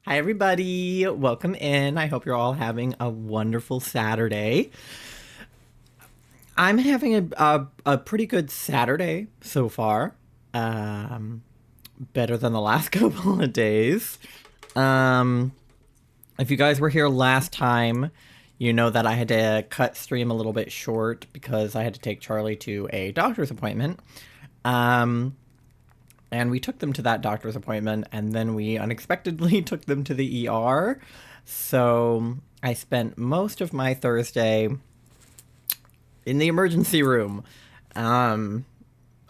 Hi, everybody. Welcome in. I hope you're all having a wonderful Saturday. I'm having a pretty good Saturday so far. Um, Better than the last couple of days. Um, if you guys were here last time, you know that I had to cut stream a little bit short because I had to take Charlie to a doctor's appointment. Um, and we took them to that doctor's appointment, and then we unexpectedly took them to the ER. So I spent most of my Thursday in the emergency room. Um,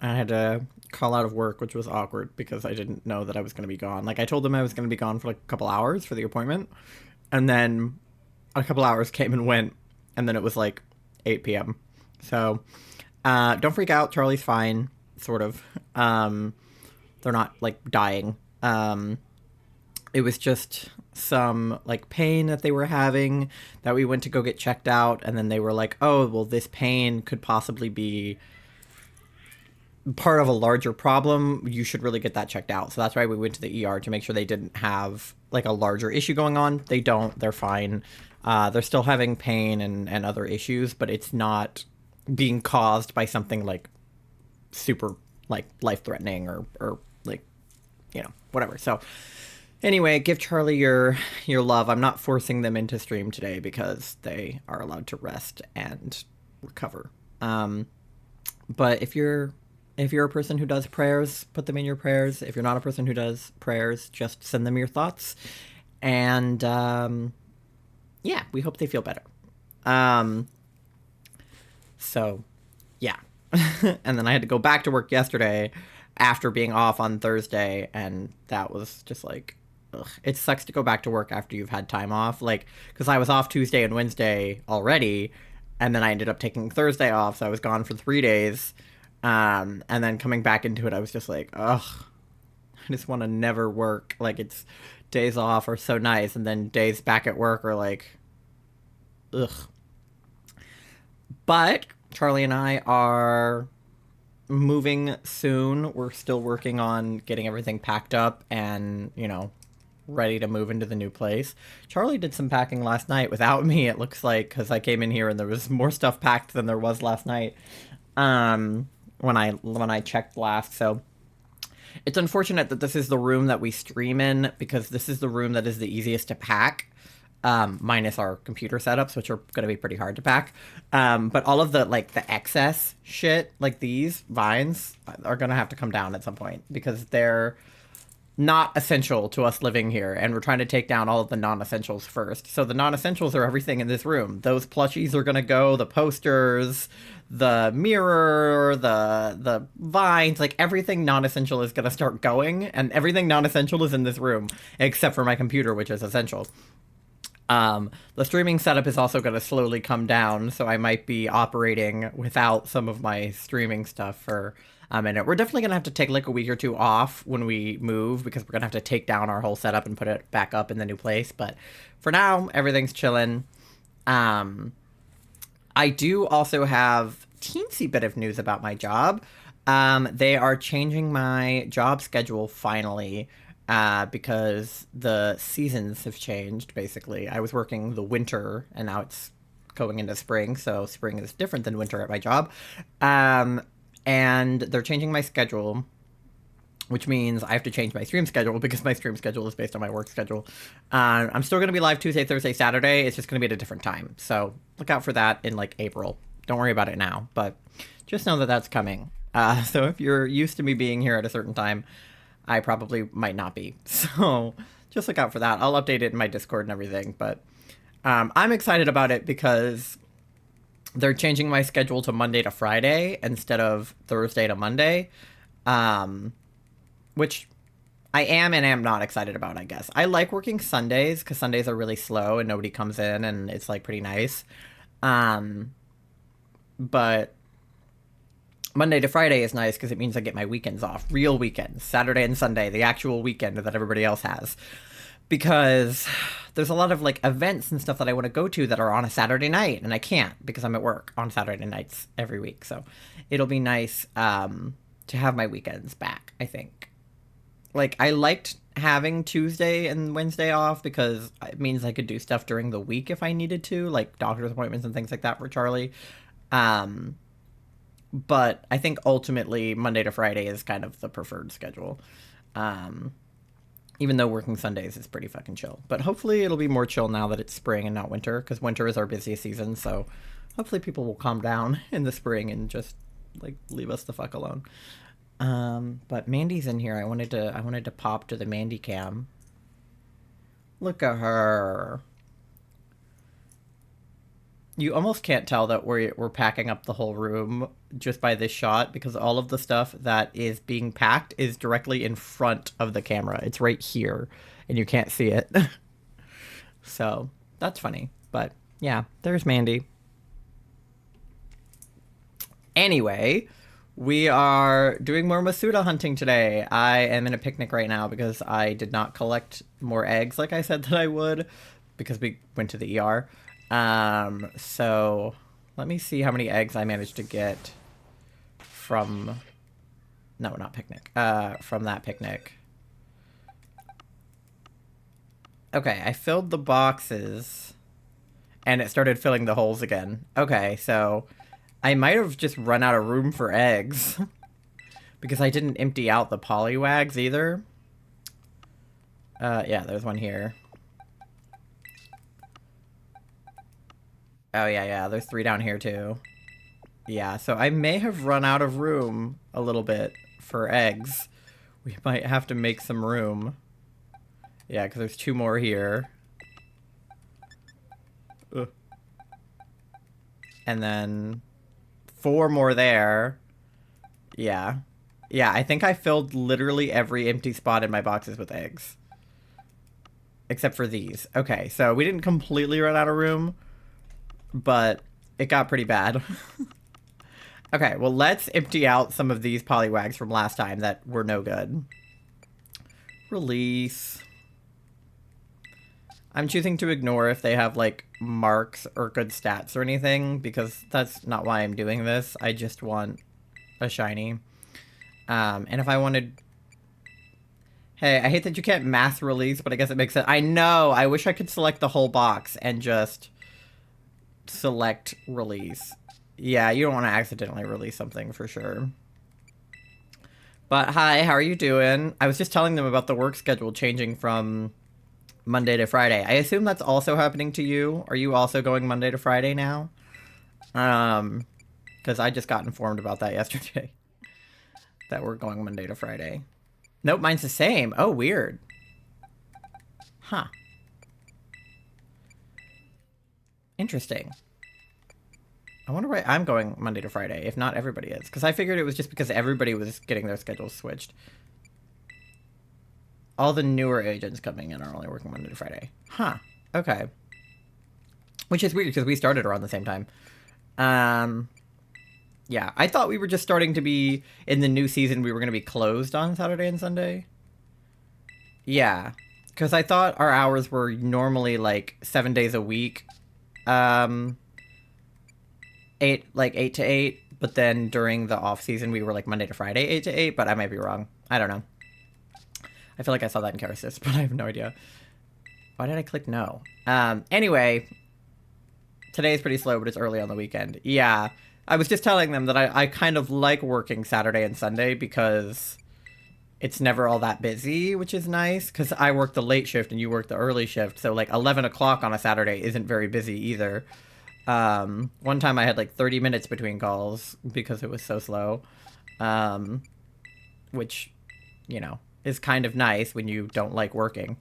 I had to call out of work, which was awkward because I didn't know that I was going to be gone. Like, I told them I was going to be gone for like a couple hours for the appointment, and then a couple hours came and went, and then it was like 8 p.m. So don't freak out. Charlie's fine, sort of. They're not like dying. It was just some like pain that they were having that we went to go get checked out, and then they were like, oh well, this pain could possibly be part of a larger problem. You should really get that checked out. So that's why we went to the ER to make sure they didn't have like a larger issue going on. They don't. They're fine. They're still having pain and other issues, but it's not being caused by something like super like life threatening or like whatever. So anyway, give Charlie your love. I'm not forcing them into stream today because they are allowed to rest and recover. But if you're a person who does prayers, put them in your prayers. If you're not a person who does prayers, just send them your thoughts. And yeah, we hope they feel better. Um, so yeah. And then I had to go back to work yesterday after being off on Thursday, and that was just like, ugh. It sucks to go back to work after you've had time off, like, because I was off Tuesday and Wednesday already, and then I ended up taking Thursday off, so I was gone for 3 days, and then coming back into it, I was just like, ugh, I just want to never work. Like, it's days off are so nice, and then days back at work are like, ugh. But Charlie and I are moving soon. We're still working on getting everything packed up and, ready to move into the new place. Charlie did some packing last night without me, it looks like, because I came in here and there was more stuff packed than there was last night. When I checked last. So it's unfortunate that this is the room that we stream in, because this is the room that is the easiest to pack. Minus our computer setups, which are going to be pretty hard to pack. But all of the excess shit, like these vines, are going to have to come down at some point because they're not essential to us living here, and we're trying to take down all of the non-essentials first. So the non-essentials are everything in this room. Those plushies are going to go, the posters, the mirror, the vines, like everything non-essential is going to start going, and everything non-essential is in this room except for my computer, which is essential. The streaming setup is also going to slowly come down, so I might be operating without some of my streaming stuff for a minute. We're definitely going to have to take like a week or two off when we move, because we're going to have to take down our whole setup and put it back up in the new place. But for now, everything's chilling. I do also have teensy bit of news about my job. They are changing my job schedule finally, because the seasons have changed, basically. I was working the winter, and now it's going into spring, so spring is different than winter at my job. And they're changing my schedule, which means I have to change my stream schedule because my stream schedule is based on my work schedule. I'm still going to be live Tuesday, Thursday, Saturday. It's just going to be at a different time. So look out for that in like April. Don't worry about it now, but just know that that's coming. So if you're used to me being here at a certain time, I probably might not be. So just look out for that. I'll update it in my Discord and everything. But I'm excited about it because they're changing my schedule to Monday to Friday instead of Thursday to Monday, which I am and am not excited about, I guess. I like working Sundays because Sundays are really slow and nobody comes in, and it's like pretty nice. But Monday to Friday is nice because it means I get my weekends off. Real weekends. Saturday and Sunday. The actual weekend that everybody else has. Because there's a lot of like events and stuff that I want to go to that are on a Saturday night, and I can't because I'm at work on Saturday nights every week. So it'll be nice to have my weekends back, I think. Like, I liked having Tuesday and Wednesday off because it means I could do stuff during the week if I needed to, like doctor's appointments and things like that for Charlie. Um, but I think ultimately Monday to Friday is kind of the preferred schedule. Um, Even though working Sundays is pretty fucking chill. But hopefully it'll be more chill now that it's spring and not winter, because winter is our busiest season, so hopefully people will calm down in the spring and just, like, leave us the fuck alone. But Mandy's in here. I wanted to pop to the Mandy cam. Look at her. You almost can't tell that we're packing up the whole room just by this shot because all of the stuff that is being packed is directly in front of the camera. It's right here, and you can't see it. So, that's funny. But, yeah, there's Mandy. Anyway, we are doing more Masuda hunting today. I am in a picnic right now because I did not collect more eggs like I said that I would because we went to the ER. So let me see how many eggs I managed to get from, no, not picnic, from that picnic. Okay, I filled the boxes and it started filling the holes again. Okay, so I might have just run out of room for eggs because I didn't empty out the poliwags either. Yeah, there's one here. Oh, yeah, there's 3 down here, too. Yeah, so I may have run out of room a little bit for eggs. We might have to make some room. Yeah, because there's 2 more here. Ugh. And then 4 more there. Yeah. Yeah, I think I filled literally every empty spot in my boxes with eggs. Except for these. Okay, so we didn't completely run out of room, but it got pretty bad. Okay, well, let's empty out some of these poliwags from last time that were no good. Release. I'm choosing to ignore if they have, like, marks or good stats or anything, because that's not why I'm doing this. I just want a shiny. And if I wanted... Hey, I hate that you can't mass release, but I guess it makes sense. I know! I wish I could select the whole box and just select release. Yeah, you don't want to accidentally release something for sure. But hi, how are you doing? I was just telling them about the work schedule changing from Monday to Friday. I assume that's also happening to you. Are you also going Monday to Friday now? Because I just got informed about that yesterday. That we're going Monday to Friday. Nope, mine's the same. Oh, weird. Huh. Interesting. I wonder why I'm going Monday to Friday, if not everybody is. Because I figured it was just because everybody was getting their schedules switched. All the newer agents coming in are only working Monday to Friday. Huh. Okay. Which is weird, because we started around the same time. Yeah, I thought we were just starting to be, in the new season, we were going to be closed on Saturday and Sunday. Yeah. Because I thought our hours were normally, like, 7 days a week. 8 to 8, but then during the off season we were like Monday to Friday 8 to 8, but I might be wrong. I don't know. I feel like I saw that in Karasis, but I have no idea. Why did I click no? Anyway, today is pretty slow, but it's early on the weekend. Yeah, I was just telling them that I kind of like working Saturday and Sunday because it's never all that busy, which is nice, because I work the late shift and you work the early shift, so like 11 o'clock on a Saturday isn't very busy either. One time I had like 30 minutes between calls because it was so slow, which, you know, is kind of nice when you don't like working,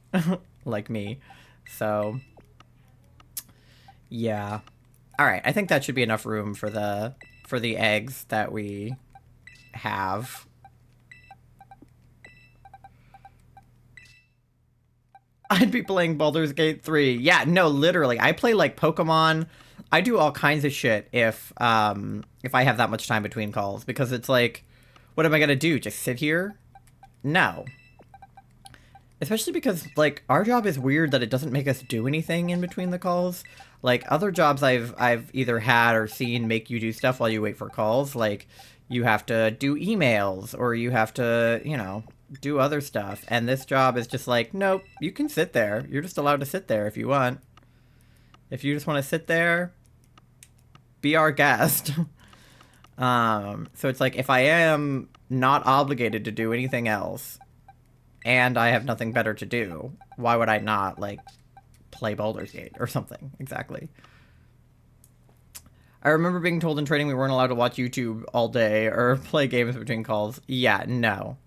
like me. So, yeah. All right, I think that should be enough room for the eggs that we have. I'd be playing Baldur's Gate 3. Yeah, no, literally. I play like Pokémon. I do all kinds of shit if I have that much time between calls, because it's like, what am I gonna do? Just sit here? No. Especially because, like, our job is weird that it doesn't make us do anything in between the calls. Like, other jobs I've either had or seen make you do stuff while you wait for calls. Like, you have to do emails, or you have to, you know, do other stuff. And this job is just like, nope, you can sit there. You're just allowed to sit there if you want. If you just want to sit there, be our guest. So it's like, if I am not obligated to do anything else and I have nothing better to do, why would I not, like, play Baldur's Gate or something? Exactly. I remember being told in training we weren't allowed to watch YouTube all day or play games between calls. Yeah, no.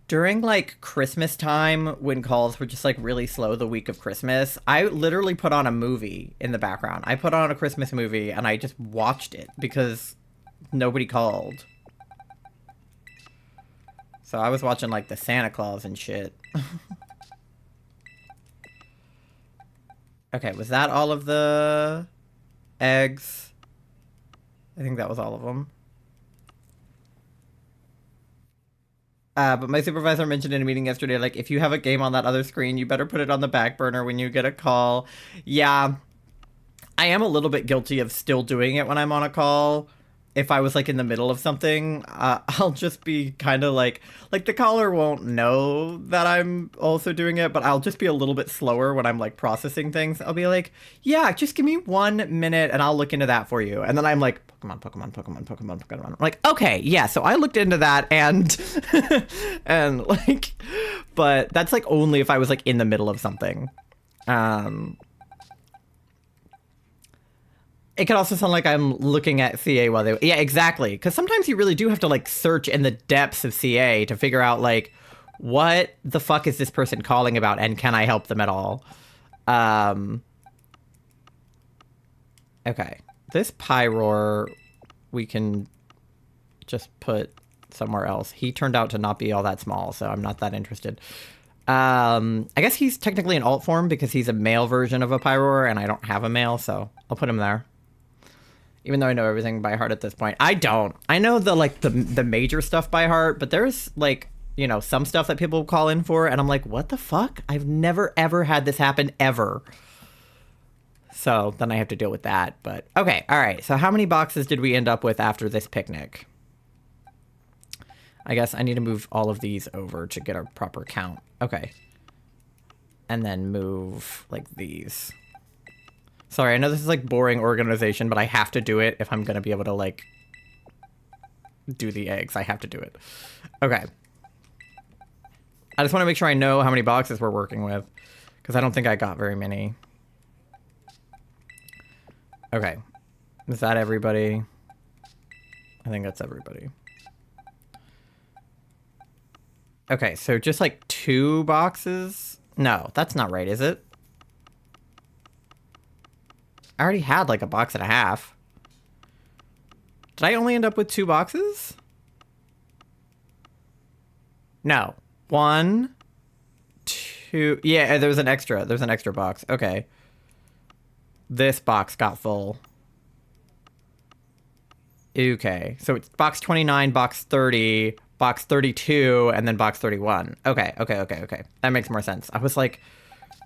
During, like, Christmas time, when calls were just, like, really slow the week of Christmas, I literally put on a movie in the background. I put on a Christmas movie, and I just watched it, because nobody called. So I was watching, like, the Santa Claus and shit. Okay, was that all of the eggs? I think that was all of them. But my supervisor mentioned in a meeting yesterday, like, if you have a game on that other screen, you better put it on the back burner when you get a call. Yeah, I am a little bit guilty of still doing it when I'm on a call. If I was, like, in the middle of something, I'll just be kind of like the caller won't know that I'm also doing it, but I'll just be a little bit slower when I'm, like, processing things. I'll be like, yeah, just give me 1 minute and I'll look into that for you. And then I'm like, Pokemon. I'm like, okay, yeah, so I looked into that and, and, like, but that's, like, only if I was, like, in the middle of something. It could also sound like I'm looking at CA while they... Yeah, exactly. Because sometimes you really do have to, like, search in the depths of CA to figure out, like, what the fuck is this person calling about and can I help them at all? Okay. This Pyroar we can just put somewhere else. He turned out to not be all that small, so I'm not that interested. I guess he's technically an alt form because he's a male version of a Pyroar and I don't have a male, so I'll put him there. Even though I know everything by heart at this point. I don't. I know the major stuff by heart, but there's, like, you know, some stuff that people call in for, and I'm like, what the fuck? I've never, ever had this happen, ever. So then I have to deal with that, but... Okay, alright, so how many boxes did we end up with after this picnic? I guess I need to move all of these over to get a proper count. Okay. And then move, like, these. Sorry, I know this is, like, boring organization, but I have to do it if I'm gonna be able to, like, do the eggs. I have to do it. Okay. I just want to make sure I know how many boxes we're working with, because I don't think I got very many. Okay. Is that everybody? I think that's everybody. Okay, so just, like, 2 boxes? No, that's not right, is it? I already had, like, a box and a half. Did I only end up with 2 boxes? No. 1, 2... Yeah, there was an extra. There's an extra box. Okay. This box got full. Okay. So it's box 29, box 30, box 32, and then box 31. Okay. That makes more sense. I was like,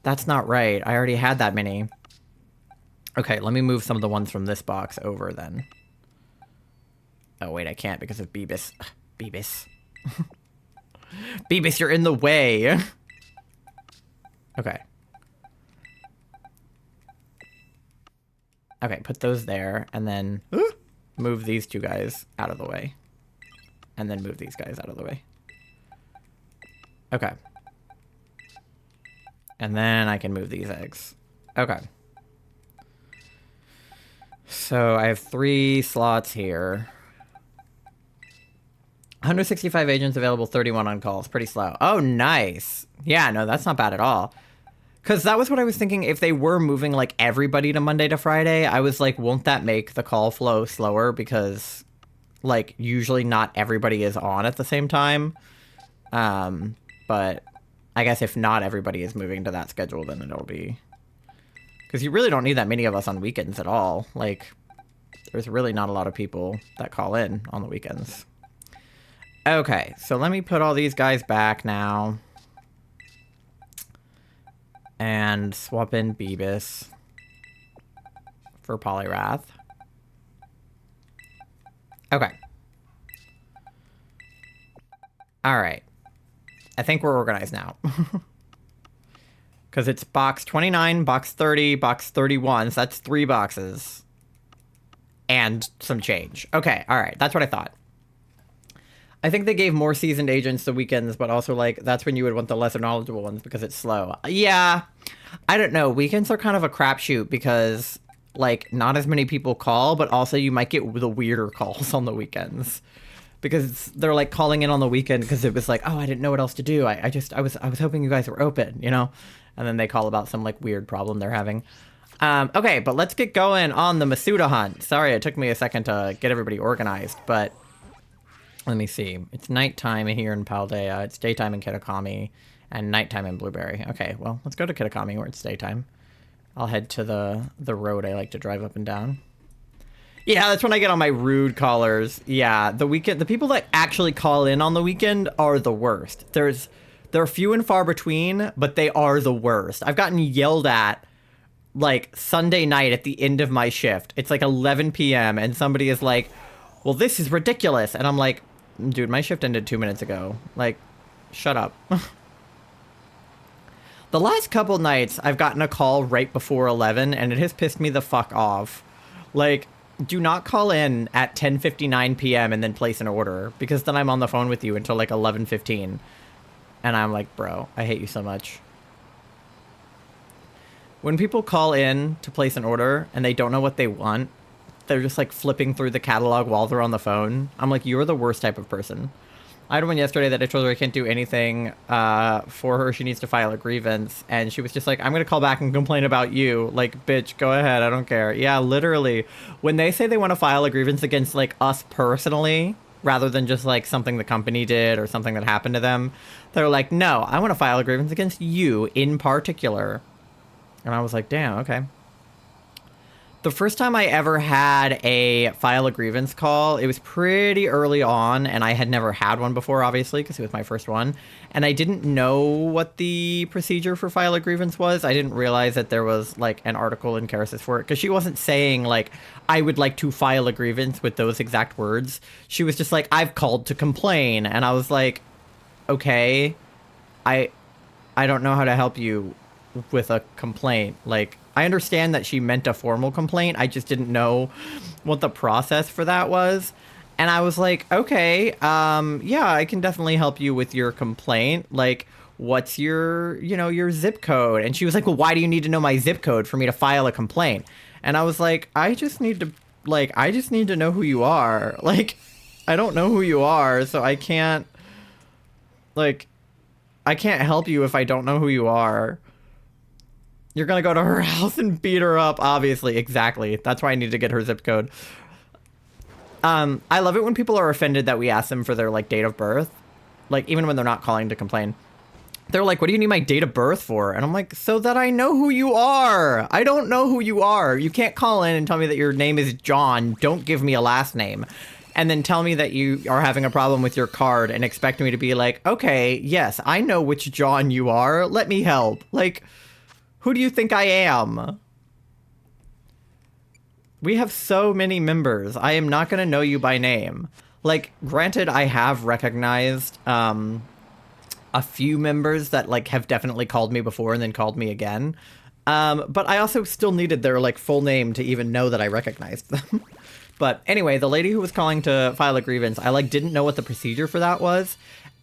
that's not right. I already had that many. Okay, let me move some of the ones from this box over then. Oh, wait, I can't because of Beebus. Beebus. Beebus, you're in the way. Okay. Okay, put those there, and then move these 2 guys out of the way. And then move these guys out of the way. Okay. And then I can move these eggs. Okay. So I have 3 slots here. 165 agents available, 31 on calls. Pretty slow. Oh, nice. Yeah, no, that's not bad at all. Because that was what I was thinking. If they were moving, like, everybody to Monday to Friday, I was like, won't that make the call flow slower? Because, like, usually not everybody is on at the same time. But I guess if not everybody is moving to that schedule, then it'll be... Because you really don't need that many of us on weekends at all. Like, there's really not a lot of people that call in on the weekends. Okay, so let me put all these guys back now. And swap in Beebus for Poliwrath. Okay. All right. I think we're organized now. Because it's box 29, box 30, box 31. So that's 3 boxes. And some change. Okay, all right. That's what I thought. I think they gave more seasoned agents the weekends, but also, like, that's when you would want the lesser knowledgeable ones because it's slow. Yeah. I don't know. Weekends are kind of a crapshoot because, like, not as many people call, but also you might get the weirder calls on the weekends. Because they're, like, calling in on the weekend because it was like, oh, I didn't know what else to do. I was hoping you guys were open, you know? And then they call about some, like, weird problem they're having. Okay, but let's get going on the Masuda hunt. Sorry, it took me a second to get everybody organized, but let me see. It's nighttime here in Paldea. It's daytime in Kitakami, and nighttime in Blueberry. Okay, well, let's go to Kitakami where it's daytime. I'll head to the road I like to drive up and down. Yeah, that's when I get on my rude callers. Yeah, the people that actually call in on the weekend are the worst. They're few and far between, but they are the worst. I've gotten yelled at like Sunday night at the end of my shift. It's like 11 p.m. and somebody is like, well, this is ridiculous. And I'm like, dude, my shift ended 2 minutes ago. Like, shut up. The last couple nights, I've gotten a call right before 11, and it has pissed me the fuck off. Like, do not call in at 10:59 p.m. and then place an order, because then I'm on the phone with you until like 11:15. And I'm like, bro, I hate you so much. When people call in to place an order and they don't know what they want, they're just like flipping through the catalog while they're on the phone. I'm like, you're the worst type of person. I had one yesterday that I told her I can't do anything for her. She needs to file a grievance. And she was just like, I'm going to call back and complain about you. Like, bitch, go ahead. I don't care. Yeah, literally. When they say they want to file a grievance against like us personally, rather than just like something the company did or something that happened to them, they're like, no, I want to file a grievance against you in particular. And I was like, damn, okay. The first time I ever had a file a grievance call, it was pretty early on, and I had never had one before, obviously, because it was my first one. And I didn't know what the procedure for file a grievance was. I didn't realize that there was, like, an article in Keresis for it, because she wasn't saying, like, I would like to file a grievance with those exact words. She was just like, I've called to complain. And I was like, okay, I don't know how to help you with a complaint. Like, I understand that she meant a formal complaint. I just didn't know what the process for that was. And I was like, okay, yeah, I can definitely help you with your complaint. Like, what's your, your zip code? And she was like, well, why do you need to know my zip code for me to file a complaint? And I was like, I just need to know who you are. Like, I don't know who you are, so I can't help you if I don't know who you are. You're gonna go to her house and beat her up, obviously. Exactly. That's why I need to get her zip code. I love it when people are offended that we ask them for their, like, date of birth. Like, even when they're not calling to complain. They're like, what do you need my date of birth for? And I'm like, so that I know who you are. I don't know who you are. You can't call in and tell me that your name is John. Don't give me a last name. And then tell me that you are having a problem with your card and expect me to be like, okay, yes, I know which John you are. Let me help. Like, who do you think I am? We have so many members. I am not going to know you by name. Like, granted, I have recognized a few members that, like, have definitely called me before and then called me again. But I also still needed their, like, full name to even know that I recognized them. But anyway, the lady who was calling to file a grievance, I, like, didn't know what the procedure for that was.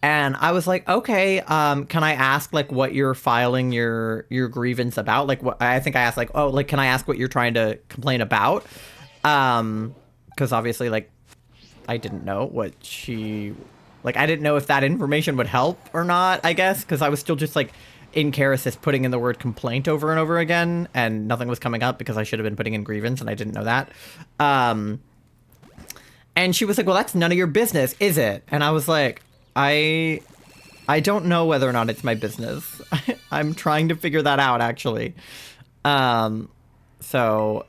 And I was like, okay, can I ask, like, what you're filing your grievance about? Like, what I think I asked, like, oh, like, can I ask what you're trying to complain about? Because obviously, like, I didn't know what she... Like, I didn't know if that information would help or not, I guess, because I was still just, like, in Keresis putting in the word complaint over and over again, and nothing was coming up because I should have been putting in grievance, and I didn't know that. And she was like, well, that's none of your business, is it? And I was like... I don't know whether or not it's my business. I'm trying to figure that out, actually. So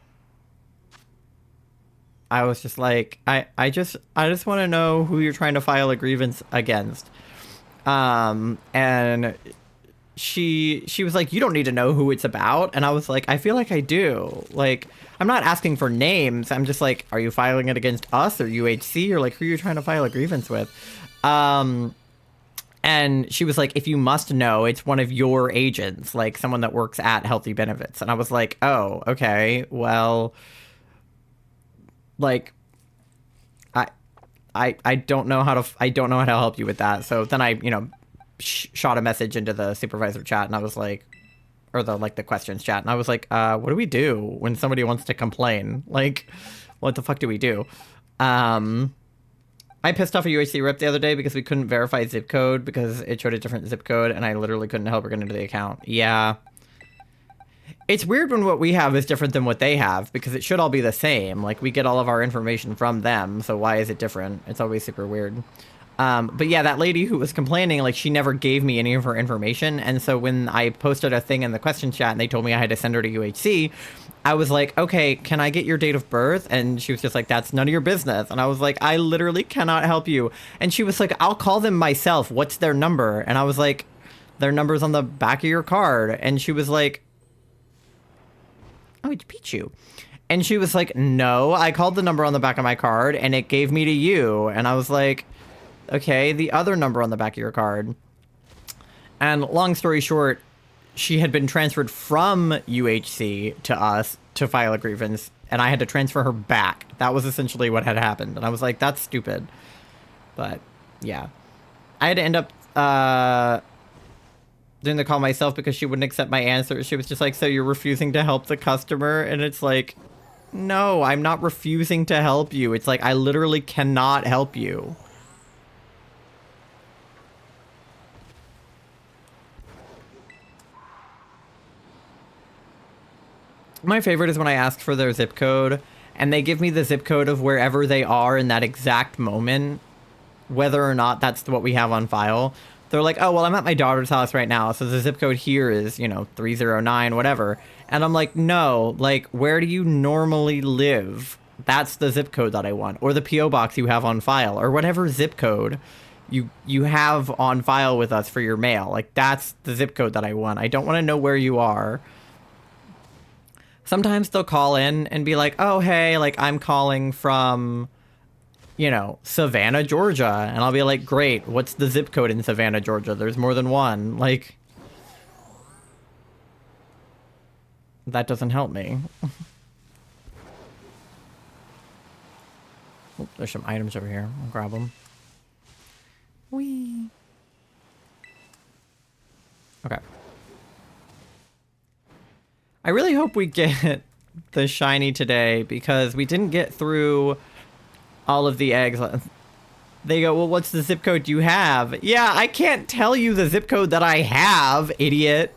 I was just like, I just want to know who you're trying to file a grievance against. And she was like, you don't need to know who it's about. And I was like, I feel like I do. Like, I'm not asking for names. I'm just like, are you filing it against us or UHC, or like who you're trying to file a grievance with? And she was like, if you must know, it's one of your agents, like someone that works at Healthy Benefits. And I was like, oh, okay, well, like, I don't know how to help you with that. So then I, shot a message into the supervisor chat, and I was like, or the questions chat, and I was like, what do we do when somebody wants to complain? Like, what the fuck do we do? I pissed off a UHC rep the other day because we couldn't verify zip code because it showed a different zip code, and I literally couldn't help her get into the account. Yeah. It's weird when what we have is different than what they have, because it should all be the same. Like, we get all of our information from them, so why is it different? It's always super weird. But yeah, that lady who was complaining, like, she never gave me any of her information, and so when I posted a thing in the question chat and they told me I had to send her to UHC, I was like, okay, can I get your date of birth? And she was just like, that's none of your business. And I was like, I literally cannot help you. And she was like, I'll call them myself. What's their number? And I was like, their number's on the back of your card. And she was like, oh, it's Pichu. And she was like, no, I called the number on the back of my card and it gave me to you. And I was like, okay, the other number on the back of your card. And long story short, she had been transferred from UHC to us to file a grievance, and I had to transfer her back. That was essentially what had happened. And I was like, that's stupid. But yeah, I had to end up doing the call myself because she wouldn't accept my answer. She was just like, so you're refusing to help the customer? And it's like, no, I'm not refusing to help you. It's like, I literally cannot help you. My favorite is when I ask for their zip code and they give me the zip code of wherever they are in that exact moment, whether or not that's what we have on file. They're like, oh, well, I'm at my daughter's house right now, so the zip code here is, 309, whatever. And I'm like, no, like, where do you normally live? That's the zip code that I want. Or the P.O. box you have on file, or whatever zip code you have on file with us for your mail. Like, that's the zip code that I want. I don't want to know where you are. Sometimes they'll call in and be like, oh, hey, like, I'm calling from, Savannah, Georgia. And I'll be like, great, what's the zip code in Savannah, Georgia? There's more than one. Like, that doesn't help me. Oh, there's some items over here. I'll grab them. Whee. Okay. I really hope we get the shiny today because we didn't get through all of the eggs. They go, well, what's the zip code you have? Yeah, I can't tell you the zip code that I have, idiot.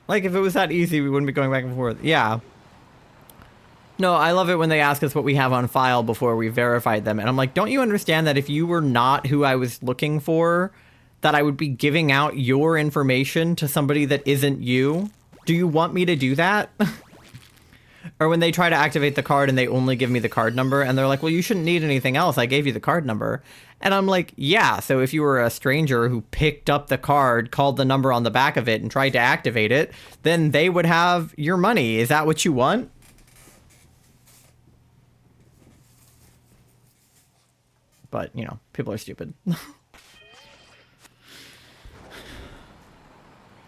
Like, if it was that easy, we wouldn't be going back and forth. Yeah. No, I love it when they ask us what we have on file before we verified them. And I'm like, don't you understand that if you were not who I was looking for, that I would be giving out your information to somebody that isn't you? Do you want me to do that? Or when they try to activate the card and they only give me the card number and they're like, well, you shouldn't need anything else. I gave you the card number. And I'm like, yeah, so if you were a stranger who picked up the card, called the number on the back of it and tried to activate it, then they would have your money. Is that what you want? But, people are stupid.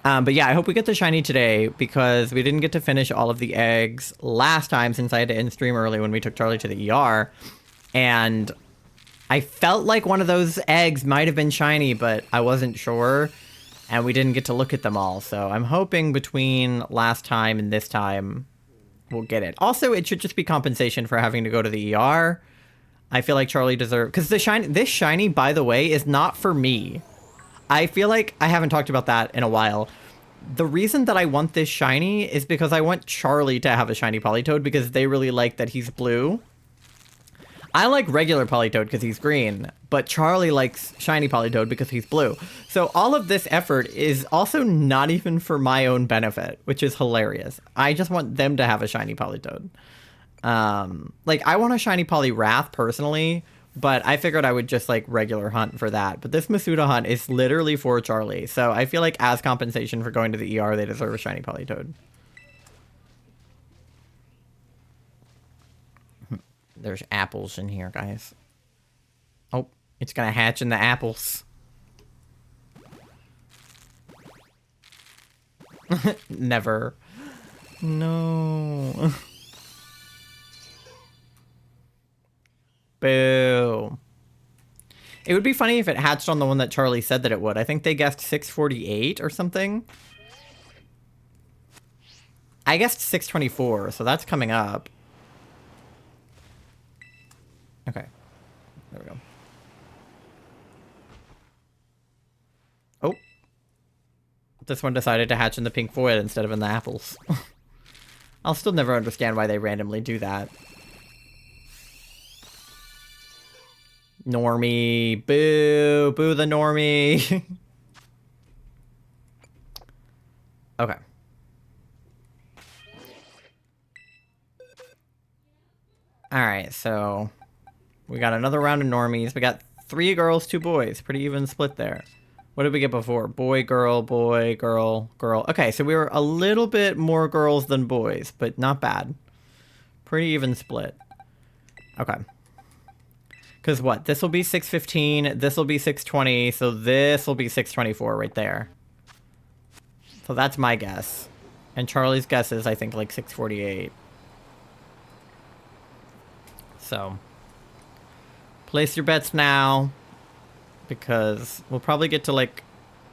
But yeah, I hope we get the shiny today because we didn't get to finish all of the eggs last time since I had to end stream early when we took Charlie to the ER. And I felt like one of those eggs might have been shiny, but I wasn't sure. And we didn't get to look at them all. So I'm hoping between last time and this time, we'll get it. Also, it should just be compensation for having to go to the ER. I feel like Charlie deserves... Because this shiny, by the way, is not for me. I feel like I haven't talked about that in a while. The reason that I want this shiny is because I want Charlie to have a shiny Politoed because they really like that he's blue. I like regular Politoed because he's green, but Charlie likes shiny Politoed because he's blue. So all of this effort is also not even for my own benefit, which is hilarious. I just want them to have a shiny Politoed. Like, I want a shiny Poliwrath personally, but I figured I would just, like, regular hunt for that. But this Masuda hunt is literally for Charlie. So I feel like as compensation for going to the ER, they deserve a shiny Politoed. There's apples in here, guys. Oh, It's gonna hatch in the apples. Never. No. Boo. It would be funny if it hatched on the one that Charlie said that it would. I think they guessed 648 or something. I guessed 624, so that's coming up. Okay. There we go. Oh. This one decided to hatch in the pink void instead of in the apples. I'll still never understand why they randomly do that. Normie. Boo. Boo the normie. Okay. Alright, so we got another round of normies. We got 3 girls, 2 boys. Pretty even split there. What did we get before? Boy, girl, girl. Okay, so we were a little bit more girls than boys, but not bad. Pretty even split. Okay. Because what? This will be 615, this will be 620, so this will be 624 right there. So that's my guess. And Charlie's guess is, I think, like 648. So, place your bets now, because we'll probably get to, like,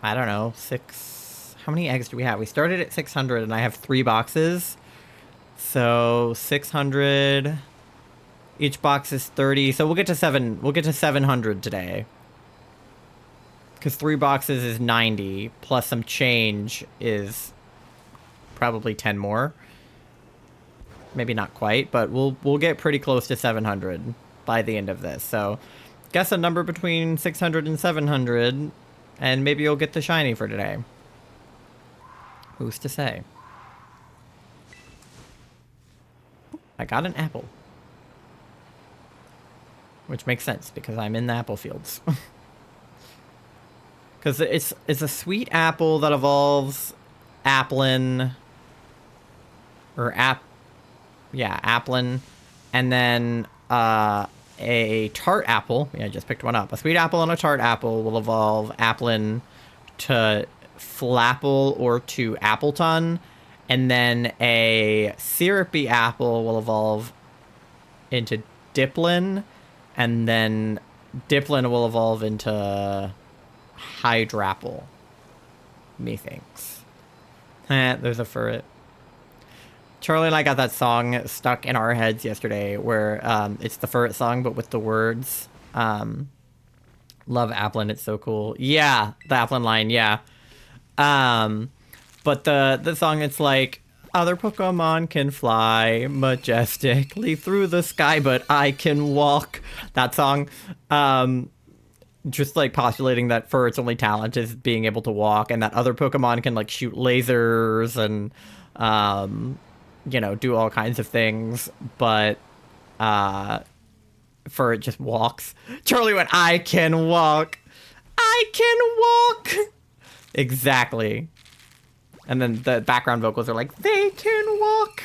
I don't know, 6... How many eggs do we have? We started at 600, and I have 3 boxes. So, 600... Each box is 30, so we'll get to 700 today. Because 3 boxes is 90, plus some change is probably 10 more. Maybe not quite, but we'll get pretty close to 700 by the end of this. So, guess a number between 600 and 700, and maybe you'll get the shiny for today. Who's to say? I got an apple. Which makes sense, because I'm in the apple fields. Because it's a sweet apple that evolves Applin. Or yeah, Applin. And then a tart apple. Yeah, I just picked one up. A sweet apple and a tart apple will evolve Applin to Flapple or to Appleton. And then a syrupy apple will evolve into Diplin. And then Diplin will evolve into Hydrapple. Methinks. There's a furret. Charlie and I got that song stuck in our heads yesterday where it's the furret song, but with the words. Love Applin, it's so cool. Yeah, the Applin line, yeah. But the song, it's like, other Pokemon can fly majestically through the sky, but I can walk. That song. Just like postulating that Furret's only talent is being able to walk, and that other Pokemon can like shoot lasers and, you know, do all kinds of things, but Furret just walks. Charlie went, I can walk. I can walk. Exactly. And then the background vocals are like, they can walk.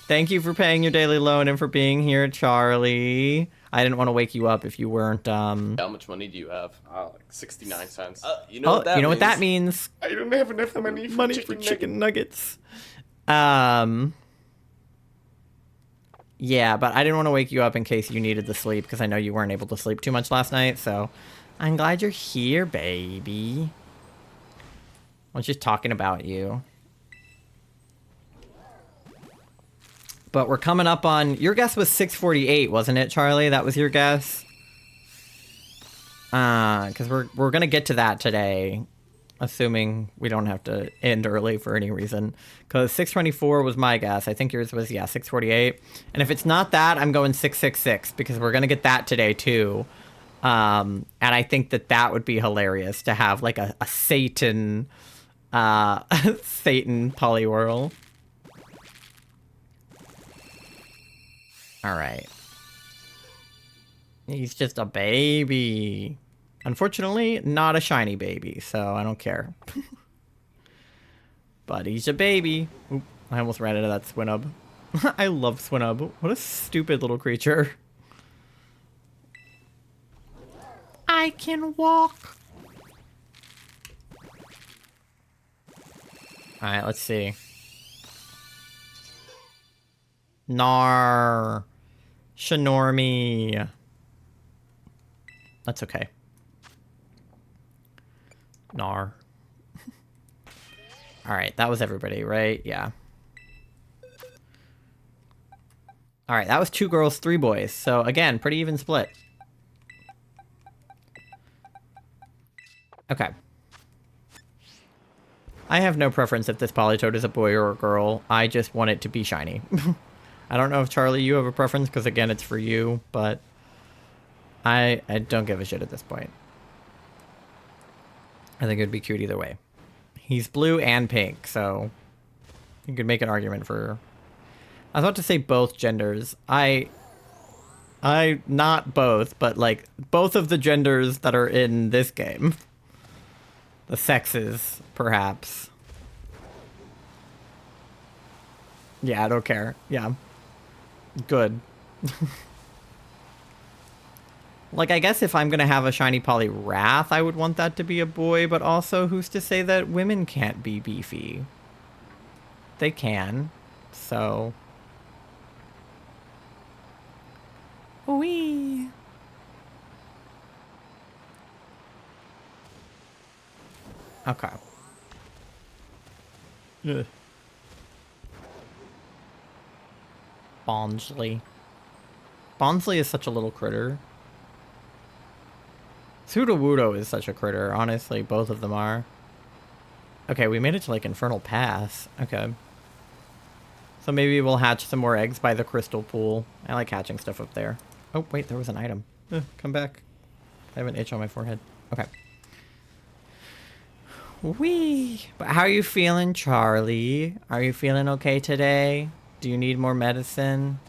Thank you for paying your daily loan and for being here, Charlie. I didn't want to wake you up if you weren't, How much money do you have? Like 69 cents. You know what that you know means? what that means? I don't have enough money for chicken nuggets. Yeah, but I didn't want to wake you up in case you needed the sleep, because I know you weren't able to sleep too much last night, so I'm glad you're here, baby. I was just talking about you. But we're coming up on... Your guess was 648, wasn't it, Charlie? That was your guess? Because we're going to get to that today. Assuming we don't have to end early for any reason. Because 624 was my guess. I think yours was, yeah, 648. And if it's not that, I'm going 666. Because we're going to get that today, too. And I think that would be hilarious to have, like, a Satan... Satan Poliwhirl. Alright. He's just a baby. Unfortunately, not a shiny baby, so I don't care. But he's a baby. Oop, I almost ran into that Swinub. I love Swinub. What a stupid little creature. I can walk. Alright, let's see. Nar. Shinormi. That's okay. Nar. Alright, that was everybody, right? Yeah. Alright, that was 2 girls, 3 boys. So, again, pretty even split. Okay. I have no preference if this Politoed is a boy or a girl. I just want it to be shiny. I don't know if, Charlie, you have a preference, because, again, it's for you, but I don't give a shit at this point. I think it would be cute either way. He's blue and pink, so you could make an argument for... I was about to say both genders. I not both, but, like, both of the genders that are in this game. The sexes, perhaps. Yeah, I don't care. Yeah. Good. Like, I guess if I'm gonna have a shiny Poliwrath, I would want that to be a boy, but also, who's to say that women can't be beefy? They can. So... Wee. Okay. Ugh. Bonsley. Bonsley is such a little critter. Sudowoodo is such a critter. Honestly, both of them are. Okay, we made it to, like, Infernal Pass. Okay. So maybe we'll hatch some more eggs by the crystal pool. I like hatching stuff up there. Oh, wait, there was an item. Come back. I have an itch on my forehead. Okay. Wee. But how are you feeling, Charlie? Are you feeling okay today? Do you need more medicine?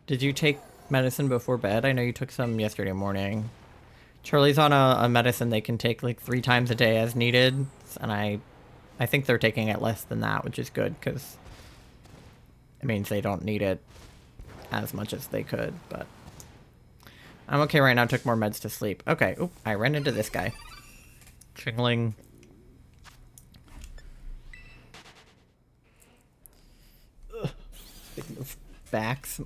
Did you take medicine before bed? I know you took some yesterday morning. Charlie's on a medicine they can take like 3 times a day as needed. And I think they're taking it less than that, which is good because it means they don't need it as much as they could, but I'm okay right now. Took more meds to sleep. Okay. Oop, I ran into this guy. Chingling. Speaking of backs,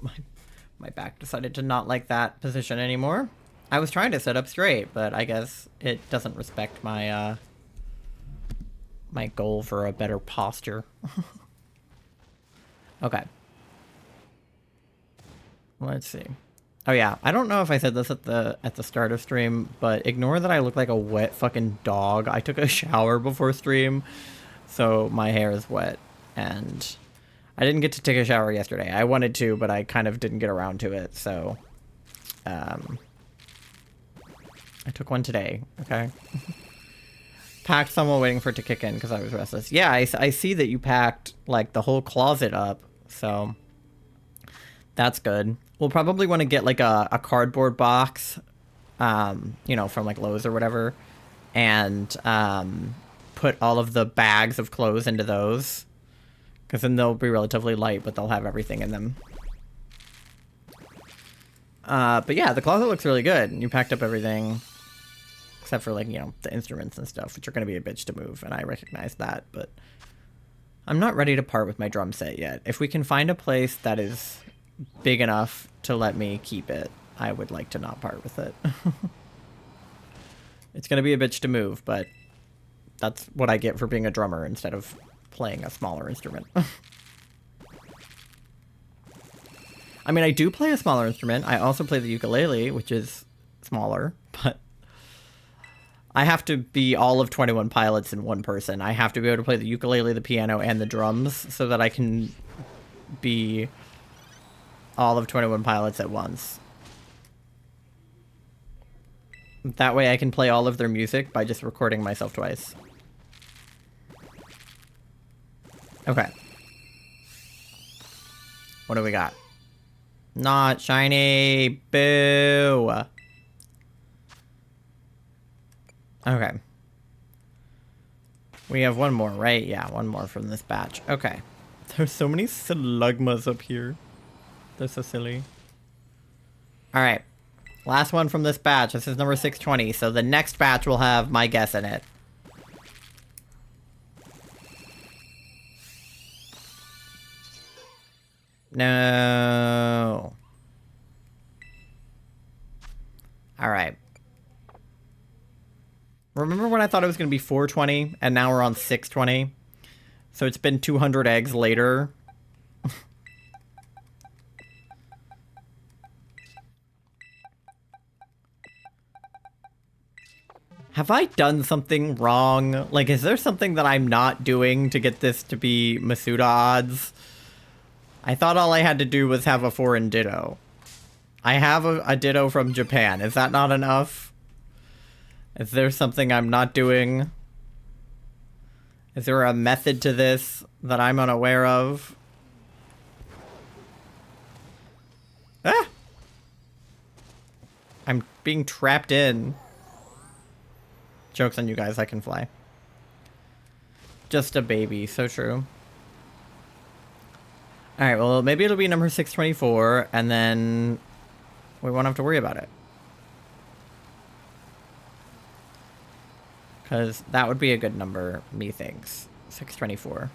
my back decided to not like that position anymore. I was trying to sit up straight, but I guess it doesn't respect my my goal for a better posture. Okay. Let's see. Oh yeah, I don't know if I said this at the start of stream, but ignore that I look like a wet fucking dog. I took a shower before stream, so my hair is wet, and I didn't get to take a shower yesterday. I wanted to, but I kind of didn't get around to it, so I took one today, okay? Packed some while waiting for it to kick in because I was restless. Yeah, I see that you packed, like, the whole closet up, so that's good. We'll probably want to get, like, a cardboard box, you know, from, like, Lowe's or whatever, and put all of the bags of clothes into those, because then they'll be relatively light, but they'll have everything in them. But yeah, the closet looks really good. You packed up everything, except for, like, you know, the instruments and stuff, which are going to be a bitch to move, and I recognize that, but I'm not ready to part with my drum set yet. If we can find a place that is big enough to let me keep it, I would like to not part with it. It's going to be a bitch to move, but that's what I get for being a drummer instead of playing a smaller instrument. I mean, I do play a smaller instrument. I also play the ukulele, which is smaller, but I have to be all of 21 Pilots in one person. I have to be able to play the ukulele, the piano, and the drums so that I can be all of 21 Pilots at once. That way I can play all of their music by just recording myself twice. Okay. What do we got? Not shiny. Boo. Okay. We have one more, right? Yeah, one more from this batch. Okay. There's so many Slugmas up here. They're so silly. Alright. Last one from this batch. This is number 620, so the next batch will have my guess in it. No. Alright. Remember when I thought it was going to be 420, and now we're on 620? So it's been 200 eggs later. Have I done something wrong? Like, is there something that I'm not doing to get this to be Masuda odds? I thought all I had to do was have a foreign ditto. I have a ditto from Japan. Is that not enough? Is there something I'm not doing? Is there a method to this that I'm unaware of? Ah! I'm being trapped in. Joke's on you guys, I can fly. Just a baby, so true. Alright, well, maybe it'll be number 624, and then we won't have to worry about it. Because that would be a good number, methinks. 624.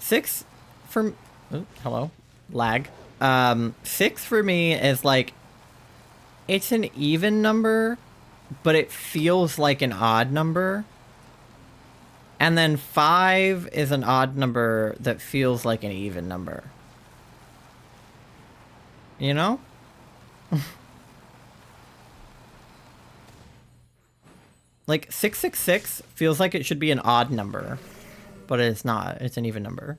Six for... Oh, hello. Lag. 6 for me is like... It's an even number, but it feels like an odd number. And then 5 is an odd number that feels like an even number. You know? Like, 666 feels like it should be an odd number, but it's not. It's an even number.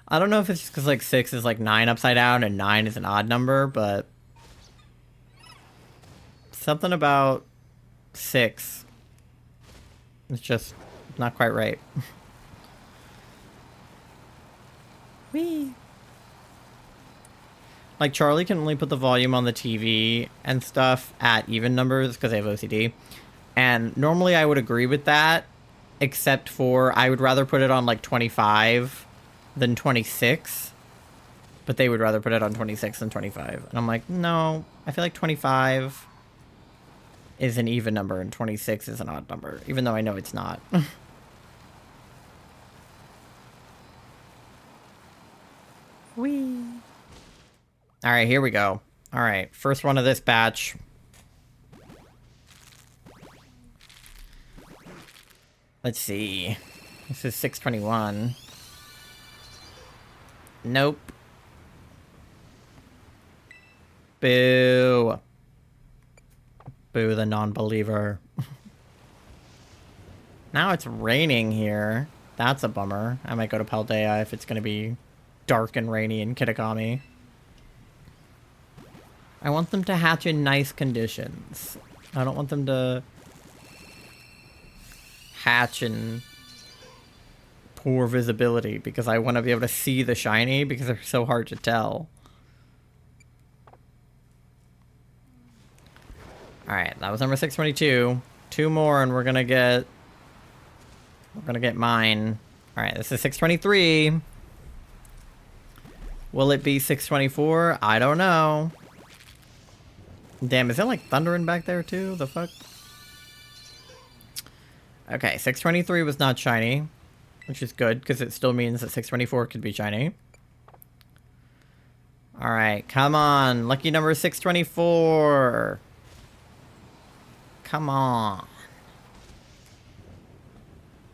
I don't know if it's just because, like, 6 is, like, 9 upside down and 9 is an odd number, but... Something about 6. It's just not quite right. Whee! Like, Charlie can only put the volume on the TV and stuff at even numbers because I have OCD. And normally I would agree with that, except for I would rather put it on, like, 25 than 26. But they would rather put it on 26 than 25. And I'm like, no, I feel like 25 is an even number and 26 is an odd number, even though I know it's not. Whee! Alright, here we go. Alright, first one of this batch. Let's see. This is 621. Nope. Boo. Boo the non-believer. Now it's raining here. That's a bummer. I might go to Paldea if it's going to be dark and rainy in Kitakami. I want them to hatch in nice conditions. I don't want them to hatch in poor visibility because I want to be able to see the shiny because they're so hard to tell. Alright, that was number 622. 2 more and we're gonna get mine. Alright, this is 623. Will it be 624? I don't know. Damn, is it like thundering back there too? The fuck? Okay, 623 was not shiny, which is good because it still means that 624 could be shiny. Alright, come on. Lucky number 624. Come on.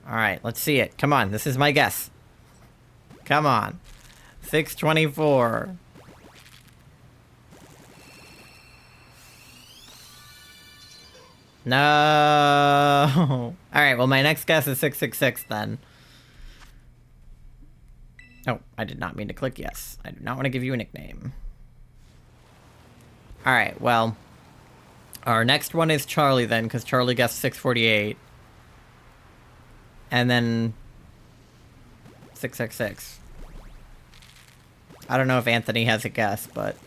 Alright, let's see it. Come on, this is my guess. Come on. 624. No. Alright, well my next guess is 666 then. Oh, I did not mean to click yes. I do not want to give you a nickname. Alright, well. Our next one is Charlie then, because Charlie guessed 648. And then 666. I don't know if Anthony has a guess, but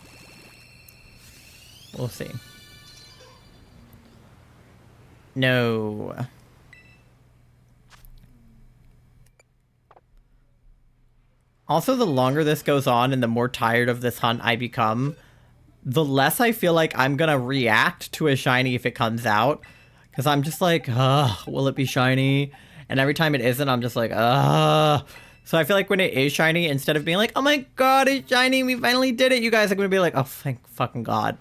we'll see. No. Also, the longer this goes on and the more tired of this hunt I become, the less I feel like I'm gonna react to a shiny if it comes out. Because I'm just like, will it be shiny? And every time it isn't, I'm just like, So I feel like when it is shiny, instead of being like, oh my god, it's shiny, we finally did it, you guys are gonna be like, oh, thank fucking god.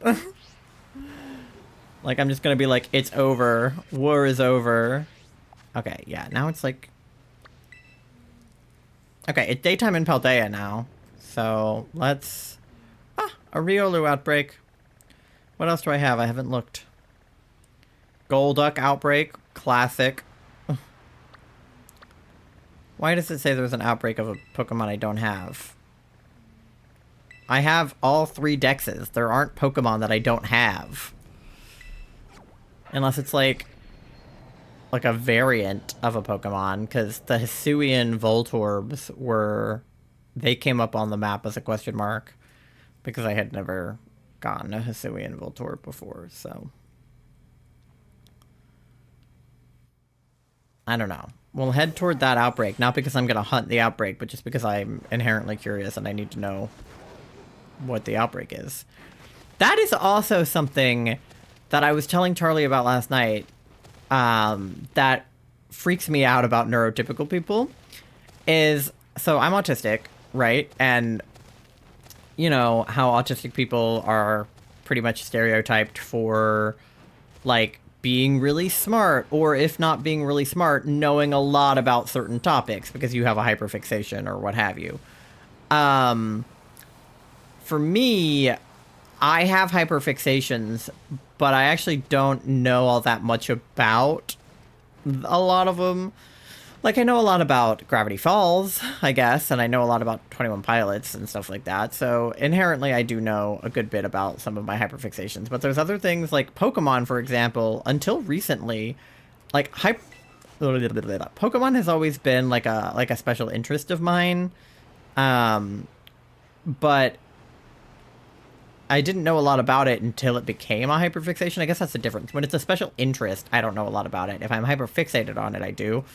Like, I'm just gonna be like, it's over. War is over. Okay, yeah, now it's like... Okay, it's daytime in Paldea now. So, let's... a Riolu outbreak. What else do I have? I haven't looked. Golduck outbreak. Classic. Why does it say there's an outbreak of a Pokemon I don't have? I have all 3 dexes. There aren't Pokemon that I don't have. Unless it's like a variant of a Pokemon, because the Hisuian Voltorbs were... They came up on the map as a question mark, because I had never gotten a Hisuian Voltorb before, so... I don't know. We'll head toward that outbreak, not because I'm going to hunt the outbreak, but just because I'm inherently curious and I need to know what the outbreak is. That is also something that I was telling Charlie about last night, that freaks me out about neurotypical people, is, so I'm autistic, right? And you know how autistic people are pretty much stereotyped for, like, being really smart, or if not being really smart, knowing a lot about certain topics because you have a hyperfixation or what have you. For me, I have hyperfixations, but I actually don't know all that much about a lot of them. Like, I know a lot about Gravity Falls, I guess, and I know a lot about 21 Pilots and stuff like that, so inherently I do know a good bit about some of my hyperfixations, but there's other things, like Pokemon, for example, until recently, like, Pokemon has always been, like a special interest of mine, but I didn't know a lot about it until it became a hyperfixation. I guess that's the difference. When it's a special interest, I don't know a lot about it. If I'm hyperfixated on it, I do.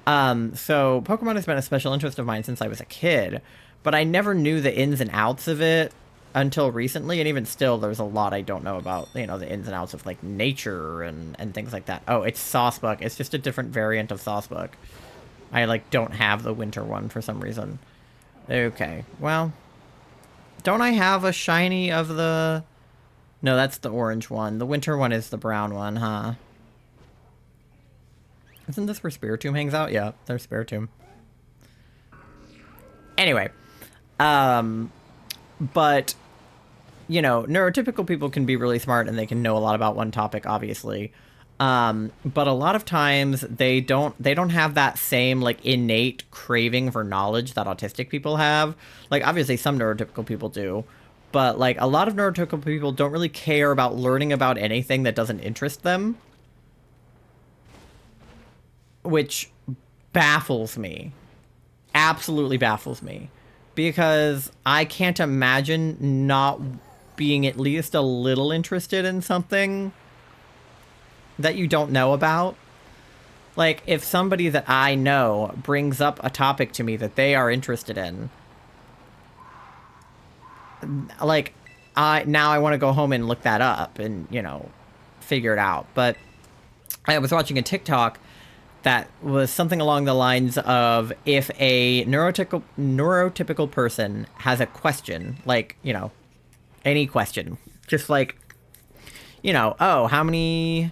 So Pokemon has been a special interest of mine since I was a kid, but I never knew the ins and outs of it until recently, and even still, there's a lot I don't know about, you know, the ins and outs of, like, nature and things like that. Oh, it's Saucebuck. It's just a different variant of Saucebuck. I, like, don't have the winter one for some reason. Okay, well, don't I have a shiny of the... No, that's the orange one. The winter one is the brown one, huh? Isn't this where Spiritomb hangs out? Yeah, there's Spiritomb. Anyway, but, you know, neurotypical people can be really smart and they can know a lot about one topic, obviously. But a lot of times they don't have that same, like, innate craving for knowledge that autistic people have. Like, obviously some neurotypical people do, but, like, a lot of neurotypical people don't really care about learning about anything that doesn't interest them. Which baffles me. Absolutely baffles me. Because I can't imagine not being at least a little interested in something that you don't know about. Like, if somebody that I know brings up a topic to me that they are interested in, like, now I want to go home and look that up and, you know, figure it out. But I was watching a TikTok that was something along the lines of, if a neurotypical person has a question, like, you know, any question, just like, you know, oh, how many,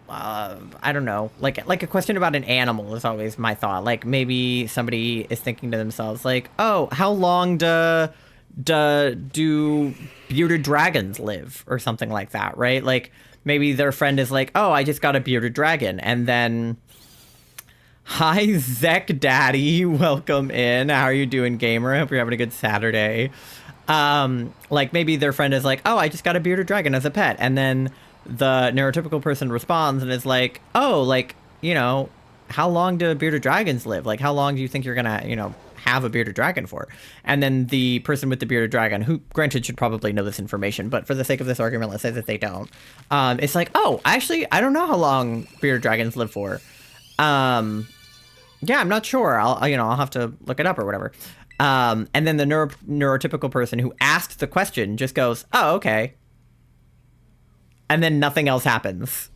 I don't know, like a question about an animal is always my thought. Like, maybe somebody is thinking to themselves, like, oh, how long do bearded dragons live, or something like that, right? Like, maybe their friend is like, oh, I just got a bearded dragon. And then, hi, Zek Daddy, welcome in. How are you doing, gamer? I hope you're having a good Saturday. Like, maybe their friend is like, oh, I just got a bearded dragon as a pet. And then the neurotypical person responds and is like, oh, like, you know, how long do bearded dragons live? Like, how long do you think you're gonna, you know, have a bearded dragon for? And then the person with the bearded dragon, who granted should probably know this information, but for the sake of this argument, let's say that they don't. It's like, oh, actually, I don't know how long bearded dragons live for. Yeah, I'm not sure. I'll have to look it up or whatever. And then the neurotypical person who asked the question just goes, "Oh, okay," and then nothing else happens.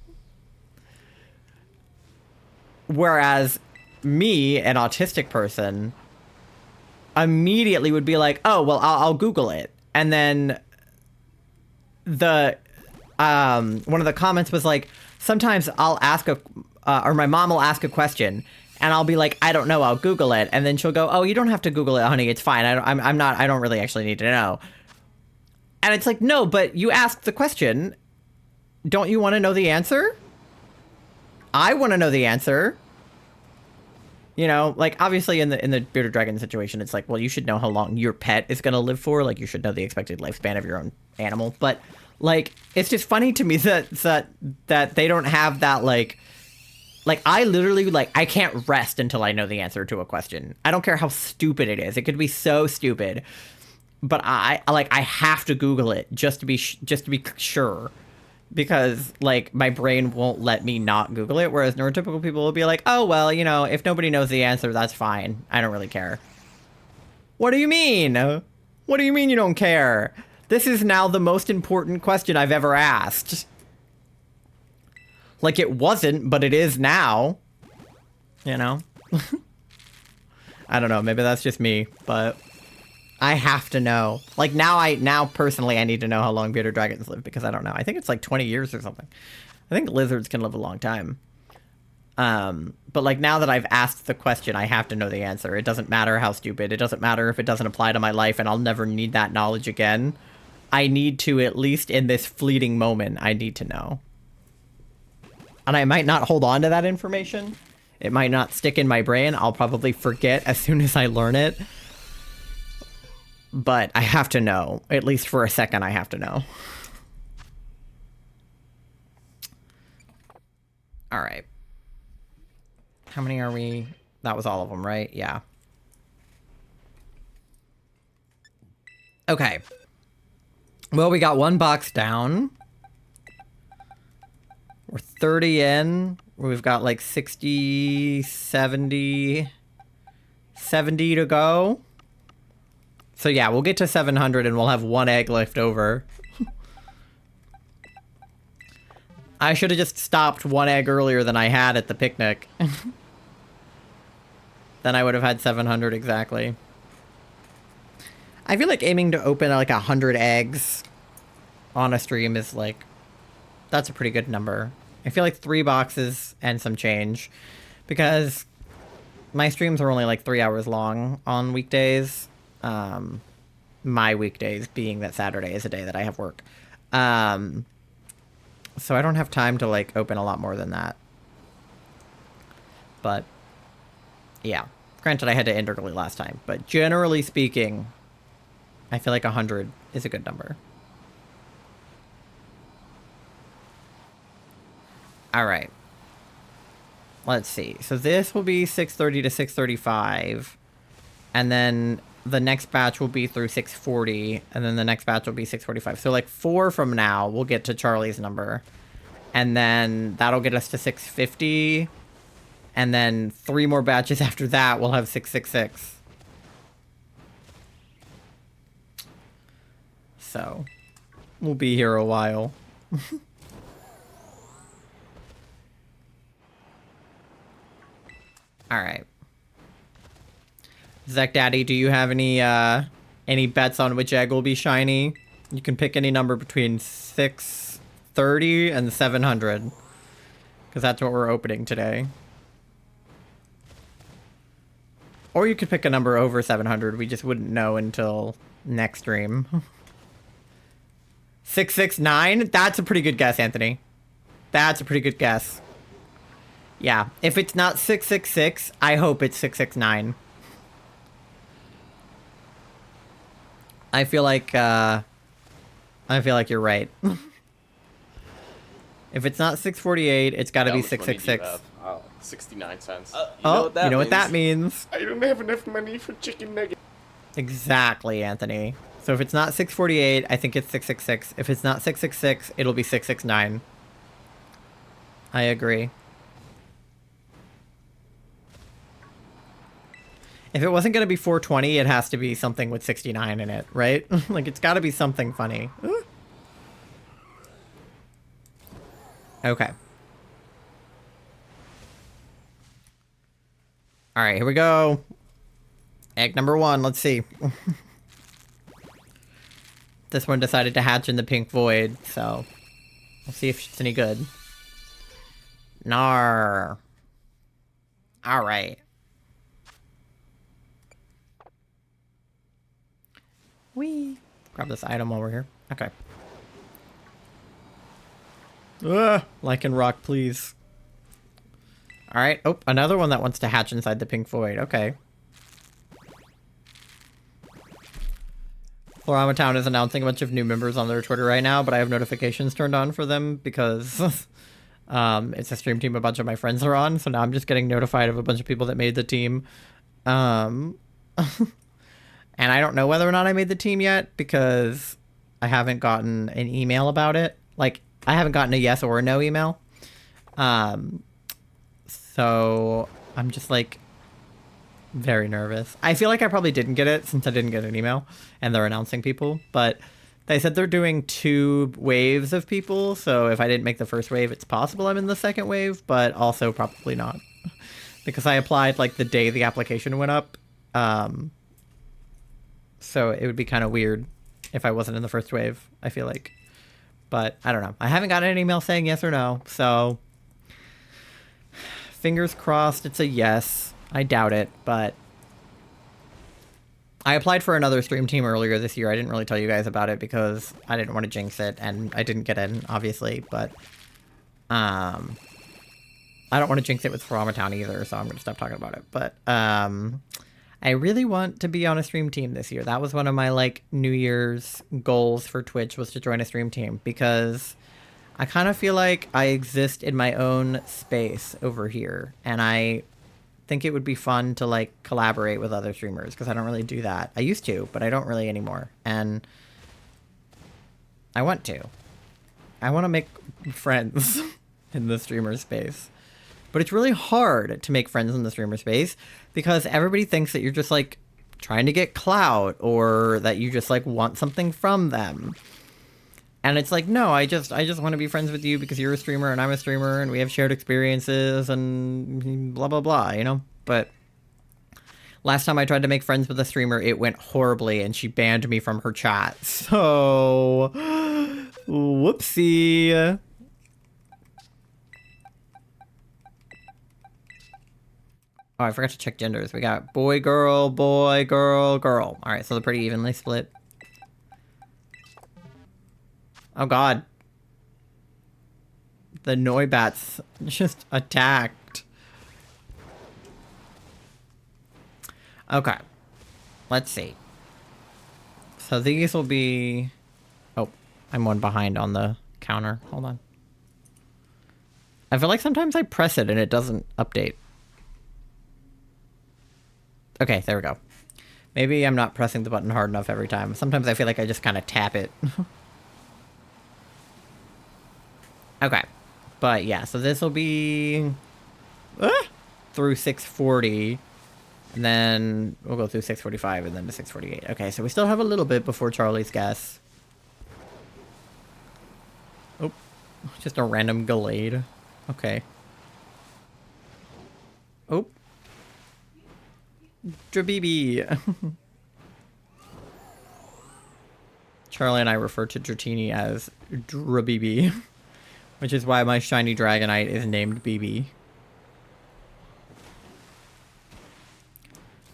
Whereas me, an autistic person, immediately would be like, "Oh, well, I'll Google it," and then the one of the comments was like, "Sometimes I'll ask or my mom will ask a question." And I'll be like, I don't know, I'll Google it. And then she'll go, oh, you don't have to Google it, honey. It's fine. I don't really actually need to know. And it's like, no, but you asked the question. Don't you want to know the answer? I want to know the answer. You know, like, obviously in the bearded dragon situation, it's like, well, you should know how long your pet is going to live for. Like, you should know the expected lifespan of your own animal. But, like, it's just funny to me that they don't have that, like, I literally, like, I can't rest until I know the answer to a question. I don't care how stupid it is. It could be so stupid. But I have to Google it just to be sure. Because, like, my brain won't let me not Google it. Whereas neurotypical people will be like, oh, well, you know, if nobody knows the answer, that's fine. I don't really care. What do you mean? What do you mean you don't care? This is now the most important question I've ever asked. Like, it wasn't, but it is now. You know? I don't know. Maybe that's just me, but I have to know. Like, now personally, I need to know how long bearded dragons live, because I don't know. I think it's like 20 years or something. I think lizards can live a long time. But, like, now that I've asked the question, I have to know the answer. It doesn't matter how stupid. It doesn't matter if it doesn't apply to my life, and I'll never need that knowledge again. I need to, at least in this fleeting moment, I need to know. And I might not hold on to that information. It might not stick in my brain. I'll probably forget as soon as I learn it. But I have to know. At least for a second, I have to know. All right. How many are we? That was all of them, right? Yeah. Okay. Well, we got one box down. We're 30 in. We've got like 60, 70 to go. So yeah, we'll get to 700 and we'll have one egg left over. I should have just stopped one egg earlier than I had at the picnic. Then I would have had 700 exactly. I feel like aiming to open like 100 eggs on a stream is like, that's a pretty good number. I feel like 3 boxes and some change, because my streams are only like 3 hours long on weekdays. My weekdays being that Saturday is a day that I have work. So I don't have time to like open a lot more than that. But yeah, granted I had to end early last time, but generally speaking, I feel like 100 is a good number. All right. Let's see. So this will be 6:30 to 6:35. And then the next batch will be through 6:40. And then the next batch will be 6:45. So like 4 from now, we'll get to Charlie's number. And then that'll get us to 6:50. And then 3 more batches after that, we'll have 6:66. So we'll be here a while. All right. Zach Daddy, do you have any bets on which egg will be shiny? You can pick any number between 630 and 700, because that's what we're opening today. Or you could pick a number over 700. We just wouldn't know until next stream. 669? That's a pretty good guess, Anthony. That's a pretty good guess. Yeah, if it's not 666, I hope it's 669. I feel like you're right. If it's not 648, it's got to be 666. 69 cents. You know what that means? I don't have enough money for chicken nuggets. Exactly, Anthony. So if it's not 648, I think it's 666. If it's not 666, it'll be 669. I agree. If it wasn't going to be 420, it has to be something with 69 in it, right? Like, it's got to be something funny. Ooh. Okay. All right, here we go. Egg number 1, let's see. This one decided to hatch in the pink void, so we'll see if it's any good. Nar. All right. Whee! Grab this item while we're here. Okay. Lichen rock, please. Alright. Oh, another one that wants to hatch inside the pink void. Okay. Florama Town is announcing a bunch of new members on their Twitter right now, but I have notifications turned on for them because it's a stream team a bunch of my friends are on, so now I'm just getting notified of a bunch of people that made the team. And I don't know whether or not I made the team yet because I haven't gotten an email about it. Like, I haven't gotten a yes or a no email. So I'm just like very nervous. I feel like I probably didn't get it since I didn't get an email and they're announcing people, but they said they're doing 2 waves of people. So if I didn't make the first wave, it's possible I'm in the second wave, but also probably not because I applied like the day the application went up. So it would be kind of weird if I wasn't in the first wave, I feel like. But I don't know. I haven't gotten an email saying yes or no, so fingers crossed it's a yes. I doubt it, but I applied for another stream team earlier this year. I didn't really tell you guys about it because I didn't want to jinx it, and I didn't get in, obviously, but I don't want to jinx it with Florama Town either, so I'm going to stop talking about it. But I really want to be on a stream team this year. That was one of my, like, New Year's goals for Twitch, was to join a stream team, because I kind of feel like I exist in my own space over here, and I think it would be fun to, like, collaborate with other streamers, because I don't really do that. I used to, but I don't really anymore, and I want to. I want to make friends in the streamer space. But it's really hard to make friends in the streamer space because everybody thinks that you're just, like, trying to get clout or that you just, like, want something from them. And it's like, no, I just want to be friends with you because you're a streamer and I'm a streamer and we have shared experiences and blah, blah, blah, you know? But last time I tried to make friends with a streamer, it went horribly and she banned me from her chat. So, whoopsie. Oh, I forgot to check genders. We got boy, girl, girl. All right, so they're pretty evenly split. Oh, God. The Noibats just attacked. Okay. Let's see. So these will be... Oh, I'm one behind on the counter. Hold on. I feel like sometimes I press it and it doesn't update. Okay, there we go. Maybe I'm not pressing the button hard enough every time. Sometimes I feel like I just kind of tap it. Okay. But yeah, so this will be through 640. And then we'll go through 645 and then to 648. Okay, so we still have a little bit before Charlie's guess. Oh, just a random Gallade. Okay. Oh. Drabibi. Charlie and I refer to Dratini as Drabibi, which is why my shiny Dragonite is named BB.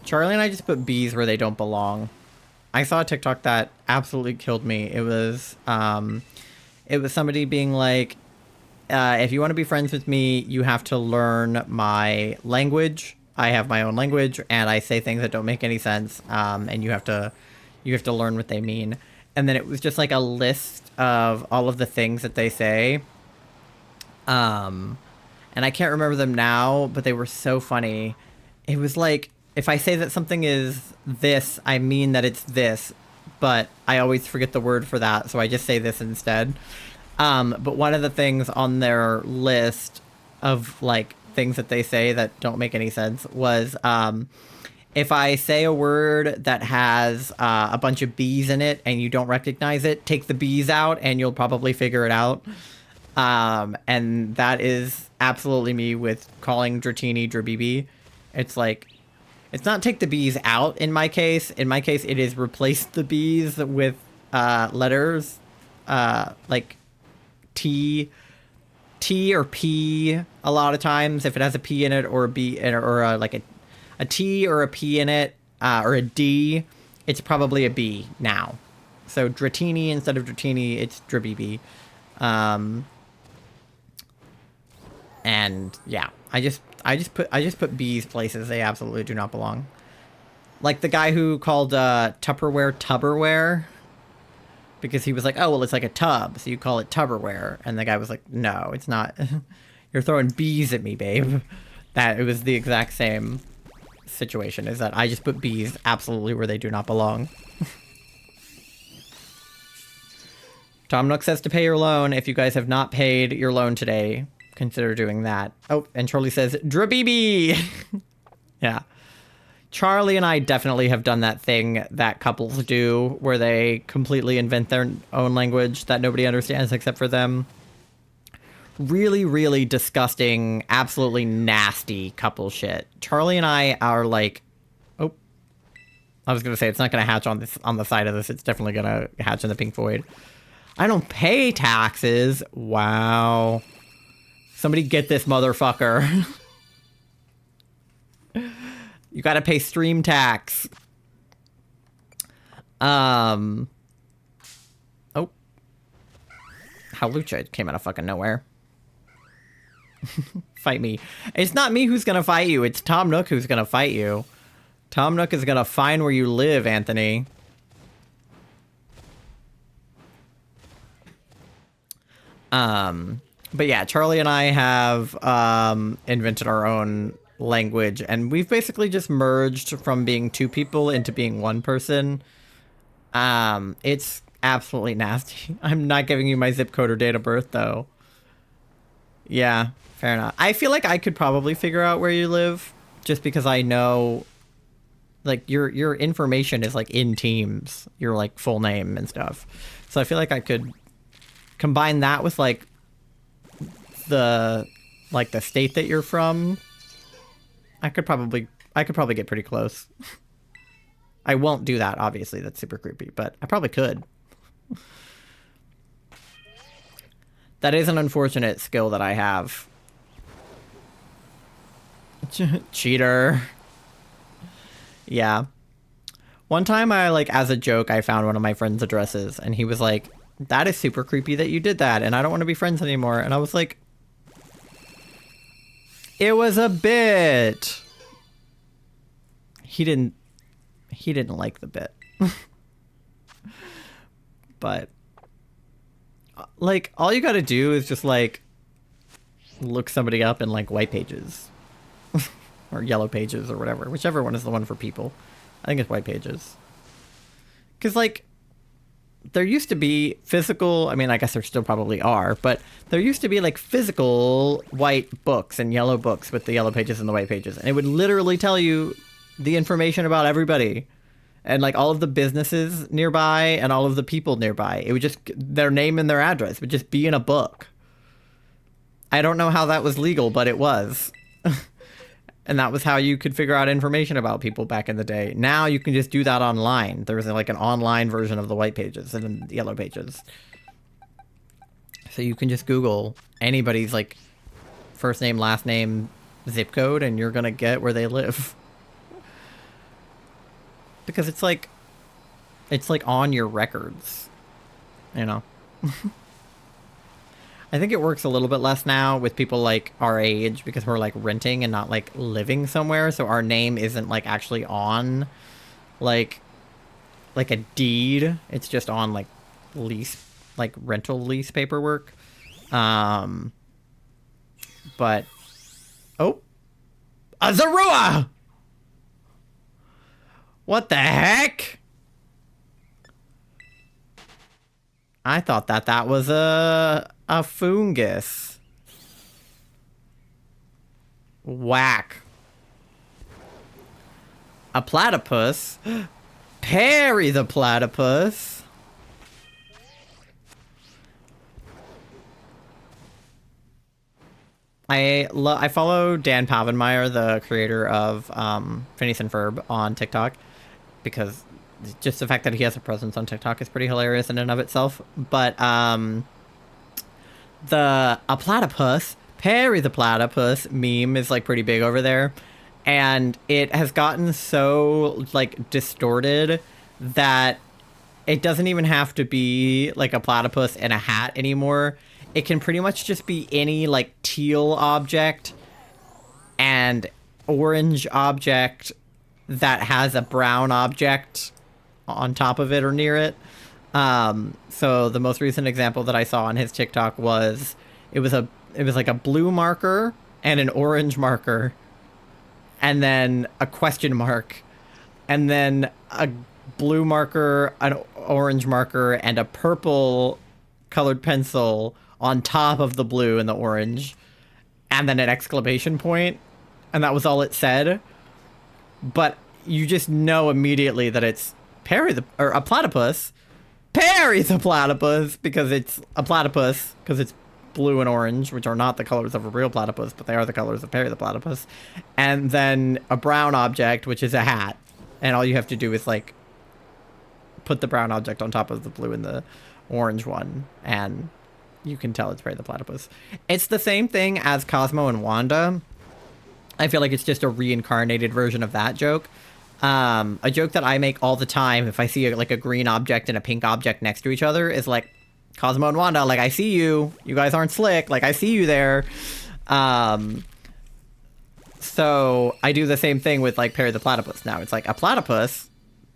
Charlie and I just put B's where they don't belong. I saw a TikTok that absolutely killed me. It was somebody being like, if you want to be friends with me, you have to learn my language. I have my own language, and I say things that don't make any sense, and you have to learn what they mean. And then it was just like a list of all of the things that they say. And I can't remember them now, but they were so funny. It was like, if I say that something is this, I mean that it's this, but I always forget the word for that, so I just say this instead. But one of the things on their list of, like, things that they say that don't make any sense was, If I say a word that has a bunch of B's in it and you don't recognize it, take the B's out and you'll probably figure it out. And that is absolutely me with calling Dratini Drabibi. It's like, it's not take the B's out in my case. In my case, it is replace the B's with letters like T or P a lot of times. If it has a P in it or a B in it, or like a T or a P in it or a D, it's probably a B now. So Dratini instead of Dratini, it's Drabibi. And yeah, I just put B's places they absolutely do not belong. Like the guy who called Tupperware Tubberware, because he was like, oh well, it's like a tub, so you call it Tubberware, and the guy was like, no, it's not. You're throwing B's at me, babe. That it was the exact same situation. Is that I just put B's absolutely where they do not belong. Tom Nook says to pay your loan. If you guys have not paid your loan today, consider doing that. Oh, and Charlie says, Drabibi! Yeah. Charlie and I definitely have done that thing that couples do, where they completely invent their own language that nobody understands except for them. Really, really disgusting, absolutely nasty couple shit. Charlie and I are like... Oh. I was going to say, it's not going to hatch on the side of this. It's definitely going to hatch in the pink void. I don't pay taxes. Wow. Somebody get this motherfucker. You gotta pay stream tax. Oh. Halucha came out of fucking nowhere. Fight me. It's not me who's gonna fight you. It's Tom Nook who's gonna fight you. Tom Nook is gonna find where you live, Anthony. But yeah, Charlie and I have invented our own language, and we've basically just merged from being two people into being one person. It's absolutely nasty. I'm not giving you my zip code or date of birth, though. Yeah, fair enough. I feel like I could probably figure out where you live, just because I know, like, your information is, like, in Teams. Your, like, full name and stuff. So I feel like I could combine that with, like, the state that you're from. I could probably get pretty close. I won't do that, obviously. That's super creepy, but I probably could. That is an unfortunate skill that I have. Cheater. Yeah. One time I, like, as a joke, I found one of my friend's addresses, and he was like, that is super creepy that you did that, and I don't want to be friends anymore. And I was like, it was a bit. He didn't like the bit. But, like, all you gotta do is just, like, look somebody up in, like, white pages. Or yellow pages or whatever. Whichever one is the one for people. I think it's white pages. Because, like, there used to be physical, I mean, I guess there still probably are, but there used to be, like, physical white books and yellow books with the yellow pages and the white pages. And it would literally tell you the information about everybody. And, like, all of the businesses nearby and all of the people nearby. It would just, their name and their address would just be in a book. I don't know how that was legal, but it was. And that was how you could figure out information about people back in the day. Now you can just do that online. There's like an online version of the white pages and the yellow pages. So you can just Google anybody's, like, first name, last name, zip code, and you're gonna get where they live. Because it's like on your records, you know? I think it works a little bit less now with people, like, our age, because we're, like, renting and not, like, living somewhere, so our name isn't, like, actually on, like a deed. It's just on, like, lease, like, rental lease paperwork. But... Oh! Azarua! What the heck? I thought that was a fungus. Whack. a platypus. Parry the platypus. I follow Dan Pavenmeyer, the creator of Phineas and Ferb, on TikTok, because just the fact that he has a presence on TikTok is pretty hilarious in and of itself. But a platypus, Perry the platypus meme is like pretty big over there, and it has gotten so like distorted that it doesn't even have to be like a platypus in a hat anymore. It can pretty much just be any like teal object and orange object that has a brown object on top of it or near it. So the most recent example that I saw on his TikTok was it was like a blue marker and an orange marker, and then a question mark, and then a blue marker, an orange marker, and a purple colored pencil on top of the blue and the orange, and then an exclamation point, and that was all it said. But you just know immediately that it's a platypus. Parry the platypus, because it's a platypus, because it's blue and orange, which are not the colors of a real platypus, but they are the colors of Parry the platypus. And then a brown object, which is a hat, and all you have to do is like put the brown object on top of the blue and the orange one, and you can tell it's Parry the platypus. It's the same thing as Cosmo and Wanda. I feel like it's just a reincarnated version of that joke. A joke that I make all the time if I see a green object and a pink object next to each other is like, Cosmo and Wanda, like, I see you. You guys aren't slick. Like, I see you there. So I do the same thing with like Parry the platypus now. It's like a platypus,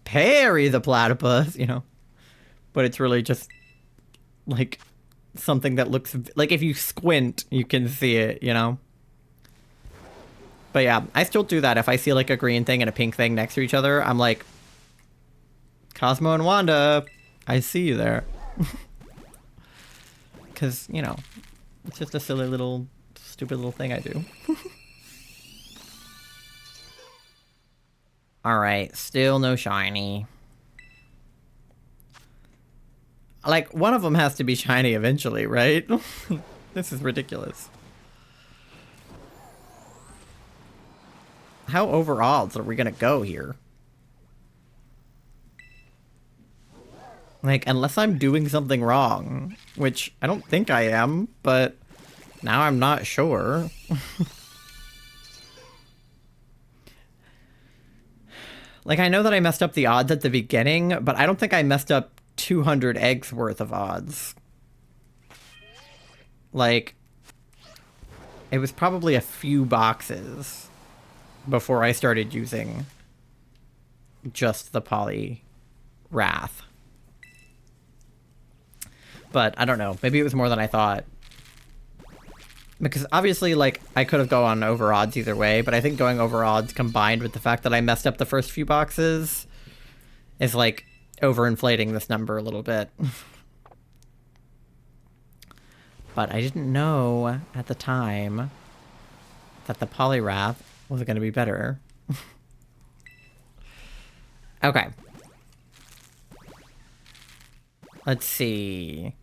Parry the platypus, you know? But it's really just like something that looks like if you squint, you can see it, you know? But yeah, I still do that. If I see like a green thing and a pink thing next to each other, I'm like, Cosmo and Wanda, I see you there. Because, you know, it's just a silly little, stupid little thing I do. Alright, still no shiny. Like, one of them has to be shiny eventually, right? This is ridiculous. How over odds are we gonna go here? Like, unless I'm doing something wrong, which I don't think I am, but now I'm not sure. Like, I know that I messed up the odds at the beginning, but I don't think I messed up 200 eggs worth of odds. Like, it was probably a few boxes before I started using just the poly wrath. But I don't know. Maybe it was more than I thought. Because obviously, like, I could have gone over odds either way, but I think going over odds combined with the fact that I messed up the first few boxes is, like, overinflating this number a little bit. But I didn't know at the time that the Poliwrath was going to be better. Okay. Let's see.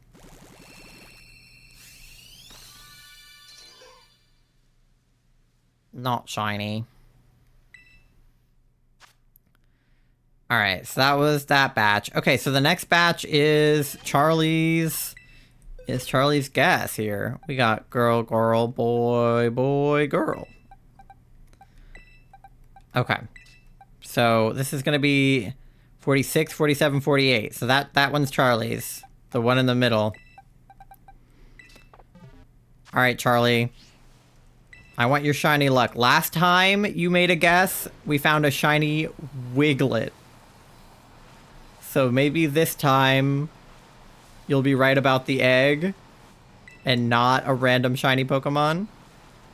Not shiny. Alright, so that was that batch. Okay, so the next batch is Charlie's guess here. We got girl, girl, boy, boy, girl. Okay. So this is going to be 46, 47, 48. So that one's Charlie's. The one in the middle. Alright, Charlie. I want your shiny luck. Last time you made a guess, we found a shiny Wiglet. So maybe this time you'll be right about the egg and not a random shiny Pokemon.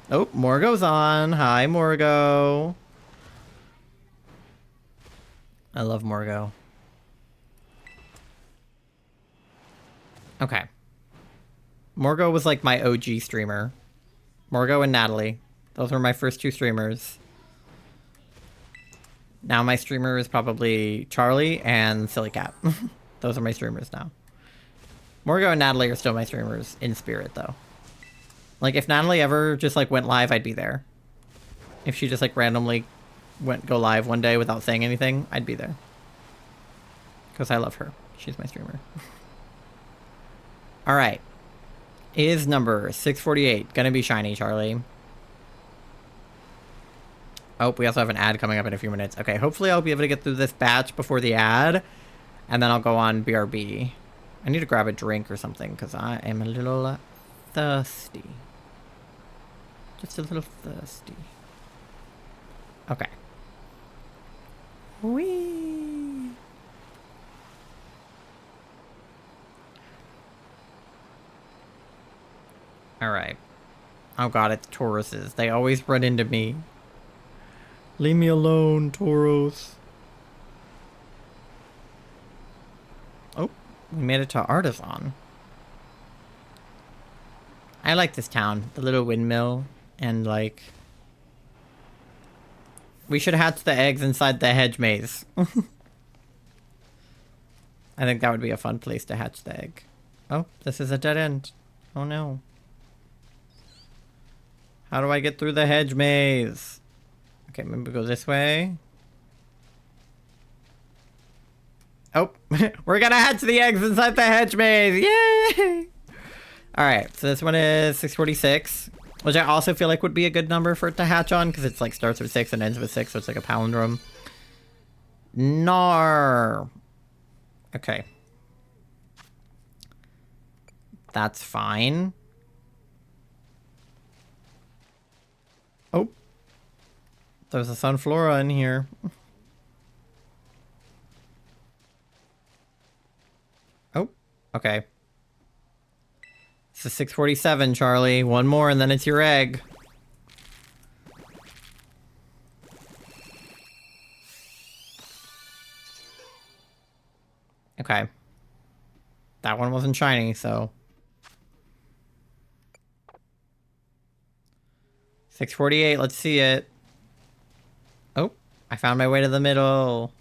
Oh, Morgo's on. Hi, Morgo. I love Morgo. Okay. Morgo was like my OG streamer. Morgo and Natalie. Those were my first two streamers. Now my streamer is probably Charlie and Silly Cat. Those are my streamers now. Morgo and Natalie are still my streamers in spirit, though. Like, if Natalie ever just, like, went live, I'd be there. If she just, like, randomly go live one day without saying anything, I'd be there. Because I love her. She's my streamer. Alright. Is number 648 gonna be shiny, Charlie? Oh, we also have an ad coming up in a few minutes. Okay, hopefully I'll be able to get through this batch before the ad. And then I'll go on BRB. I need to grab a drink or something, because I am a little thirsty. Just a little thirsty. Okay. Whee! Alright. Oh god, it's Tauruses. They always run into me. Leave me alone, Tauros. Oh, we made it to Artisan. I like this town. The little windmill. And, like... we should hatch the eggs inside the hedge maze. I think that would be a fun place to hatch the egg. Oh, this is a dead end. Oh no. How do I get through the hedge maze? Okay, maybe go this way. Oh, we're gonna hatch the eggs inside the hedge maze. Yay! Alright, so this one is 646. Which I also feel like would be a good number for it to hatch on, because it's like starts with 6 and ends with 6, so it's like a palindrome. Nar. Okay. That's fine. Oh. There's a Sunflora in here. Oh, okay. It's a 647, Charlie. One more and then it's your egg. Okay. That one wasn't shiny, so... 648, let's see it. Oh, I found my way to the middle.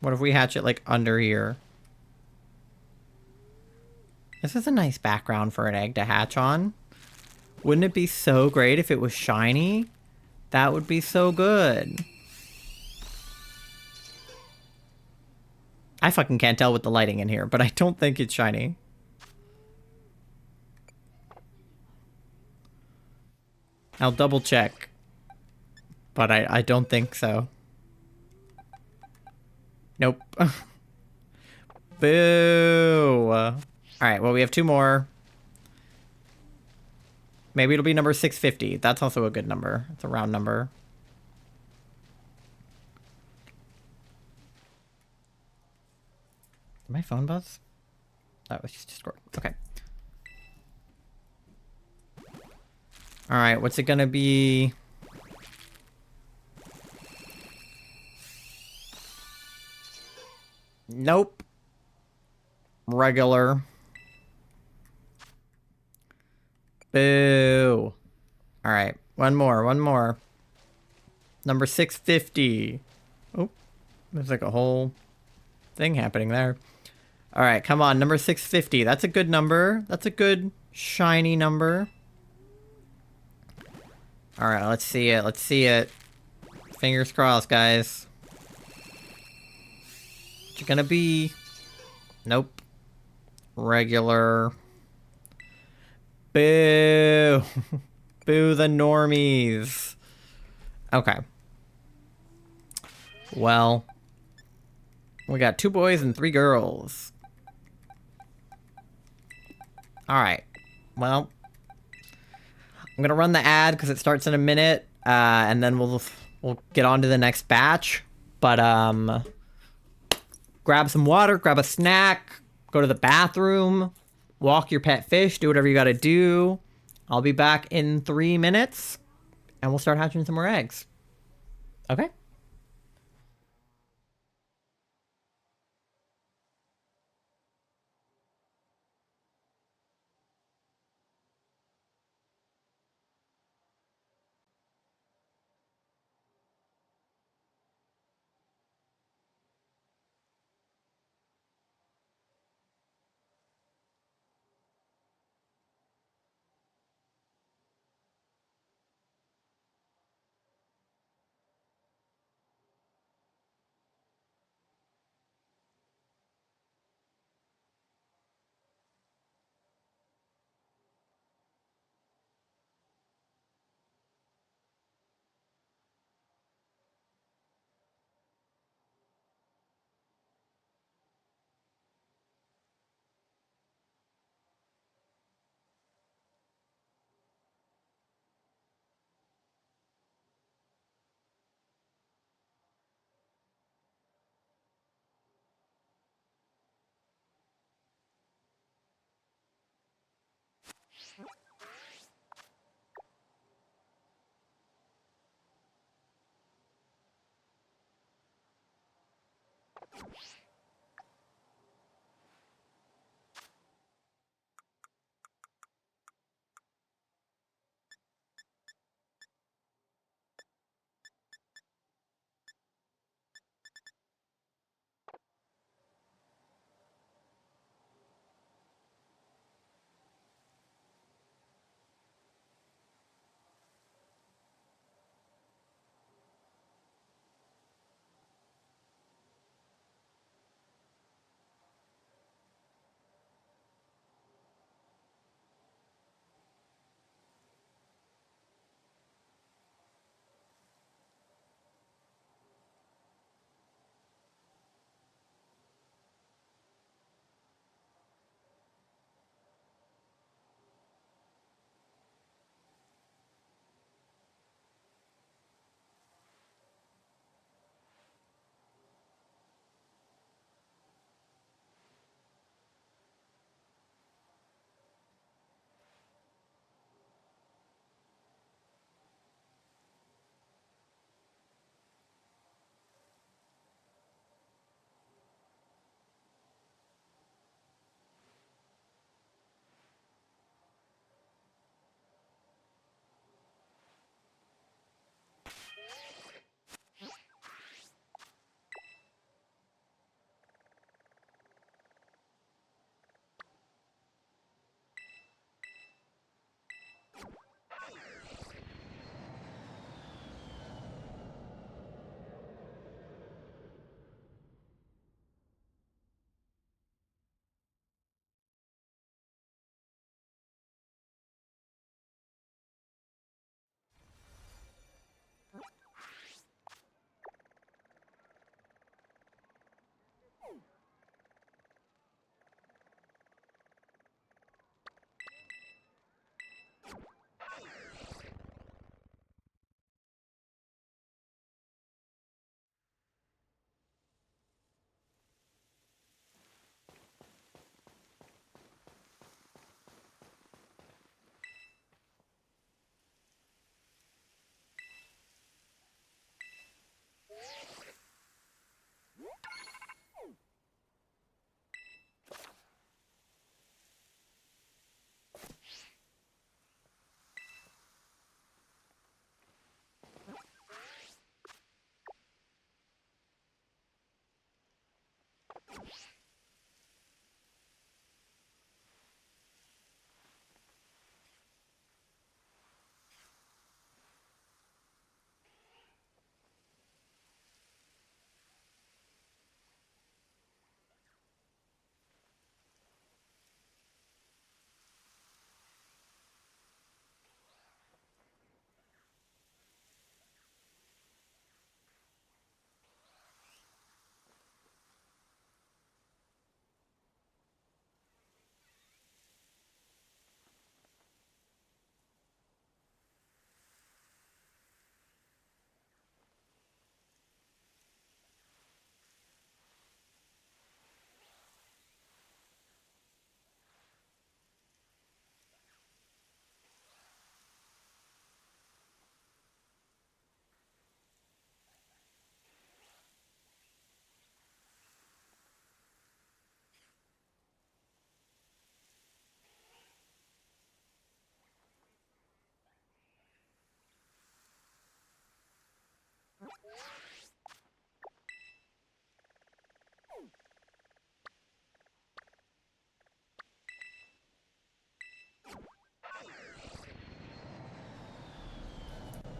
What if we hatch it, like, under here? This is a nice background for an egg to hatch on. Wouldn't it be so great if it was shiny? That would be so good. I fucking can't tell with the lighting in here, but I don't think it's shiny. I'll double check. But I don't think so. Nope. Boo! Alright, well we have 2 more. Maybe it'll be number 650. That's also a good number. It's a round number. Did my phone buzz? Oh, it's just Discord. Okay. Alright, what's it gonna be? Nope. Regular. Boo. Alright, one more. Number 650. Oh, there's like a whole thing happening there. Alright, come on, number 650. That's a good number. That's a good shiny number. Alright, let's see it. Fingers crossed, guys. What's it gonna be? Nope. Regular. Boo! Boo the normies. Okay. Well. We got 2 boys and 3 girls. Alright. Well. I'm gonna run the ad because it starts in a minute. And then we'll get on to the next batch. But, grab some water, grab a snack, go to the bathroom, walk your pet fish, do whatever you gotta do. I'll be back in 3 minutes, and we'll start hatching some more eggs. Okay?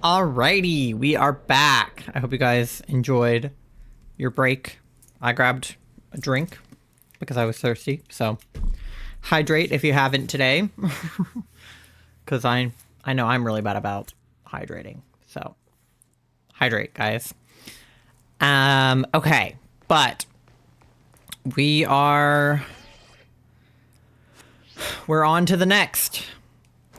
Alrighty, we are back. I hope you guys enjoyed your break. I grabbed a drink because I was thirsty, so hydrate if you haven't today. Because I know I'm really bad about hydrating, so hydrate, guys. Okay, but we're on to the next.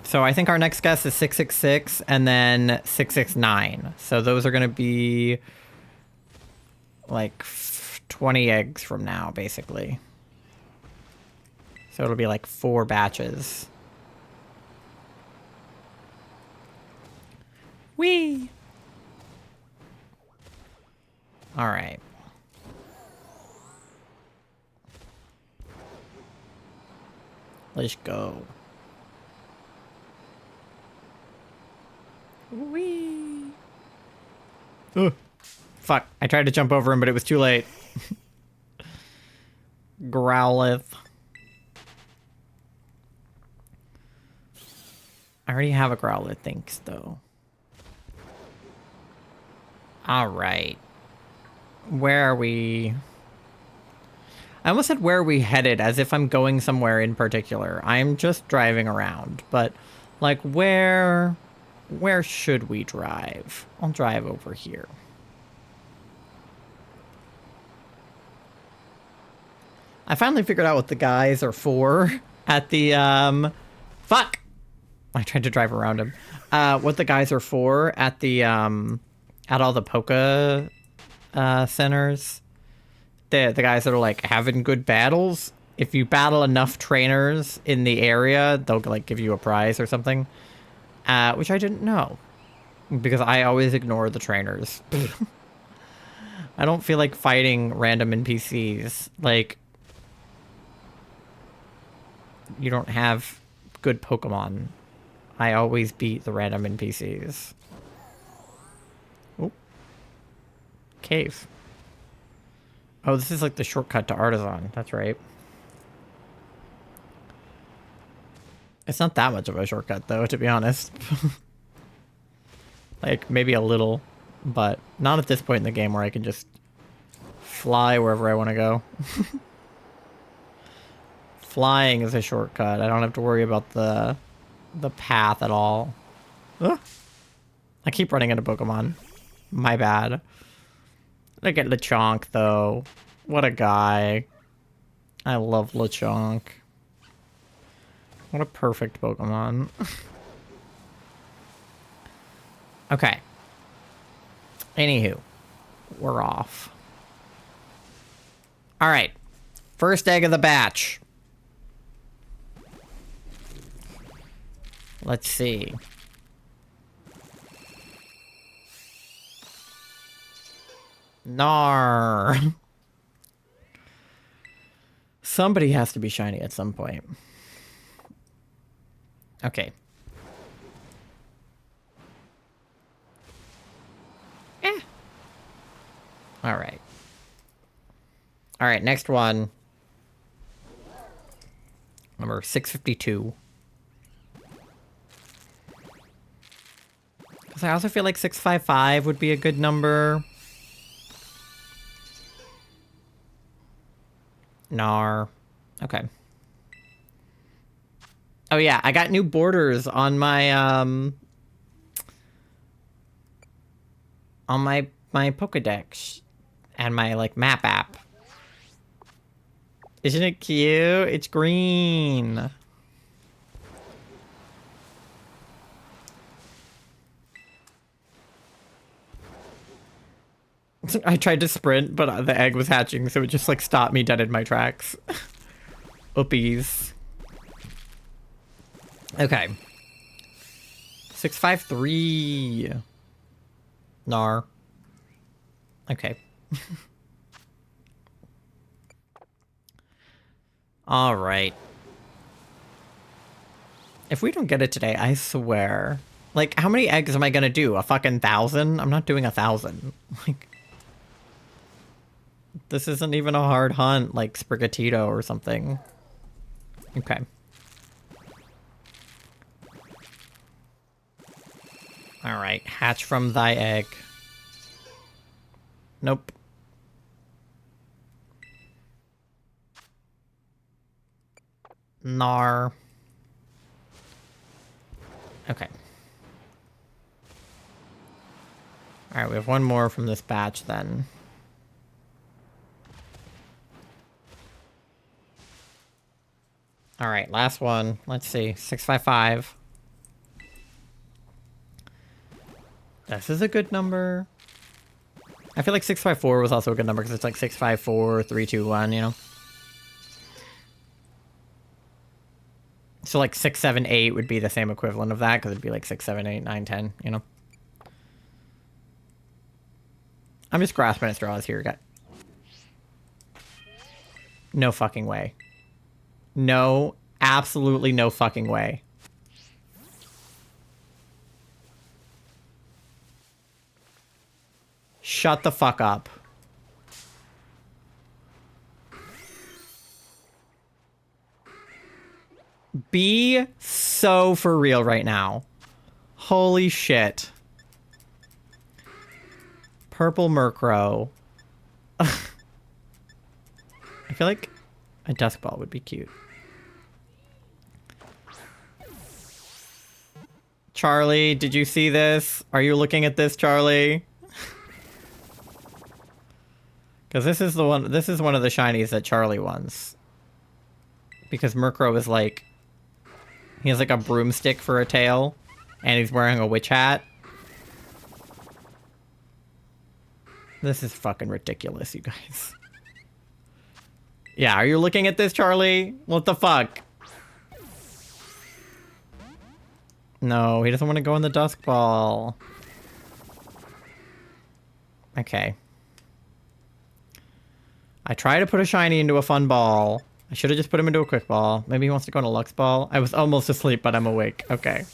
So I think our next guess is 666 and then 669. So those are going to be like 20 eggs from now, basically. So it'll be like 4 batches. Whee! All right. Let's go. Whee! Ugh. Fuck. I tried to jump over him, but it was too late. Growlithe. I already have a Growlithe, thanks, though. Alright. Where are we? I almost said where are we headed, as if I'm going somewhere in particular. I'm just driving around, but, like, where should we drive? I'll drive over here. I finally figured out what the guys are for at the, fuck! I tried to drive around him. What the guys are for at the, at all the Poke, centers. The guys that are, like, having good battles. If you battle enough trainers in the area, they'll, like, give you a prize or something. Which I didn't know. Because I always ignore the trainers. I don't feel like fighting random NPCs. Like, you don't have good Pokemon. I always beat the random NPCs. Oh. Cave. Oh, this is like the shortcut to Artisan. That's right. It's not that much of a shortcut, though, to be honest. Like, maybe a little, but not at this point in the game where I can just fly wherever I want to go. Flying is a shortcut. I don't have to worry about the path at all. Ugh. I keep running into Pokemon. My bad. Look at Lechonk, though. What a guy. I love Lechonk. What a perfect Pokemon. Okay. Anywho. We're off. Alright. First egg of the batch. Let's see. Nar. Somebody has to be shiny at some point. Okay. Alright. Alright, next one. Number 652. Because I also feel like 655 would be a good number. Nar. Okay. Oh yeah, I got new borders on my my Pokedex and my like map app. Isn't it cute? It's green. I tried to sprint, but the egg was hatching, so it just like stopped me dead in my tracks. Oopies. Okay. 653. Nar. Okay. All right. If we don't get it today, I swear. Like, how many eggs am I gonna do? A fucking 1,000? I'm not doing 1,000. Like, this isn't even a hard hunt, like Sprigatito or something. Okay. Alright, hatch from thy egg. Nope. Nar. Okay. Alright, we have one more from this batch then. Alright, last one. Let's see. 655. This is a good number. I feel like 654 was also a good number because it's like 654, 321, you know? So like 678 would be the same equivalent of that because it'd be like 6, 7, 8, 9, 10, you know? I'm just grasping at straws here, guys. No fucking way. No absolutely no fucking way. Shut the fuck up. Be so for real right now. Holy shit. Purple Murkrow. I feel like a Dusk Ball would be cute. Charlie, did you see this? Are you looking at this, Charlie? Because this is one of the shinies that Charlie wants. Because Murkrow is like, he has like a broomstick for a tail, and he's wearing a witch hat. This is fucking ridiculous, you guys. Yeah, are you looking at this, Charlie? What the fuck? No, he doesn't want to go in the Dusk Ball. Okay. I try to put a shiny into a fun ball. I should have just put him into a quick ball. Maybe he wants to go in a Lux Ball. I was almost asleep, but I'm awake. Okay.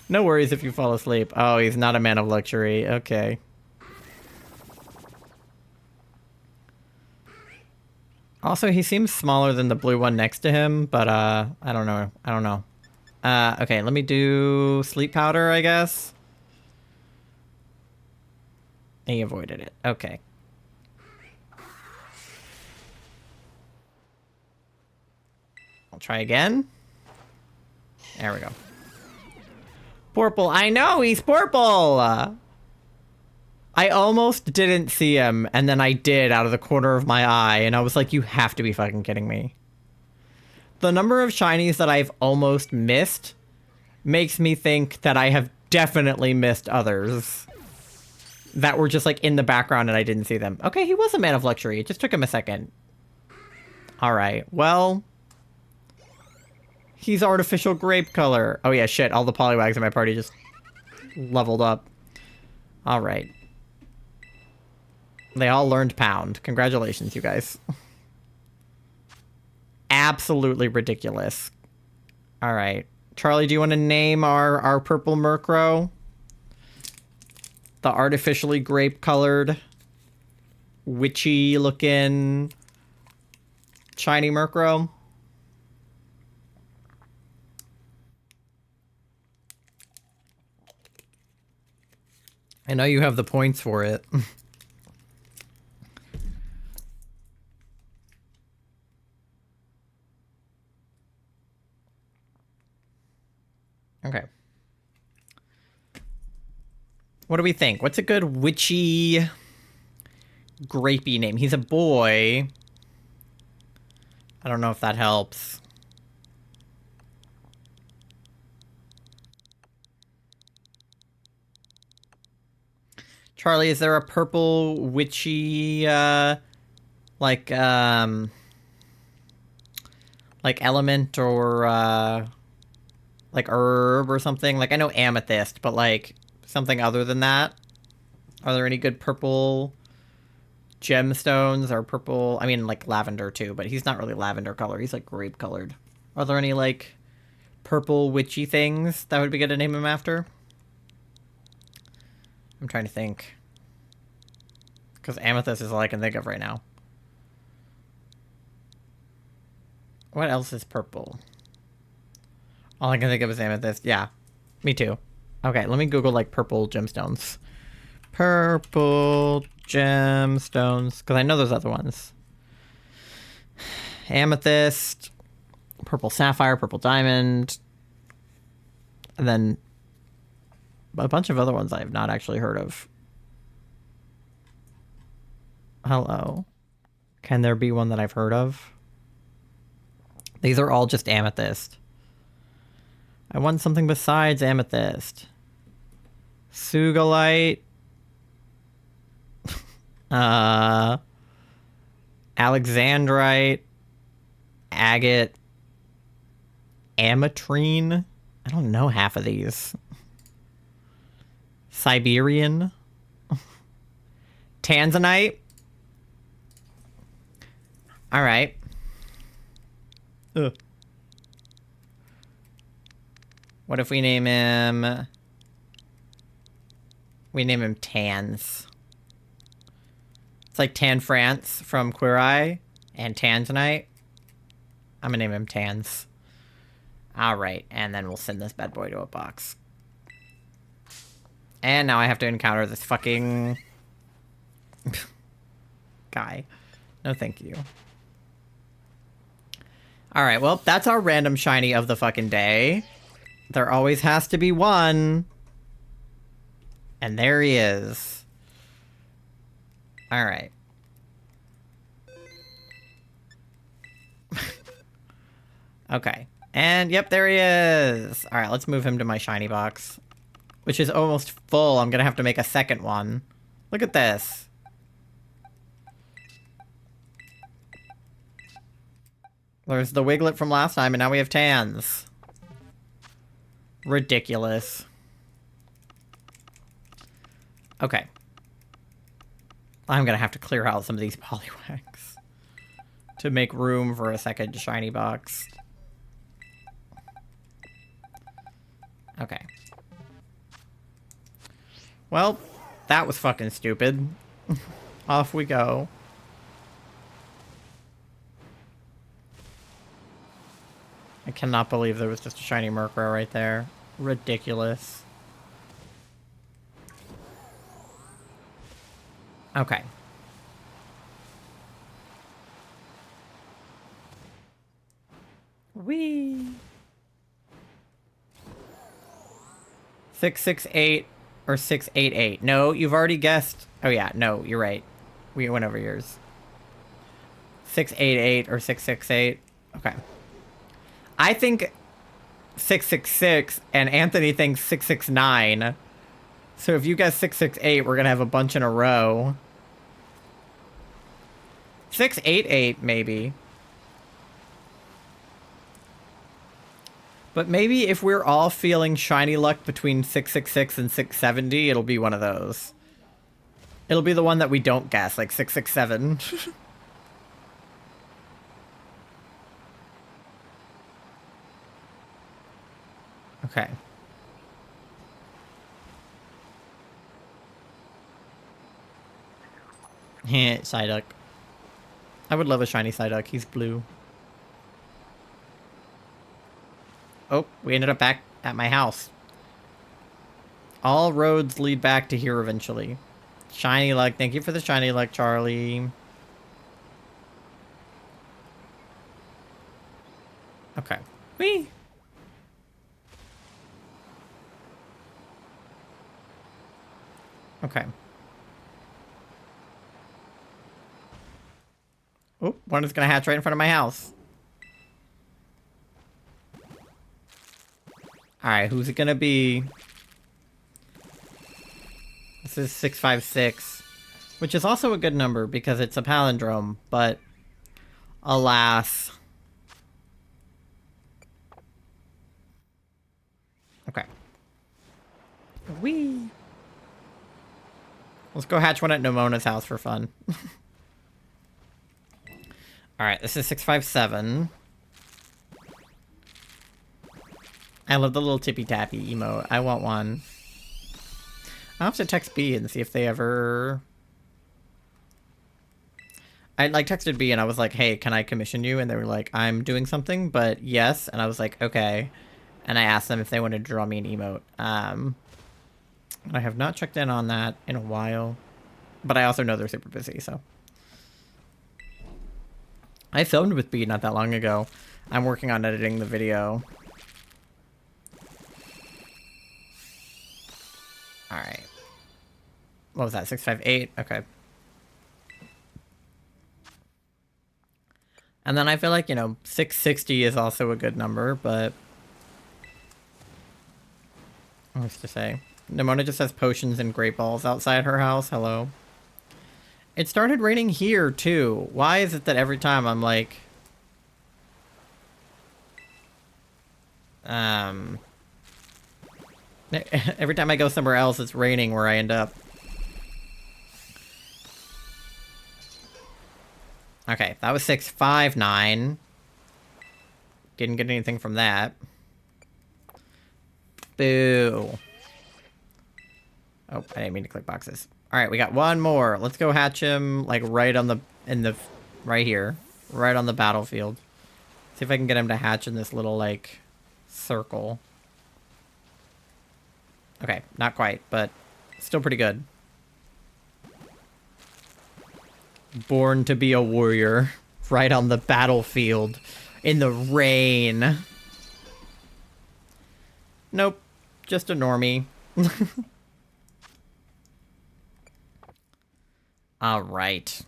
No worries if you fall asleep. Oh, he's not a man of luxury. Okay. Also, he seems smaller than the blue one next to him, but, I don't know. I don't know. Okay, let me do Sleep Powder, I guess. And he avoided it. Okay. I'll try again. There we go. Purple. I know, he's purple! I almost didn't see him, and then I did out of the corner of my eye, and I was like, you have to be fucking kidding me. The number of shinies that I've almost missed makes me think that I have definitely missed others that were just like in the background and I didn't see them. Okay, he was a man of luxury. It just took him a second. All right, well, he's artificial grape color. Oh yeah, shit, all the poliwags in my party just leveled up. All right. They all learned pound. Congratulations, you guys. Absolutely ridiculous. All right. Charlie, do you want to name our purple Murkrow? The artificially grape-colored, witchy-looking shiny Murkrow? I know you have the points for it. Okay. What do we think? What's a good witchy, grapey name? He's a boy. I don't know if that helps. Charlie, is there a purple witchy, like element or, like herb or something? Like, I know amethyst, but like something other than that? Are there any good purple gemstones or purple? I mean, like lavender too, but he's not really lavender color. He's like grape colored. Are there any like purple witchy things that would be good to name him after? I'm trying to think. Because amethyst is all I can think of right now. What else is purple? All I can think of is amethyst. Yeah, me too. Okay, let me Google, like, purple gemstones. Purple gemstones. Because I know there's other ones. Amethyst. Purple sapphire. Purple diamond. And then a bunch of other ones I have not actually heard of. Hello. Can there be one that I've heard of? These are all just amethyst. I want something besides amethyst. Sugalite. Alexandrite. Agate. Ametrine. I don't know half of these. Siberian. Tanzanite. All right. Ugh. What if we name him... We name him Tans. It's like Tan France from Queer Eye and Tanzanite. I'm gonna name him Tans. Alright, and then we'll send this bad boy to a box. And now I have to encounter this fucking... guy. No thank you. Alright, well, that's our random shiny of the fucking day. There always has to be one. And there he is. Alright. Okay. And, yep, there he is! Alright, let's move him to my shiny box. Which is almost full. I'm gonna have to make a second one. Look at this. There's the Wiglet from last time, and now we have Tans. Ridiculous. Okay. I'm gonna have to clear out some of these poliwags to make room for a second shiny box. Okay. Well, that was fucking stupid. Off we go. I cannot believe there was just a shiny Murkrow right there. Ridiculous. Okay. Whee! 668 or 688. No, you've already guessed. Oh yeah, no, you're right. We went over yours. 688 or 668. Okay. I think 666 and Anthony thinks 669. So if you guess 668, we're gonna have a bunch in a row. 688, maybe. But maybe if we're all feeling shiny luck between 666 and 670, it'll be one of those. It'll be the one that we don't guess, like 667. Okay. Heh, Psyduck. I would love a shiny Psyduck. He's blue. Oh, we ended up back at my house. All roads lead back to here eventually. Shiny luck. Thank you for the shiny luck, Charlie. Okay. Whee! Okay. Oh, one is gonna hatch right in front of my house. Alright, who's it gonna be? This is 656, which is also a good number because it's a palindrome, but alas. Okay. Whee! Let's go hatch one at Nomona's house for fun. Alright, this is 657. I love the little tippy-tappy emote. I want one. I'll have to text B and see if they ever... I like texted B and I was like, hey, can I commission you? And they were like, I'm doing something, but yes. And I was like, okay. And I asked them if they wanted to draw me an emote. I have not checked in on that in a while. But I also know they're super busy, so... I filmed with B not that long ago. I'm working on editing the video. Alright. What was that? 658? Okay. And then I feel like, you know, 660 is also a good number, but... What's to say? Nimona just has potions and great balls outside her house. Hello. It started raining here, too. Why is it that every time I'm like... Every time I go somewhere else, it's raining where I end up. Okay, that was 659. Didn't get anything from that. Boo. Oh, I didn't mean to click boxes. All right, we got one more. Let's go hatch him, like, right here. Right on the battlefield. See if I can get him to hatch in this little, like, circle. Okay, not quite, but still pretty good. Born to be a warrior. Right on the battlefield. In the rain. Nope. Just a normie. Alright.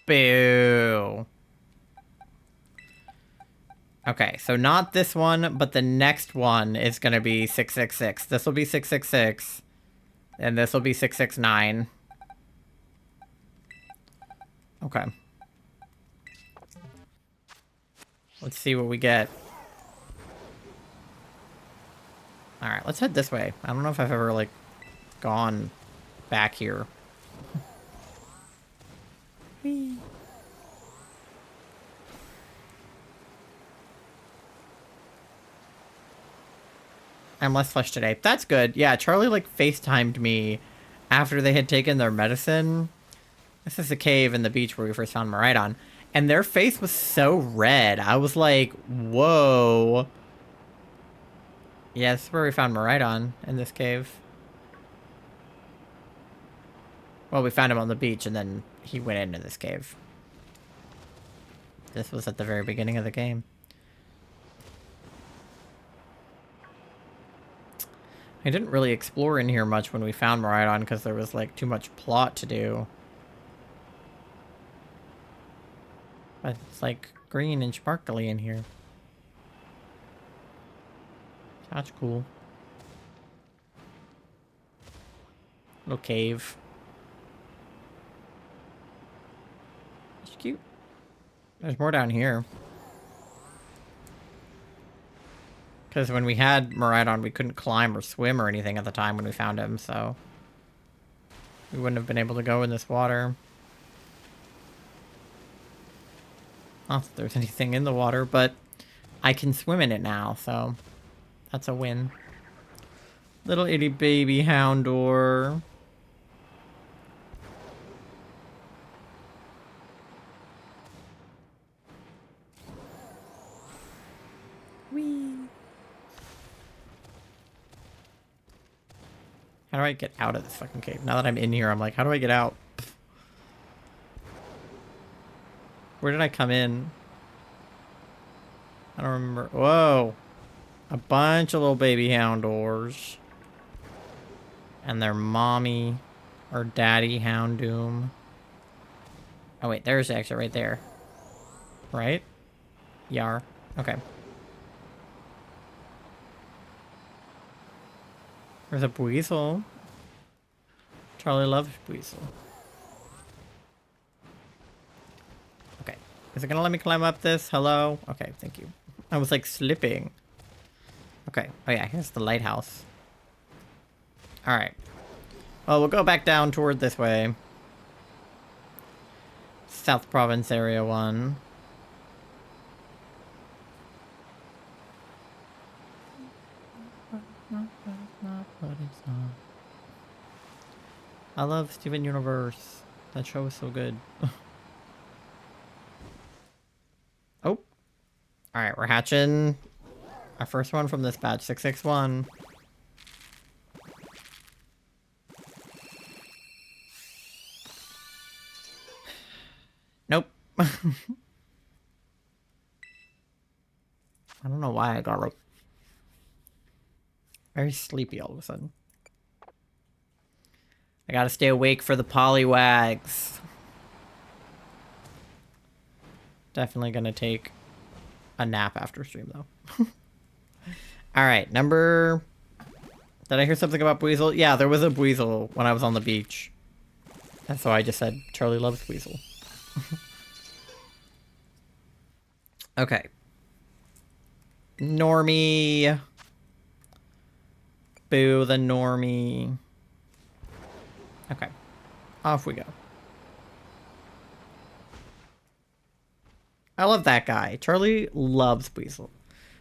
Boo. Okay, so not this one, but the next one is gonna be 666. This will be 666. And this will be 669. Okay. Let's see what we get. Alright, let's head this way. I don't know if I've ever, like, gone back here. Whee. I'm less flushed today. That's good. Yeah, Charlie, like, FaceTimed me after they had taken their medicine. This is the cave in the beach where we first found Maridon. And their face was so red. I was like, whoa. Yeah, this is where we found Maridon, in this cave. Well, we found him on the beach, and then he went into this cave. This was at the very beginning of the game. I didn't really explore in here much when we found Maridon, because there was, like, too much plot to do. But it's, like, green and sparkly in here. That's cool. Little cave. It's cute. There's more down here. Because when we had Maridon, we couldn't climb or swim or anything at the time when we found him, so... we wouldn't have been able to go in this water. Not that there's anything in the water, but I can swim in it now, so... that's a win. Little itty baby Houndor. Whee! How do I get out of this fucking cave? Now that I'm in here, I'm like, how do I get out? Where did I come in? I don't remember. Whoa! A bunch of little baby Houndors. And their mommy or daddy Houndoom. Oh wait, there's the exit right there. Right? Yar. Okay. There's a Buizel. Charlie loves Buizel. Okay. Is it gonna let me climb up this? Hello? Okay, thank you. I was like slipping. Okay. Oh yeah, here's the lighthouse. Alright. Well, we'll go back down toward this way. South Province Area 1. I love Steven Universe. That show is so good. Oh. Alright, we're hatching our first one from this batch, 661. Nope. I don't know why I got very sleepy all of a sudden. I gotta stay awake for the poliwags. Definitely gonna take a nap after stream though. Alright, number... Did I hear something about Buizel? Yeah, there was a Buizel when I was on the beach. And so I just said, Charlie loves Buizel. Okay. Normie. Boo the normie. Okay. Off we go. I love that guy. Charlie loves Buizel.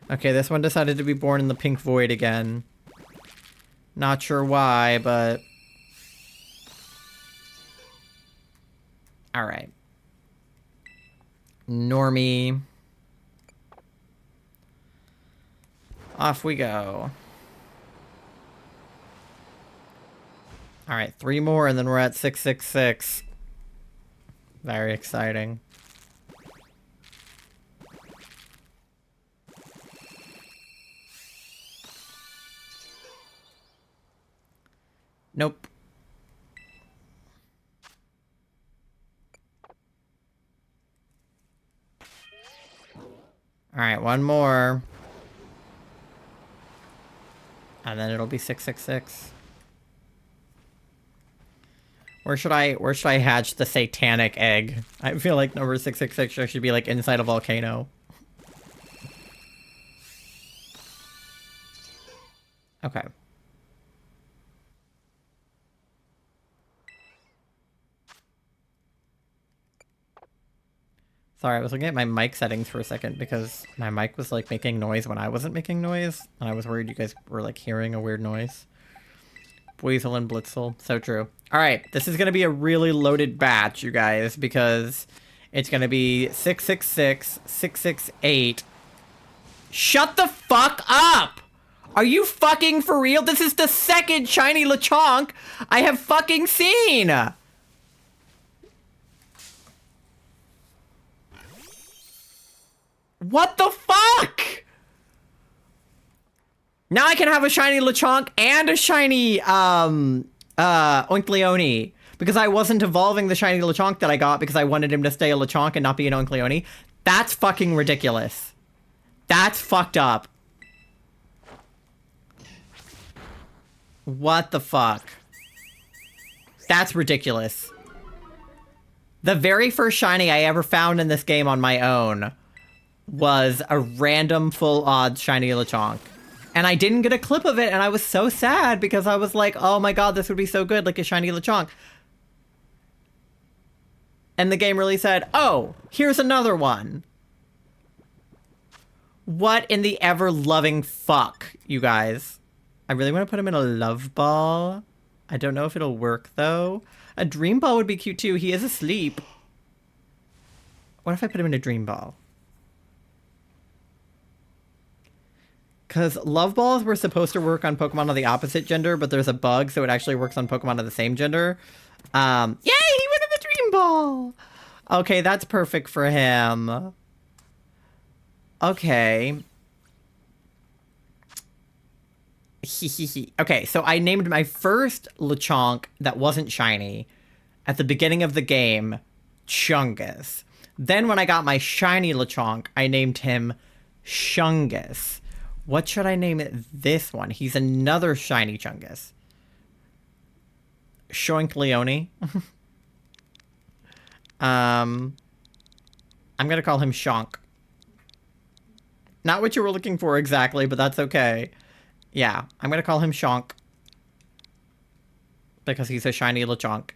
Okay, this one decided to be born in the pink void again. Not sure why, but... Alright. Normie. Off we go. Alright, 3 more and then we're at 666. Very exciting. Nope. Alright, one more. And then it'll be 666. Where should I hatch the satanic egg? I feel like number 666 should be like inside a volcano. Okay. Sorry, I was looking at my mic settings for a second because my mic was like making noise when I wasn't making noise. And I was worried you guys were like hearing a weird noise. Weasel and Blitzel. So true. Alright, this is going to be a really loaded batch, you guys, because it's going to be 666, 668. Shut the fuck up! Are you fucking for real? This is the second shiny Lechonk I have fucking seen! What the fuck? Now I can have a shiny Lechonk and a shiny, Oinkleone. Because I wasn't evolving the shiny Lechonk that I got because I wanted him to stay a Lechonk and not be an Oinkleone. That's fucking ridiculous. That's fucked up. What the fuck? That's ridiculous. The very first shiny I ever found in this game on my own was a random full odds shiny Lechonk. And I didn't get a clip of it, and I was so sad because I was like, oh my god, this would be so good, like a shiny Lechonk. And the game really said, oh, here's another one. What in the ever-loving fuck, you guys? I really want to put him in a love ball. I don't know if it'll work, though. A dream ball would be cute, too. He is asleep. What if I put him in a dream ball? Because love balls were supposed to work on Pokemon of the opposite gender, but there's a bug, so it actually works on Pokemon of the same gender. Yay! He went in the dream ball! Okay, that's perfect for him. Okay. Okay, so I named my first Lechonk that wasn't shiny at the beginning of the game Chungus. Then when I got my shiny Lechonk, I named him Shungus. What should I name it this one? He's another shiny Chungus. Shoinkleone. I'm gonna call him Shonk. Not what you were looking for exactly, but that's okay. Yeah, I'm gonna call him Shonk. Because he's a shiny Lechonk.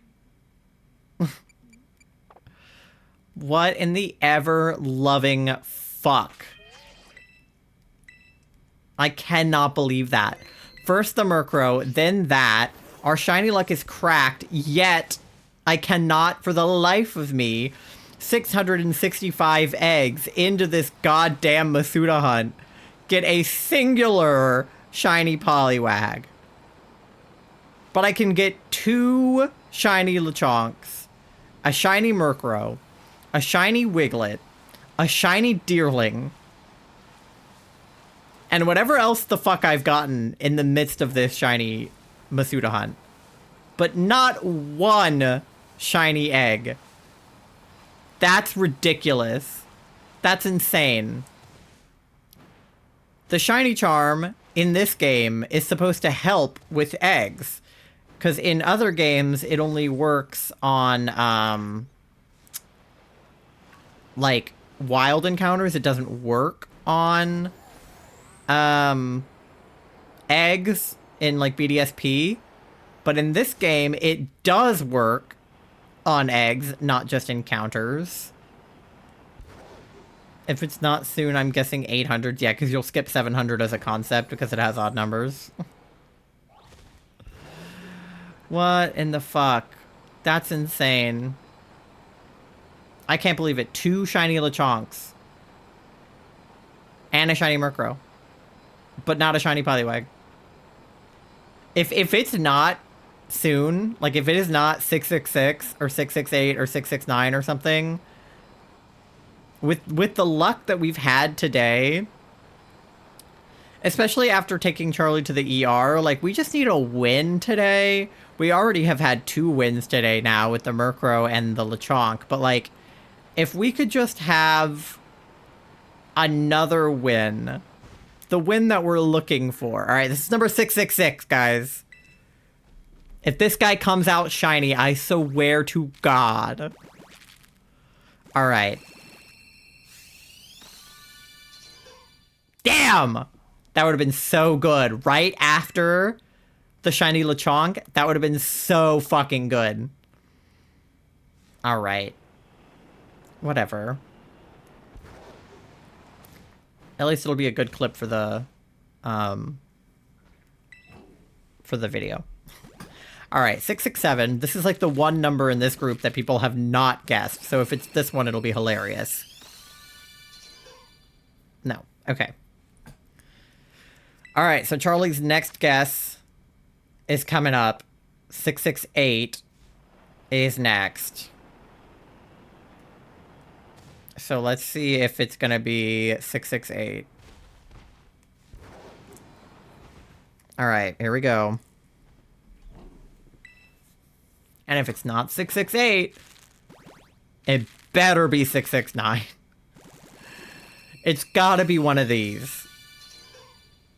What in the ever-loving fuck? I cannot believe that. First the Murkrow, then that. Our shiny luck is cracked, yet I cannot, for the life of me, 665 eggs into this goddamn Masuda hunt, get a singular shiny Poliwag. But I can get 2 shiny Lechonks, a shiny Murkrow, a shiny Wiglet, a shiny Deerling, and whatever else the fuck I've gotten in the midst of this shiny Masuda hunt. But not one shiny egg. That's ridiculous. That's insane. The shiny charm in this game is supposed to help with eggs. Because in other games, it only works on, like, wild encounters. It doesn't work on eggs in like BDSP, but in this game it does work on eggs, not just encounters. If it's not soon, I'm guessing 800. Yeah, because you'll skip 700 as a concept because it has odd numbers. What in the fuck? That's insane. I can't believe it. 2 shiny Lechonks. And a shiny Murkrow. But not a shiny Poliwag. If it's not soon, like if it is not 666 or 668 or 669 or something, with the luck that we've had today, especially after taking Charlie to the ER, like we just need a win today. We already have had 2 wins today now with the Murkrow and the Lechonk, but like if we could just have another win, the win that we're looking for. All right, this is number 666, guys. If this guy comes out shiny, I swear to God. All right. Damn! That would have been so good. Right after the shiny Lechonk, that would have been so fucking good. All right. Whatever. At least it'll be a good clip for the video. All right, 667. This is like the one number in this group that people have not guessed. So if it's this one, it'll be hilarious. No. Okay. All right, so Charlie's next guess is coming up. 668 is next. So let's see if it's going to be 668. All right, here we go. And if it's not 668, it better be 669. It's got to be one of these.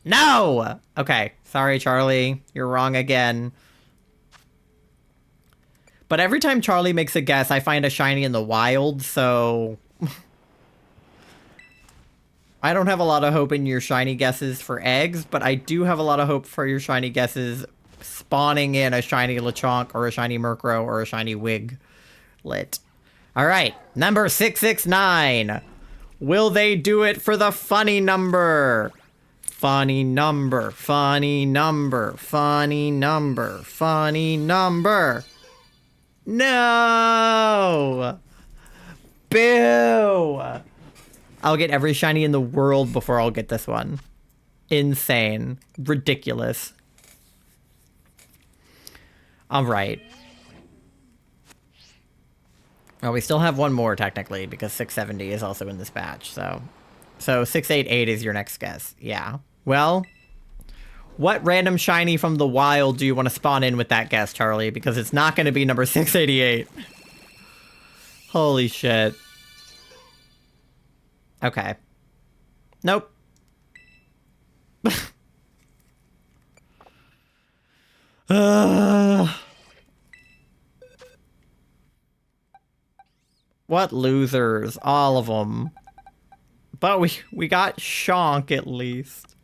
No! Okay, sorry, Charlie. You're wrong again. But every time Charlie makes a guess, I find a shiny in the wild, so... I don't have a lot of hope in your shiny guesses for eggs, but I do have a lot of hope for your shiny guesses spawning in a shiny Lechonk or a shiny Murkrow or a shiny Wiglet. Alright, number 669. Will they do it for the funny number? Funny number, funny number, funny number, funny number. No! Boo! I'll get every shiny in the world before I'll get this one. Insane. Ridiculous. Alright. Well, we still have one more, technically, because 670 is also in this batch, so 688 is your next guess. Yeah. Well, what random shiny from the wild do you want to spawn in with that guess, Charlie? Because it's not going to be number 688. Holy shit. Okay. Nope. What losers. All of them. But we got Shonk at least.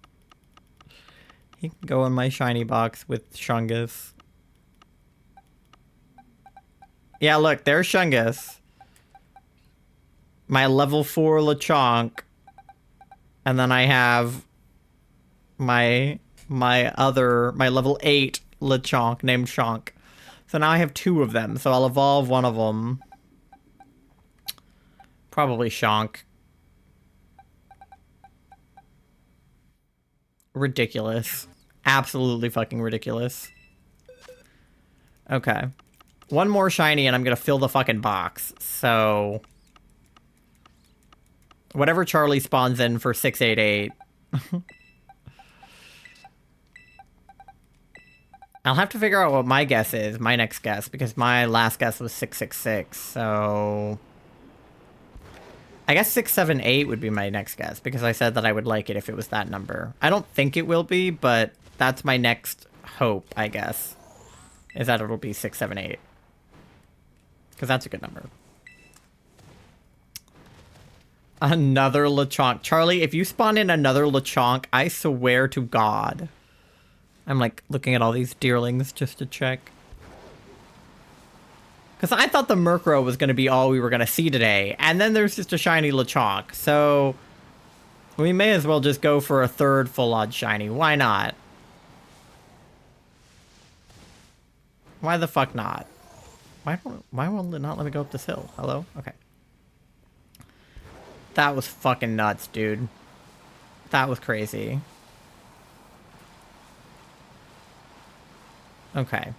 He can go in my shiny box with Shungus. Yeah, look, there's Shungus. My level 4 Lechonk. And then I have my level 8 Lechonk named Shonk. So now I have 2 of them, so I'll evolve one of them. Probably Shonk. Ridiculous. Absolutely fucking ridiculous. Okay. One more shiny and I'm gonna fill the fucking box. So... whatever Charlie spawns in for 688. I'll have to figure out what my guess is, my next guess, because my last guess was 666, so... I guess 678 would be my next guess, because I said that I would like it if it was that number. I don't think it will be, but that's my next hope, I guess. Is that it'll be 678. Because that's a good number. Another Lechonk. Charlie, if you spawn in another Lechonk, I swear to God. I'm like looking at all these deerlings just to check. Because I thought the Murkrow was going to be all we were going to see today. And then there's just a shiny Lechonk. So we may as well just go for a third full-on shiny. Why not? Why the fuck not? Why won't it not let me go up this hill? Hello? Okay. That was fucking nuts, dude. That was crazy. Okay.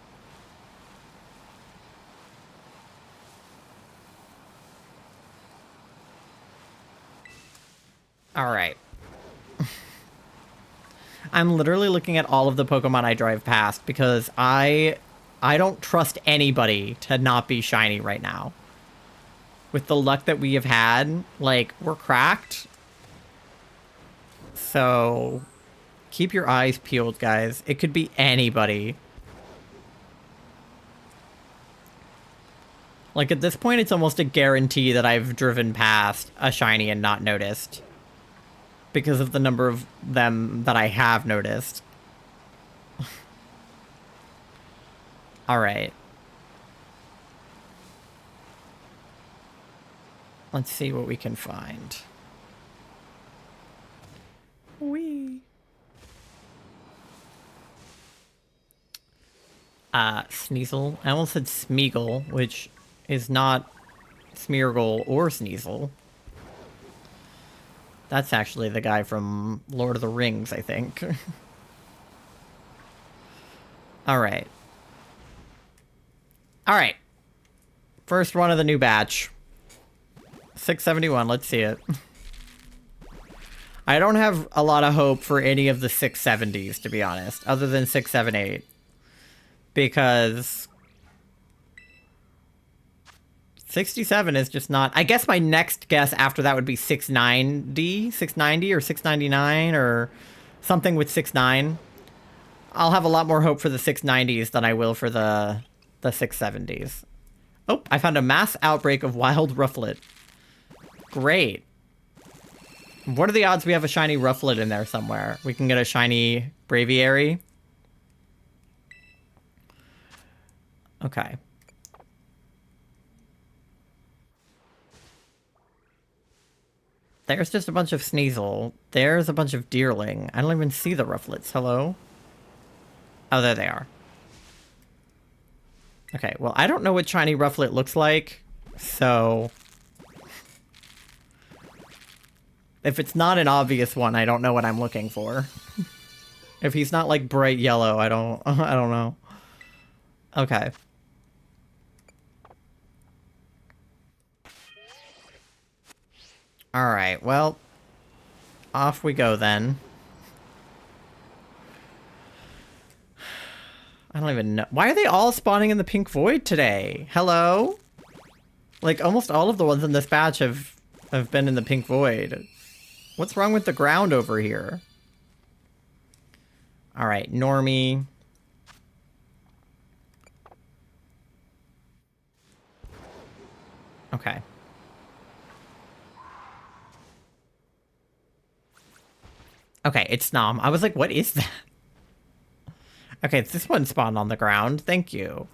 Alright. I'm literally looking at all of the Pokemon I drive past because I don't trust anybody to not be shiny right now. With the luck that we have had, like, we're cracked. So, keep your eyes peeled, guys. It could be anybody. Like, at this point, it's almost a guarantee that I've driven past a shiny and not noticed. Because of the number of them that I have noticed. Alright. Let's see what we can find. Whee! Sneasel. I almost said Smeagol, which is not Smeargle or Sneasel. That's actually the guy from Lord of the Rings, I think. Alright. Alright. First one of the new batch. 671, let's see it. I don't have a lot of hope for any of the 670s, to be honest, other than 678. Because 67 is just not... I guess my next guess after that would be 690 or 699 or something with 69. I'll have a lot more hope for the 690s than I will for the 670s. Oh, I found a mass outbreak of wild Rufflet. Great. What are the odds we have a shiny Rufflet in there somewhere? We can get a shiny Braviary. Okay. There's just a bunch of Sneasel. There's a bunch of Deerling. I don't even see the Rufflets. Hello? Oh, there they are. Okay, well, I don't know what shiny Rufflet looks like, so... If it's not an obvious one, I don't know what I'm looking for. If he's not, like, bright yellow, I don't know. Okay. Alright, well, off we go then. I don't even know. Why are they all spawning in the pink void today? Hello? Like, almost all of the ones in this batch have been in the pink void. What's wrong with the ground over here? Alright, Normie. Okay. Okay, it's Snom. I was like, what is that? Okay, this one spawned on the ground. Thank you.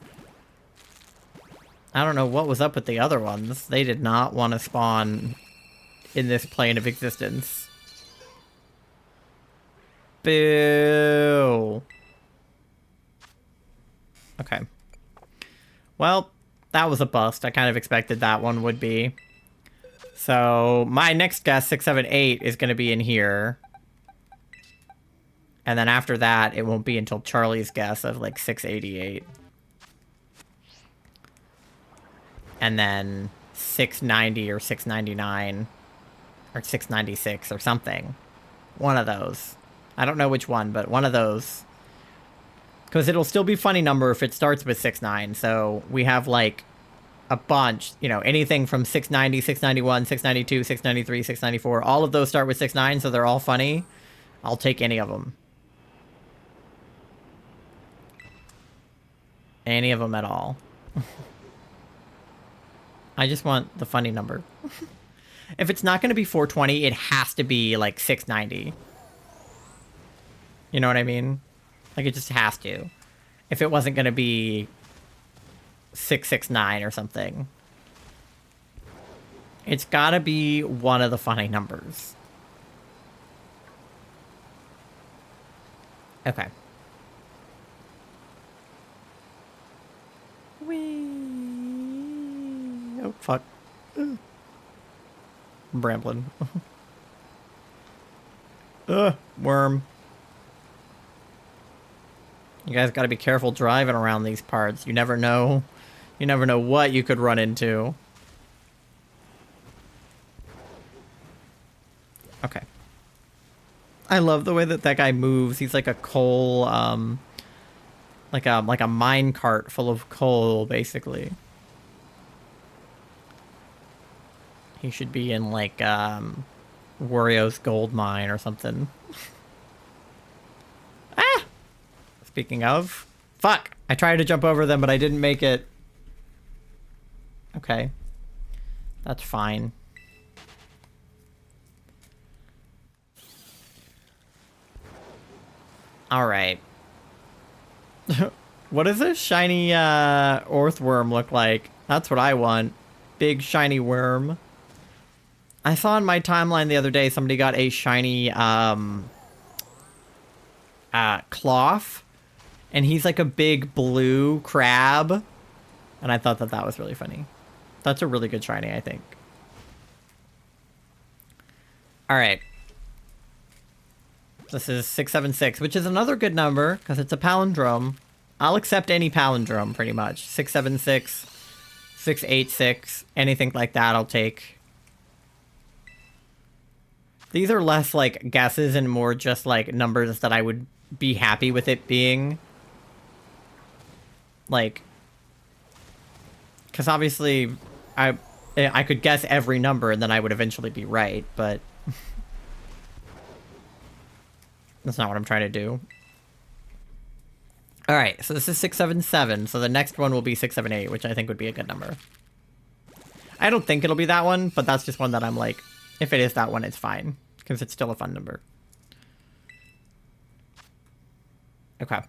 I don't know what was up with the other ones. They did not want to spawn in this plane of existence. Boo. Okay. Well, that was a bust. I kind of expected that one would be. So, my next guess, 678, is going to be in here. And then after that, it won't be until Charlie's guess of, like, 688. And then 690 or 699. Or 696 or something. One of those. I don't know which one, but one of those. Because it'll still be funny number if it starts with 69. So we have, like, a bunch. You know, anything from 690, 691, 692, 693, 694. All of those start with 69, so they're all funny. I'll take any of them. Any of them at all. I just want the funny number. If it's not going to be 420, it has to be, like, 690. You know what I mean? Like, it just has to. If it wasn't going to be 669 or something. It's gotta be one of the funny numbers. Okay. Whee! Oh, fuck. I'm rambling. Worm. You guys gotta be careful driving around these parts. You never know. You never know what you could run into. Okay. I love the way that that guy moves. He's like a coal, like a mine cart full of coal, basically. He should be in like Wario's gold mine or something. Ah! Speaking of, fuck! I tried to jump over them, but I didn't make it. Okay, that's fine. All right. What does this shiny earthworm look like? That's what I want. Big shiny worm. I saw in my timeline the other day somebody got a shiny cloth, and he's like a big blue crab, and I thought that that was really funny. That's a really good shiny, I think. All right. This is 676, which is another good number because it's a palindrome. I'll accept any palindrome pretty much. 676, 686, anything like that I'll take. These are less like guesses and more just like numbers that I would be happy with it being. Like, because obviously I could guess every number and then I would eventually be right, but that's not what I'm trying to do. All right, so this is 677, so the next one will be 678, which I think would be a good number. I don't think it'll be that one, but that's just one that I'm like, if it is that one, it's fine, because it's still a fun number. Okay.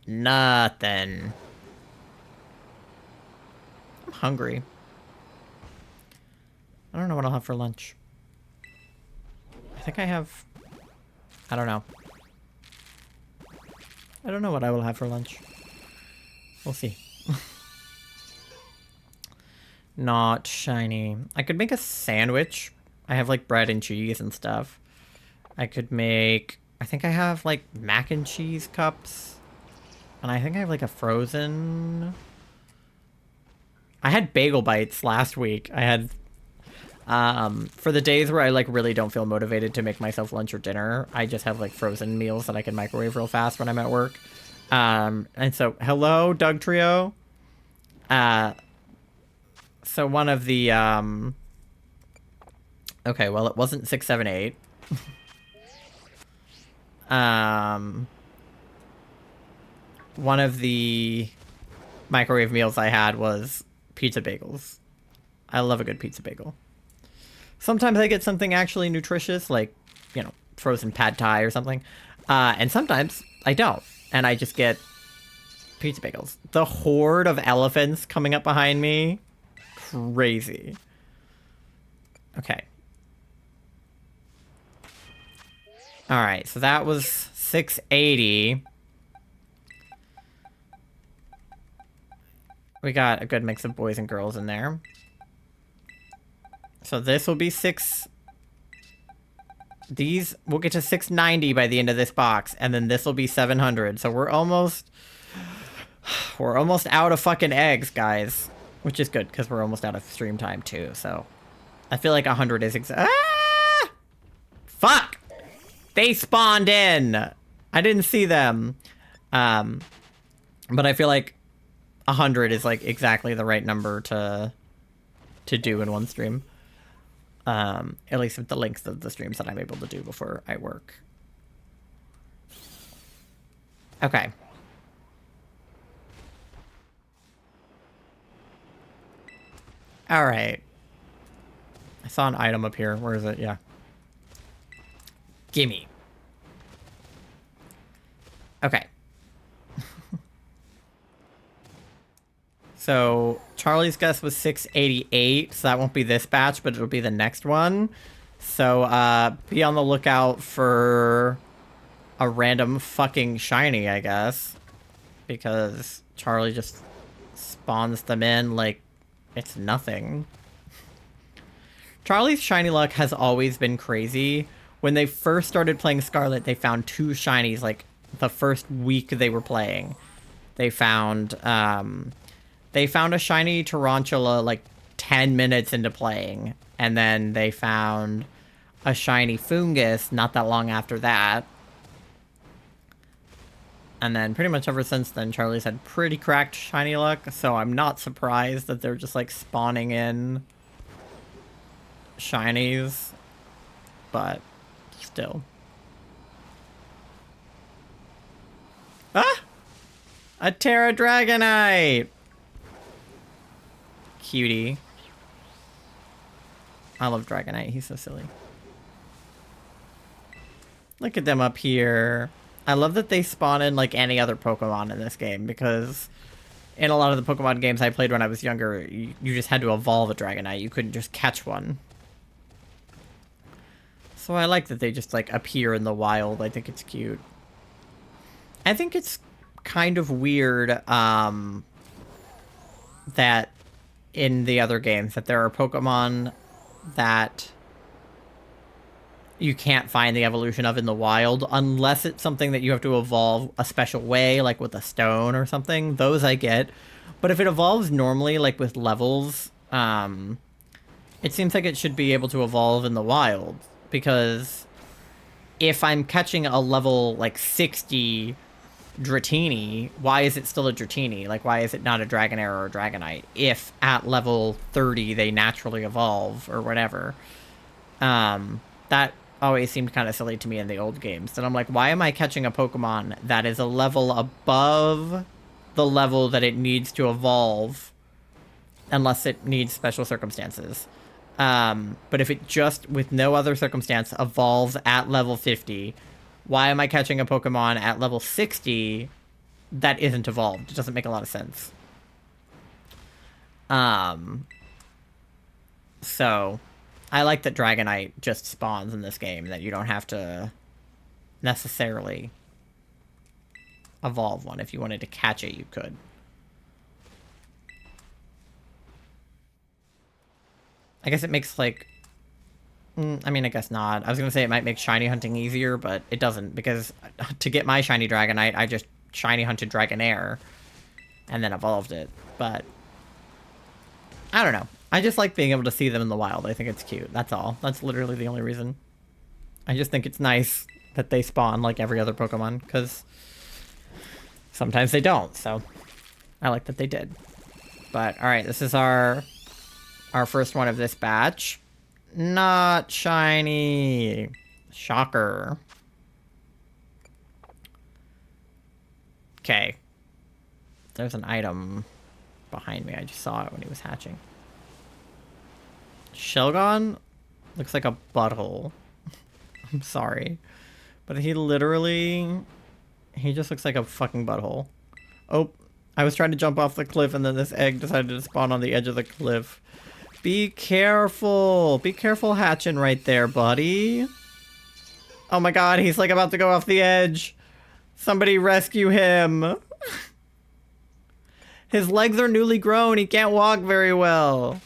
Nothing. I'm hungry. I don't know what I'll have for lunch. I think I have... I don't know. I don't know what I will have for lunch. We'll see. Not shiny. I could make a sandwich. I have like bread and cheese and stuff. I could make... I think I have like mac and cheese cups. And I think I have like a frozen... I had bagel bites last week. I had... for the days where I like really don't feel motivated to make myself lunch or dinner, I just have like frozen meals that I can microwave real fast when I'm at work. And so, hello, Doug Trio. So one of the, okay, well, it wasn't 678. One of the microwave meals I had was pizza bagels. I love a good pizza bagel. Sometimes I get something actually nutritious, like, you know, frozen pad thai or something. And sometimes I don't. And I just get pizza bagels. The horde of elephants coming up behind me. Crazy. Okay. Alright, so that was 680. We got a good mix of boys and girls in there. So this will be these will get to 690 by the end of this box, and then this will be 700. So we're almost out of fucking eggs, guys. Which is good, because we're almost out of stream time, too, so... I feel like 100 is ah! Fuck! They spawned in! I didn't see them. But I feel like 100 is, like, exactly the right number to do in one stream. At least with the length of the streams that I'm able to do before I work. Okay. Alright. I saw an item up here. Where is it? Yeah. Gimme. Okay. So Charlie's guess was 688, so that won't be this batch, but it'll be the next one. So be on the lookout for a random fucking shiny, I guess. Because Charlie just spawns them in like it's nothing. Charlie's shiny luck has always been crazy. When they first started playing Scarlet, they found 2 shinies like the first week they were playing. They found a shiny Tarantula like 10 minutes into playing, and then they found a shiny Fungus not that long after that. And then pretty much ever since then, Charlie's had pretty cracked shiny luck, so I'm not surprised that they're just like spawning in shinies, but still. Ah! A Terra Dragonite! Cutie. I love Dragonite, he's so silly. Look at them up here. I love that they spawn in like any other Pokemon in this game, because in a lot of the Pokemon games I played when I was younger, you just had to evolve a Dragonite. You couldn't just catch one. So I like that they just like appear in the wild. I think it's cute. I think it's kind of weird that in the other games that there are Pokemon that you can't find the evolution of in the wild unless it's something that you have to evolve a special way, like with a stone or something. Those I get. But if it evolves normally, like with levels, it seems like it should be able to evolve in the wild. Because if I'm catching a level like 60 Dratini, why is it still a Dratini? Like, why is it not a Dragonair or a Dragonite? If at level 30 they naturally evolve or whatever. That always seemed kind of silly to me in the old games. And I'm like, why am I catching a Pokemon that is a level above the level that it needs to evolve unless it needs special circumstances? But if it just, with no other circumstance, evolves at level 50, why am I catching a Pokemon at level 60 that isn't evolved? It doesn't make a lot of sense. So I like that Dragonite just spawns in this game, that you don't have to necessarily evolve one. If you wanted to catch it, you could. I guess it makes, like... I mean, I guess not. I was going to say it might make shiny hunting easier, but it doesn't, because to get my shiny Dragonite, I just shiny hunted Dragonair and then evolved it. But I don't know. I just like being able to see them in the wild. I think it's cute. That's all. That's literally the only reason. I just think it's nice that they spawn like every other Pokemon, because sometimes they don't, so I like that they did. But, alright, this is our first one of this batch. Not shiny. Shocker. Okay. There's an item behind me. I just saw it when he was hatching. Shelgon looks like a butthole. I'm sorry. But he just looks like a fucking butthole. Oh, I was trying to jump off the cliff and then this egg decided to spawn on the edge of the cliff. Be careful. Be careful hatching right there, buddy. Oh my god, he's like about to go off the edge. Somebody rescue him. His legs are newly grown. He can't walk very well.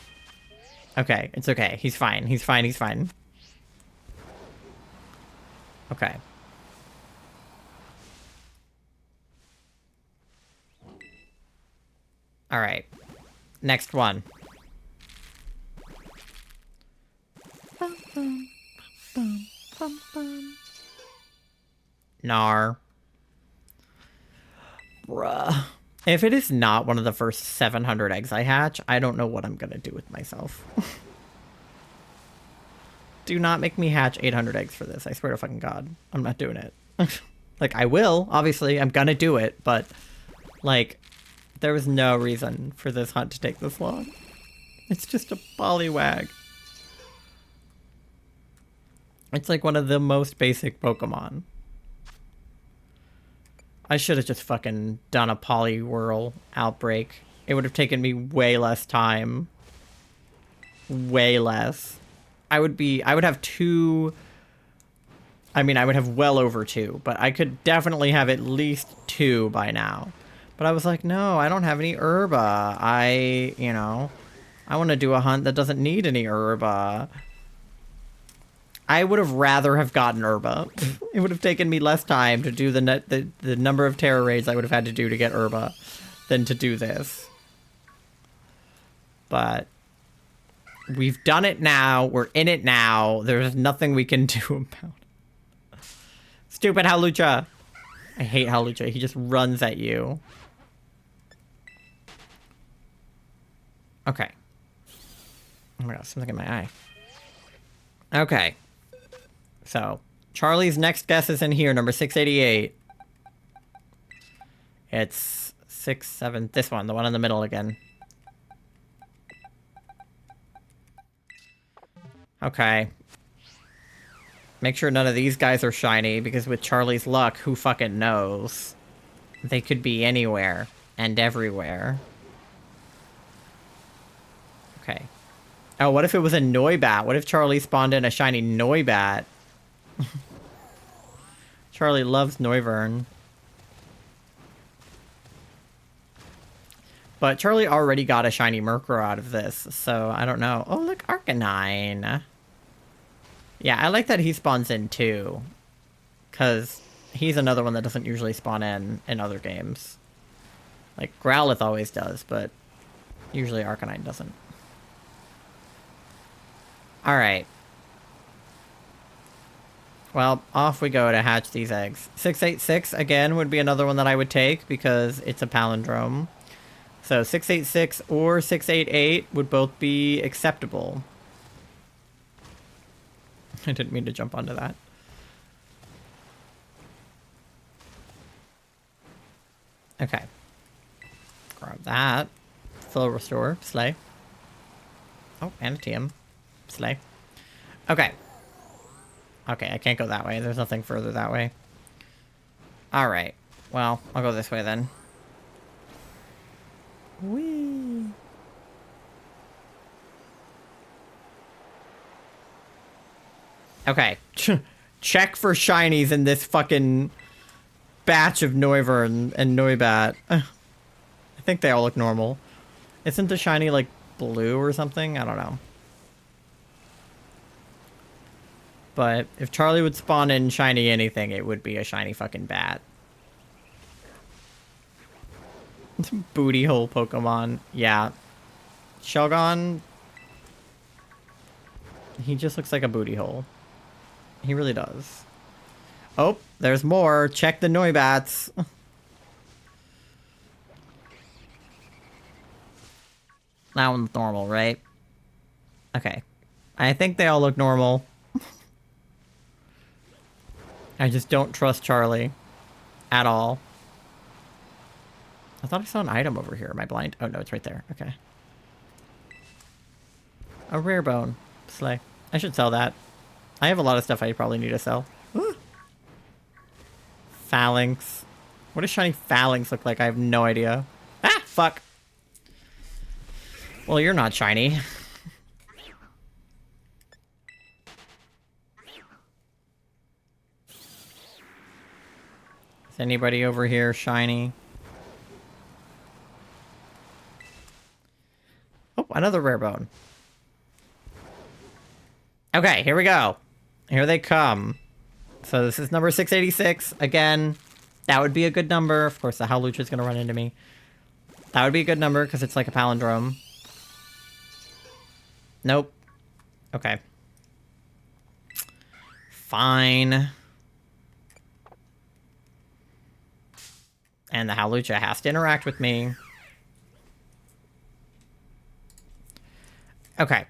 Okay, it's okay. He's fine. He's fine. He's fine. Okay. All right. Next one. Nar. Bruh. If it is not one of the first 700 eggs I hatch, I don't know what I'm gonna do with myself. Do not make me hatch 800 eggs for this. I swear to fucking God. I'm not doing it. Like, I will. Obviously, I'm gonna do it. But, like, there was no reason for this hunt to take this long. It's just a poliwag. It's like one of the most basic Pokemon. I should have just fucking done a Poliwhirl outbreak it would have taken me way less time. Way less. I would have two... I mean, I would have well over two, but I could definitely have at least two by now. But I was like, no, I don't have any herba. I want to do a hunt that doesn't need any herba. I would have rather have gotten herba. It would have taken me less time to do the number of terror raids I would have had to do to get herba than to do this. But we've done it now. We're in it now. There's nothing we can do about it. Stupid Halucha. I hate Halucha. He just runs at you. Okay. Oh my god, something in my eye. Okay. So, Charlie's next guess is in here, number 688. It's 6, 7, this one, the one in the middle again. Okay. Make sure none of these guys are shiny, because with Charlie's luck, who fucking knows? They could be anywhere and everywhere. Okay. Oh, what if it was a Noibat? What if Charlie spawned in a shiny Noibat? Charlie loves Noivern. But Charlie already got a shiny Murkrow out of this, so I don't know. Oh, look, Arcanine. Yeah, I like that he spawns in too. Because he's another one that doesn't usually spawn in other games. Like, Growlithe always does, but usually Arcanine doesn't. Alright. Well, off we go to hatch these eggs. 686, again, would be another one that I would take because it's a palindrome. So 686 or 688 would both be acceptable. I didn't mean to jump onto that. Okay. Grab that. Full restore. Slay. Oh, and a TM. Slay. Okay. Okay, I can't go that way. There's nothing further that way. Alright. Well, I'll go this way then. Whee! Okay. Check for shinies in this fucking batch of Noivern and Noibat. I think they all look normal. Isn't the shiny, like, blue or something? I don't know. But if Charlie would spawn in shiny anything, it would be a shiny fucking bat. Booty hole Pokemon. Yeah. Shelgon. He just looks like a booty hole. He really does. Oh, there's more. Check the Noibats. That one's normal, right? Okay. I think they all look normal. I just don't trust Charlie. At all. I thought I saw an item over here. Am I blind? Oh, no, it's right there. Okay. A rare bone. Slay. I should sell that. I have a lot of stuff I probably need to sell. Phalanx. What does shiny Phalanx look like? I have no idea. Ah, fuck. Well, you're not shiny. Is anybody over here shiny? Oh, another rare bone. Okay, here we go. Here they come. So this is number 686. Again, that would be a good number. Of course, the Howlucha is going to run into me. That would be a good number because it's like a palindrome. Nope. Okay. Fine. And the Howlucha has to interact with me. Okay.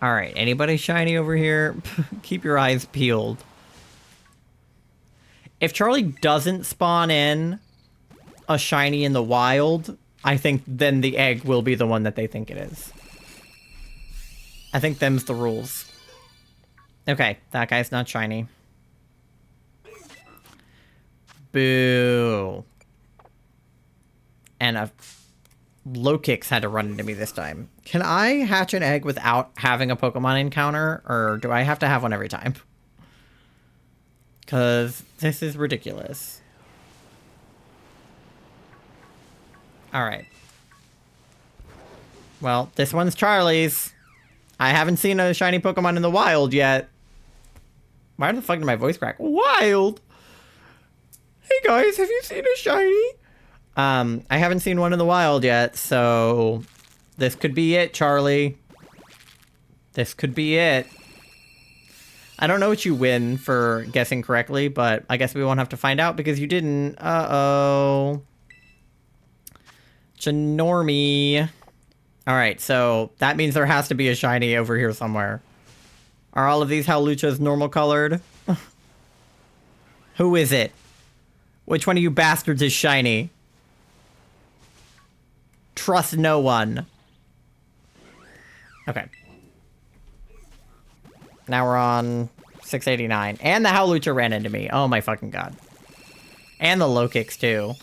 Alright, anybody shiny over here? Keep your eyes peeled. If Charlie doesn't spawn in a shiny in the wild, I think then the egg will be the one that they think it is. I think them's the rules. Okay, that guy's not shiny. Boo. And a low kicks had to run into me this time. Can I hatch an egg without having a Pokemon encounter, or do I have to have one every time? Because this is ridiculous. Alright. Well, this one's Charlie's. I haven't seen a shiny Pokemon in the wild yet. Why the fuck did my voice crack? Wild! Hey guys, have you seen a shiny? I haven't seen one in the wild yet, so this could be it, Charlie. This could be it. I don't know what you win for guessing correctly, but I guess we won't have to find out because you didn't. Uh-oh. Normie. Alright, so that means there has to be a shiny over here somewhere. Are all of these Howluchas normal colored? Who is it? Which one of you bastards is shiny? Trust no one. Okay. Now we're on 689. And the Howlucha ran into me. Oh my fucking god. And the low kicks too.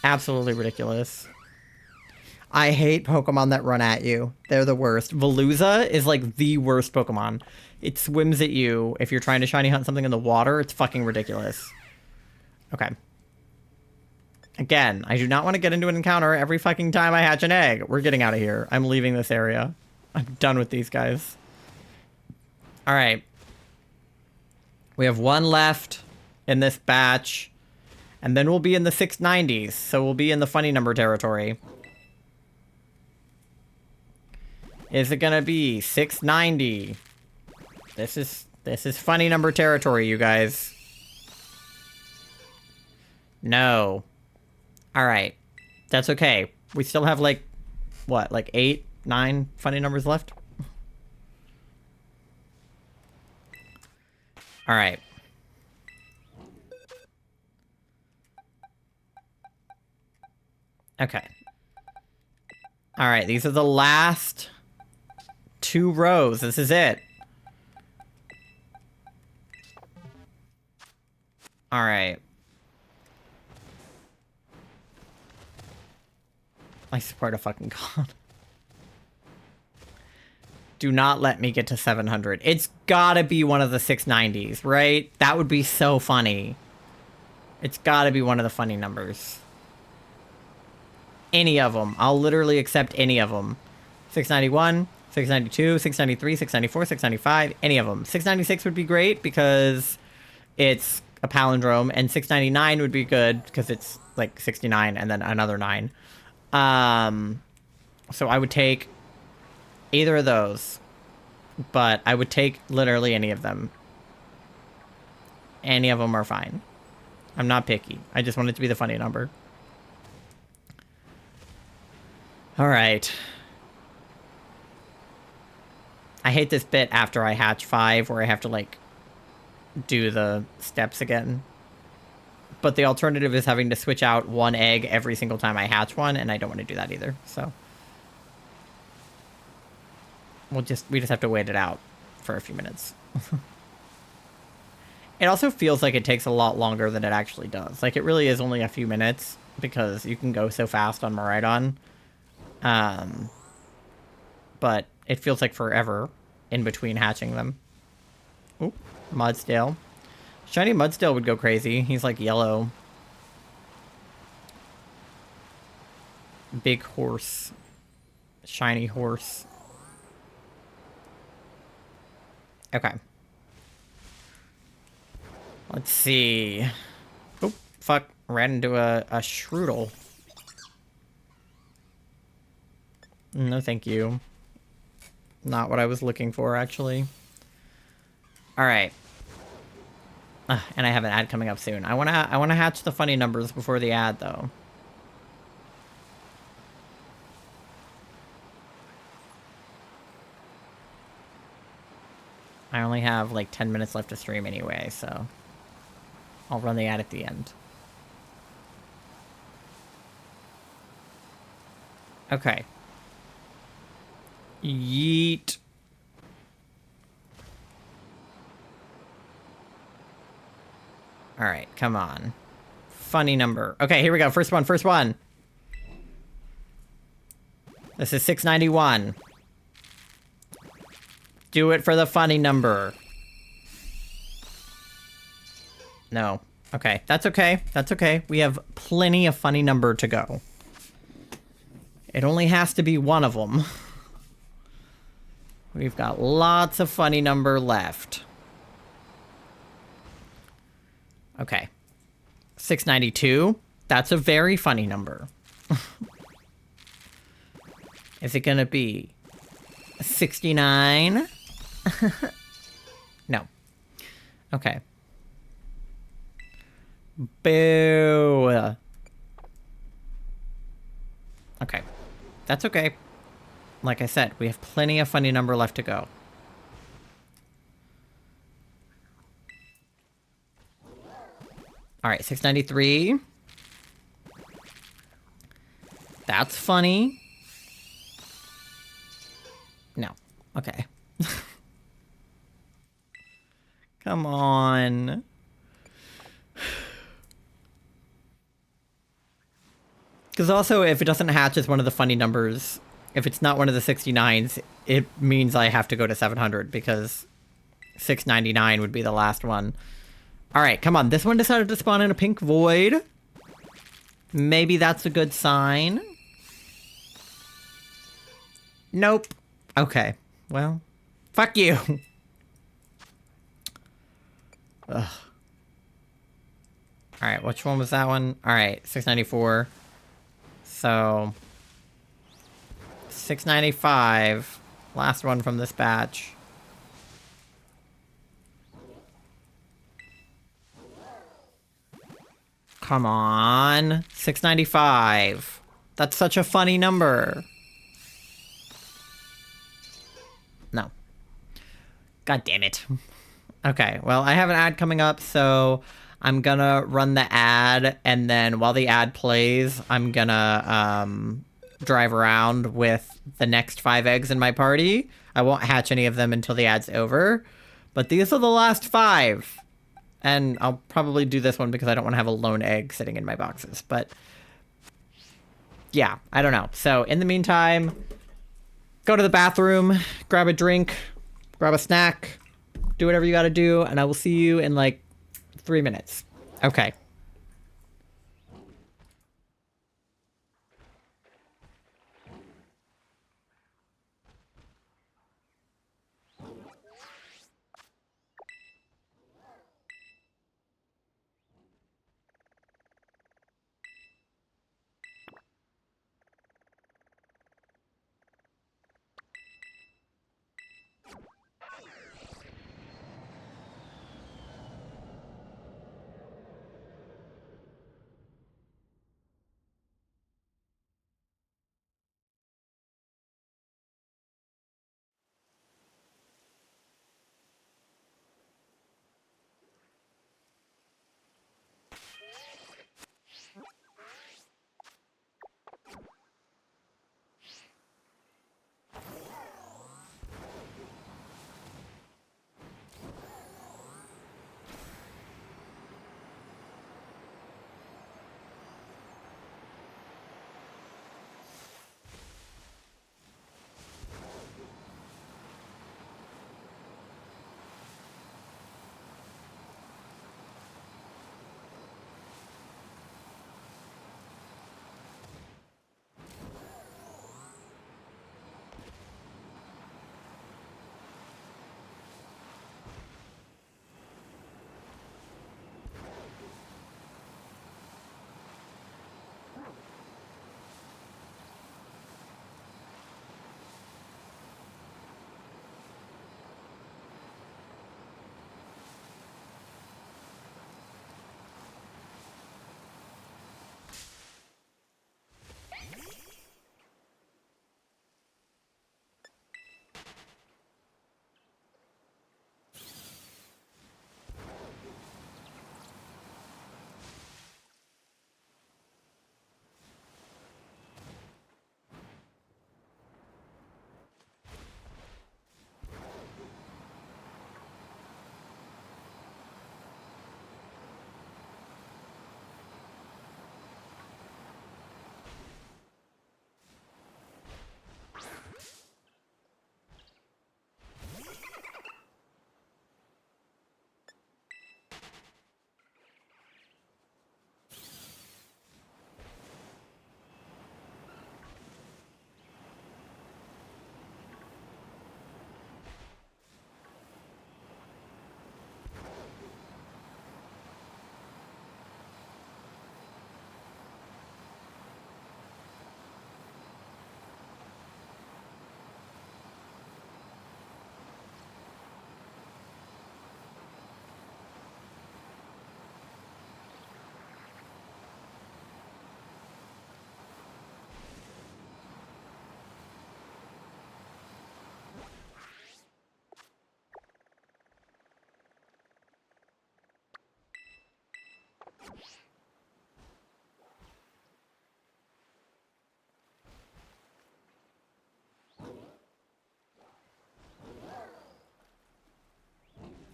Absolutely ridiculous. I hate Pokemon that run at you. They're the worst. Veluza is like the worst Pokemon. It swims at you. If you're trying to shiny hunt something in the water, it's fucking ridiculous. Okay. Again, I do not want to get into an encounter every fucking time I hatch an egg. We're getting out of here. I'm leaving this area. I'm done with these guys. Alright. We have one left in this batch. And then we'll be in the 690s. So we'll be in the funny number territory. Is it gonna be 690? This is funny number territory, you guys. No. Alright. That's okay. We still have like, what, like 8, 9 funny numbers left? Alright. Okay. Alright, these are the last 2 rows. This is it. Alright. I swear to fucking god. Do not let me get to 700. It's gotta be one of the 690s, right? That would be so funny. It's gotta be one of the funny numbers. Any of them. I'll literally accept any of them. 691, 692, 693, 694, 695, any of them. 696 would be great because it's a palindrome, and 699 would be good because it's like 69 and then another 9. So I would take either of those, but I would take literally any of them. Any of them are fine. I'm not picky. I just want it to be the funny number. Alright. I hate this bit after I hatch 5 where I have to, like, do the steps again. But the alternative is having to switch out one egg every single time I hatch one, and I don't want to do that either, so. We just have to wait it out for a few minutes. It also feels like it takes a lot longer than it actually does. Like, it really is only a few minutes, because you can go so fast on Miraidon. But it feels like forever in between hatching them. Oop, Mudsdale. Shiny Mudsdale would go crazy. He's like yellow. Big horse. Shiny horse. Okay. Let's see. Oop, fuck. Ran into a Shroodle. No, thank you. Not what I was looking for, actually. Alright. And I have an ad coming up soon. I wanna hatch the funny numbers before the ad, though. I only have, like, 10 minutes left to stream anyway, so... I'll run the ad at the end. Okay. Yeet. Alright, come on. funny number. Okay, here we go. First one, first one. This is 691. Do it for the funny number. No. Okay, that's okay. That's okay. We have plenty of funny number to go. It only has to be one of them. We've got lots of funny number left. Okay. 692. That's a very funny number. Is it gonna be 69? No. Okay. Boo. Okay. That's okay. Like I said, we have plenty of funny number left to go. Alright, 693. That's funny. No. Okay. Come on. Because also, if it doesn't hatch as one of the funny numbers, if it's not one of the 69s, it means I have to go to 700, because 699 would be the last one. Alright, come on. This one decided to spawn in a pink void. Maybe that's a good sign. Nope. Okay. Well, fuck you. Ugh. Alright, which one was that one? Alright, 694. So 695. Last one from this batch. Come on. 695. That's such a funny number. No. God damn it. Okay, well, I have an ad coming up, so I'm gonna run the ad, and then while the ad plays, I'm gonna drive around with the next 5 eggs in my party. I won't hatch any of them until the ad's over, but these are the last 5. And I'll probably do this one because I don't want to have a lone egg sitting in my boxes, but yeah, I don't know. So in the meantime, go to the bathroom, grab a drink, grab a snack, do whatever you gotta do, and I will see you in like 3 minutes. Okay.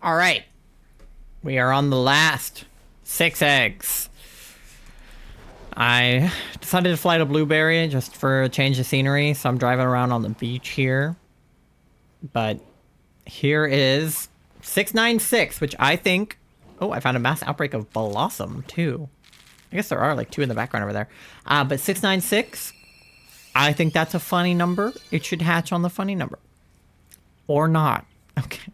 All right. We are on the last 6 eggs. I decided to fly to Blueberry just for a change of scenery, so I'm driving around on the beach here. But here is 696, which I think... Oh, I found a mass outbreak of Blossom, too. I guess there are, like, 2 in the background over there. But 696, I think that's a funny number. It should hatch on the funny number. Or not. Okay.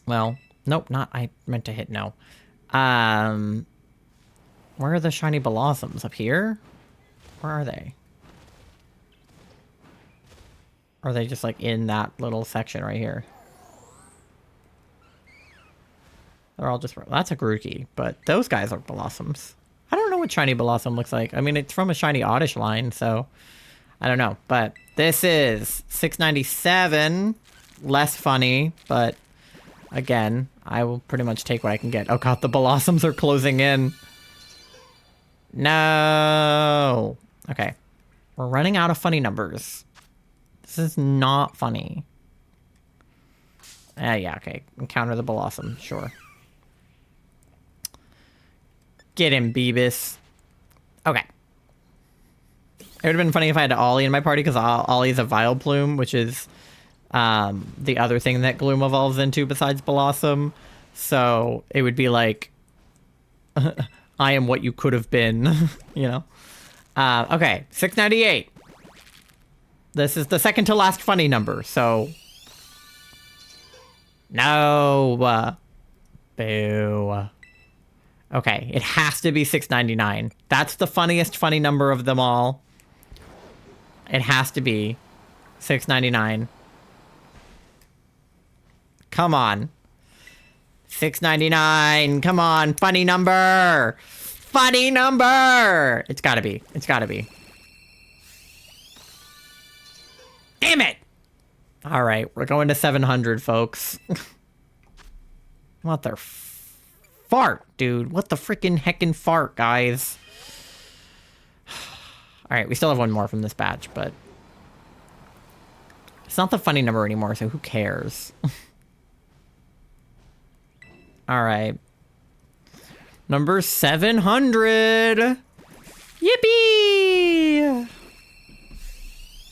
Well, nope, not... I meant to hit no. Where are the shiny Blossoms? Up here? Where are they? Or are they just, like, in that little section right here? They're all just... That's a Grookey, but those guys are Blossoms. I don't know what shiny Blossom looks like. I mean, it's from a shiny Oddish line, so... I don't know, but this is 697. Less funny, but... Again, I will pretty much take what I can get. Oh god, the Blossoms are closing in. No. Okay. We're running out of funny numbers. This is not funny. Yeah, okay. Encounter the Blossom, sure. Get him, Beebus. Okay. It would have been funny if I had Ollie in my party, because Ollie's a Vileplume, which is the other thing that Gloom evolves into besides Blossom. So it would be like... I am what you could have been, you know? Okay, 698. This is the second to last funny number, so... No. Boo. Okay, it has to be 699. That's the funniest funny number of them all. It has to be 699. Come on. 699. Come on, funny number. Funny number. It's gotta be. It's gotta be. Damn it. All right, we're going to 700, folks. What the fart, dude? What the freaking heckin' fart, guys? All right, we still have one more from this batch, but it's not the funny number anymore, so who cares? All right. Number 700. Yippee!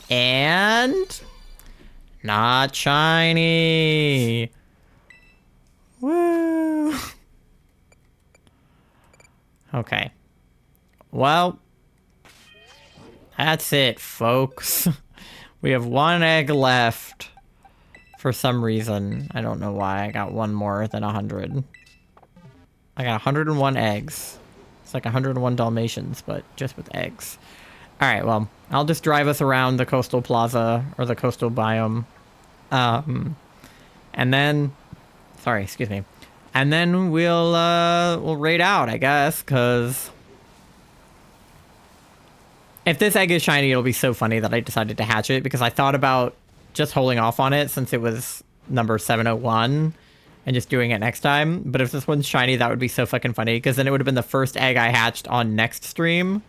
And not shiny. Woo! Okay. Well, that's it, folks. We have 1 egg left. For some reason. I don't know why. I got one more than 100. I got 101 eggs. It's like 101 Dalmatians, but just with eggs. Alright, well, I'll just drive us around the coastal plaza, or the coastal biome. And then... Sorry, excuse me. And then we'll raid out, I guess, because... If this egg is shiny, it'll be so funny that I decided to hatch it, because I thought about just holding off on it since it was number 701 and just doing it next time. But if this one's shiny, that would be so fucking funny, because then it would have been the first egg I hatched on next stream.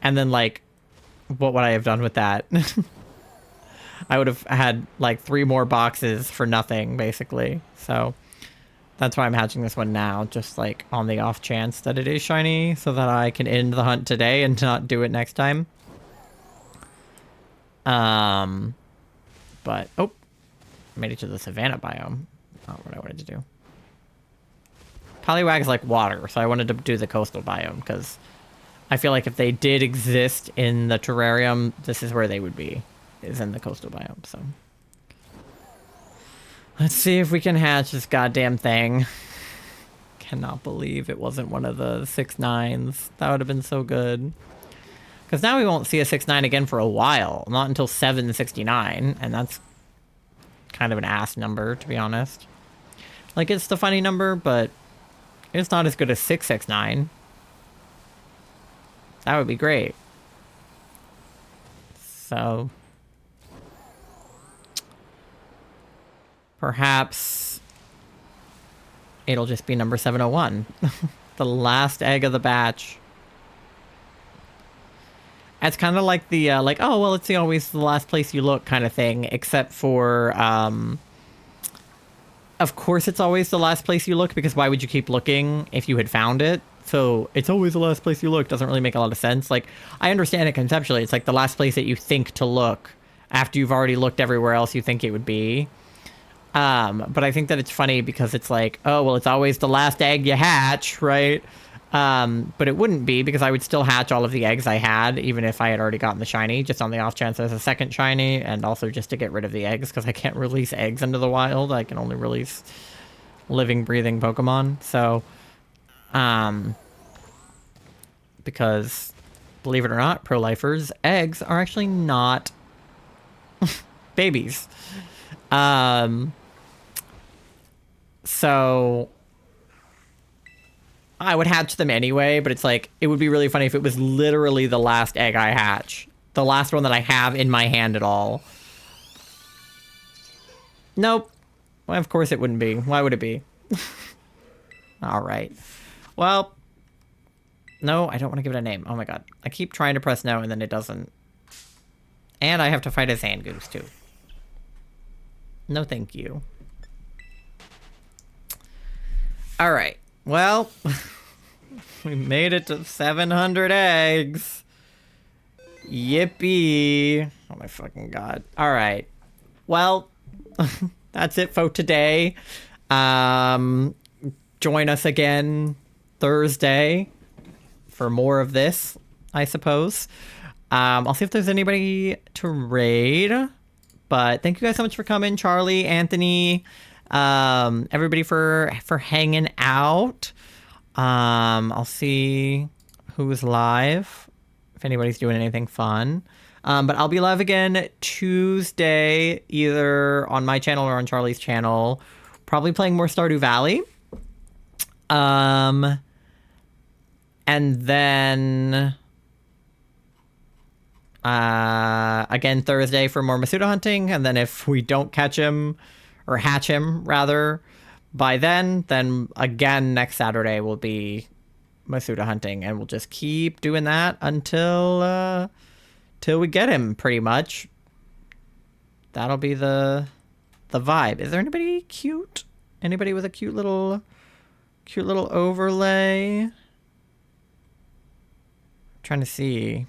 And then, like, what would I have done with that? I would have had, like, 3 more boxes for nothing, basically. So that's why I'm hatching this one now, just, like, on the off chance that it is shiny, so that I can end the hunt today and not do it next time. But, oh, made it to the savannah biome. Not what I wanted to do. Poliwag is like water, so I wanted to do the coastal biome, because I feel like if they did exist in the terrarium, this is where they would be, is in the coastal biome, so. Let's see if we can hatch this goddamn thing. Cannot believe it wasn't one of the 6-9s. That would have been so good. Because now we won't see a 6-9 again for a while. Not until 769. And that's kind of an ass number, to be honest. Like, it's the funny number, but it's not as good as 669. That would be great. So... perhaps... it'll just be number 701. The last egg of the batch. It's kind of like the, like, oh, well, it's always the last place you look kind of thing, except for, of course it's always the last place you look, because why would you keep looking if you had found it? So it's always the last place you look doesn't really make a lot of sense. Like, I understand it conceptually. It's like the last place that you think to look after you've already looked everywhere else you think it would be. But I think that it's funny because it's like, oh, well, it's always the last egg you hatch, right? But it wouldn't be, because I would still hatch all of the eggs I had, even if I had already gotten the shiny, just on the off chance there's a second shiny, and also just to get rid of the eggs, because I can't release eggs into the wild. I can only release living, breathing Pokemon. So, because, believe it or not, pro-lifers, eggs are actually not babies. So I would hatch them anyway, but it's like, it would be really funny if it was literally the last egg I hatch. The last one that I have in my hand at all. Nope. Well, of course it wouldn't be. Why would it be? All right. Well, no, I don't want to give it a name. Oh my god. I keep trying to press no and then it doesn't. And I have to fight a sand goose too. No, thank you. All right. Well, we made it to 700 eggs. Yippee. Oh my fucking god. All right. Well, that's it for today. Join us again Thursday for more of this, I suppose. I'll see if there's anybody to raid. But thank you guys so much for coming, Charlie, Anthony, everybody for hanging out. I'll see who's live, if anybody's doing anything fun. But I'll be live again Tuesday, either on my channel or on Charlie's channel, probably playing more Stardew Valley. And then again Thursday for more Masuda hunting, and then if we don't catch him, or hatch him rather, by then again next Saturday will be Masuda hunting, and we'll just keep doing that until till we get him, pretty much. That'll be the vibe. Is there anybody cute? Anybody with a cute little overlay? I'm trying to see.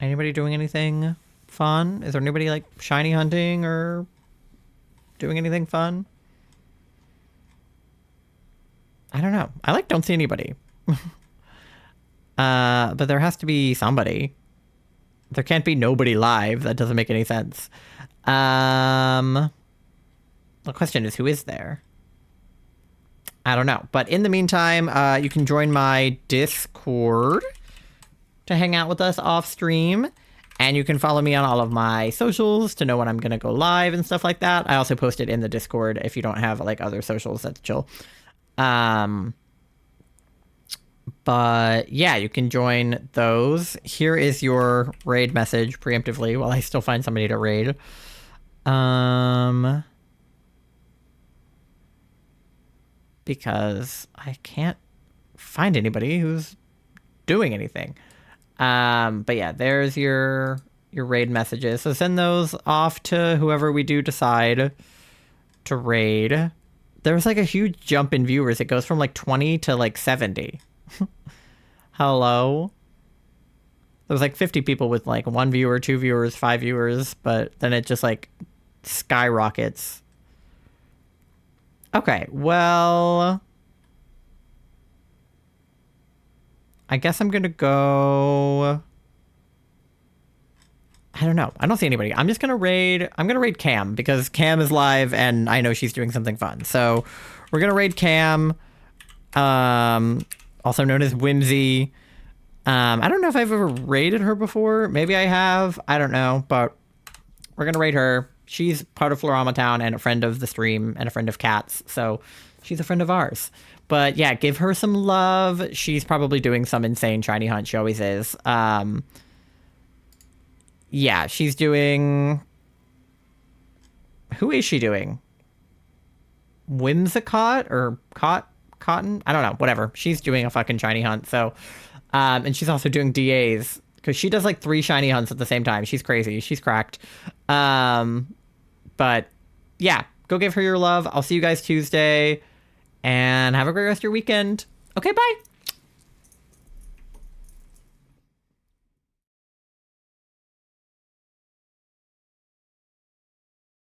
Anybody doing anything fun? Is there anybody like shiny hunting or doing anything fun? I don't know. I don't see anybody. But there has to be somebody. There can't be nobody live. That doesn't make any sense. The question is, who is there? I don't know. But in the meantime, you can join my Discord to hang out with us off stream. And you can follow me on all of my socials to know when I'm going to go live and stuff like that. I also post it in the Discord if you don't have like other socials. That's chill. But yeah, you can join those. Here is your raid message preemptively while I still find somebody to raid. Because I can't find anybody who's doing anything. But yeah, there's your raid messages. So send those off to whoever we do decide to raid. There's like a huge jump in viewers. It goes from like 20 to like 70. Hello? There's like 50 people with like 1 viewer, 2 viewers, 5 viewers, but then it just like skyrockets. Okay, well, I guess I'm gonna go. I don't know. I don't see anybody. I'm just gonna raid. I'm gonna raid Cam because Cam is live and I know she's doing something fun. So we're gonna raid Cam, also known as Whimsy. I don't know if I've ever raided her before. Maybe I have. I don't know, but we're gonna raid her. She's part of Florama Town and a friend of the stream and a friend of Cats, so she's a friend of ours. But yeah, give her some love. She's probably doing some insane shiny hunt. She always is. Yeah, she's doing... Who is she doing? Whimsicott or Cotton? I don't know. Whatever. She's doing a fucking shiny hunt. So, and she's also doing DAs because she does like 3 shiny hunts at the same time. She's crazy. She's cracked. But yeah, Go give her your love. I'll see you guys Tuesday. And have a great rest of your weekend. Okay, bye.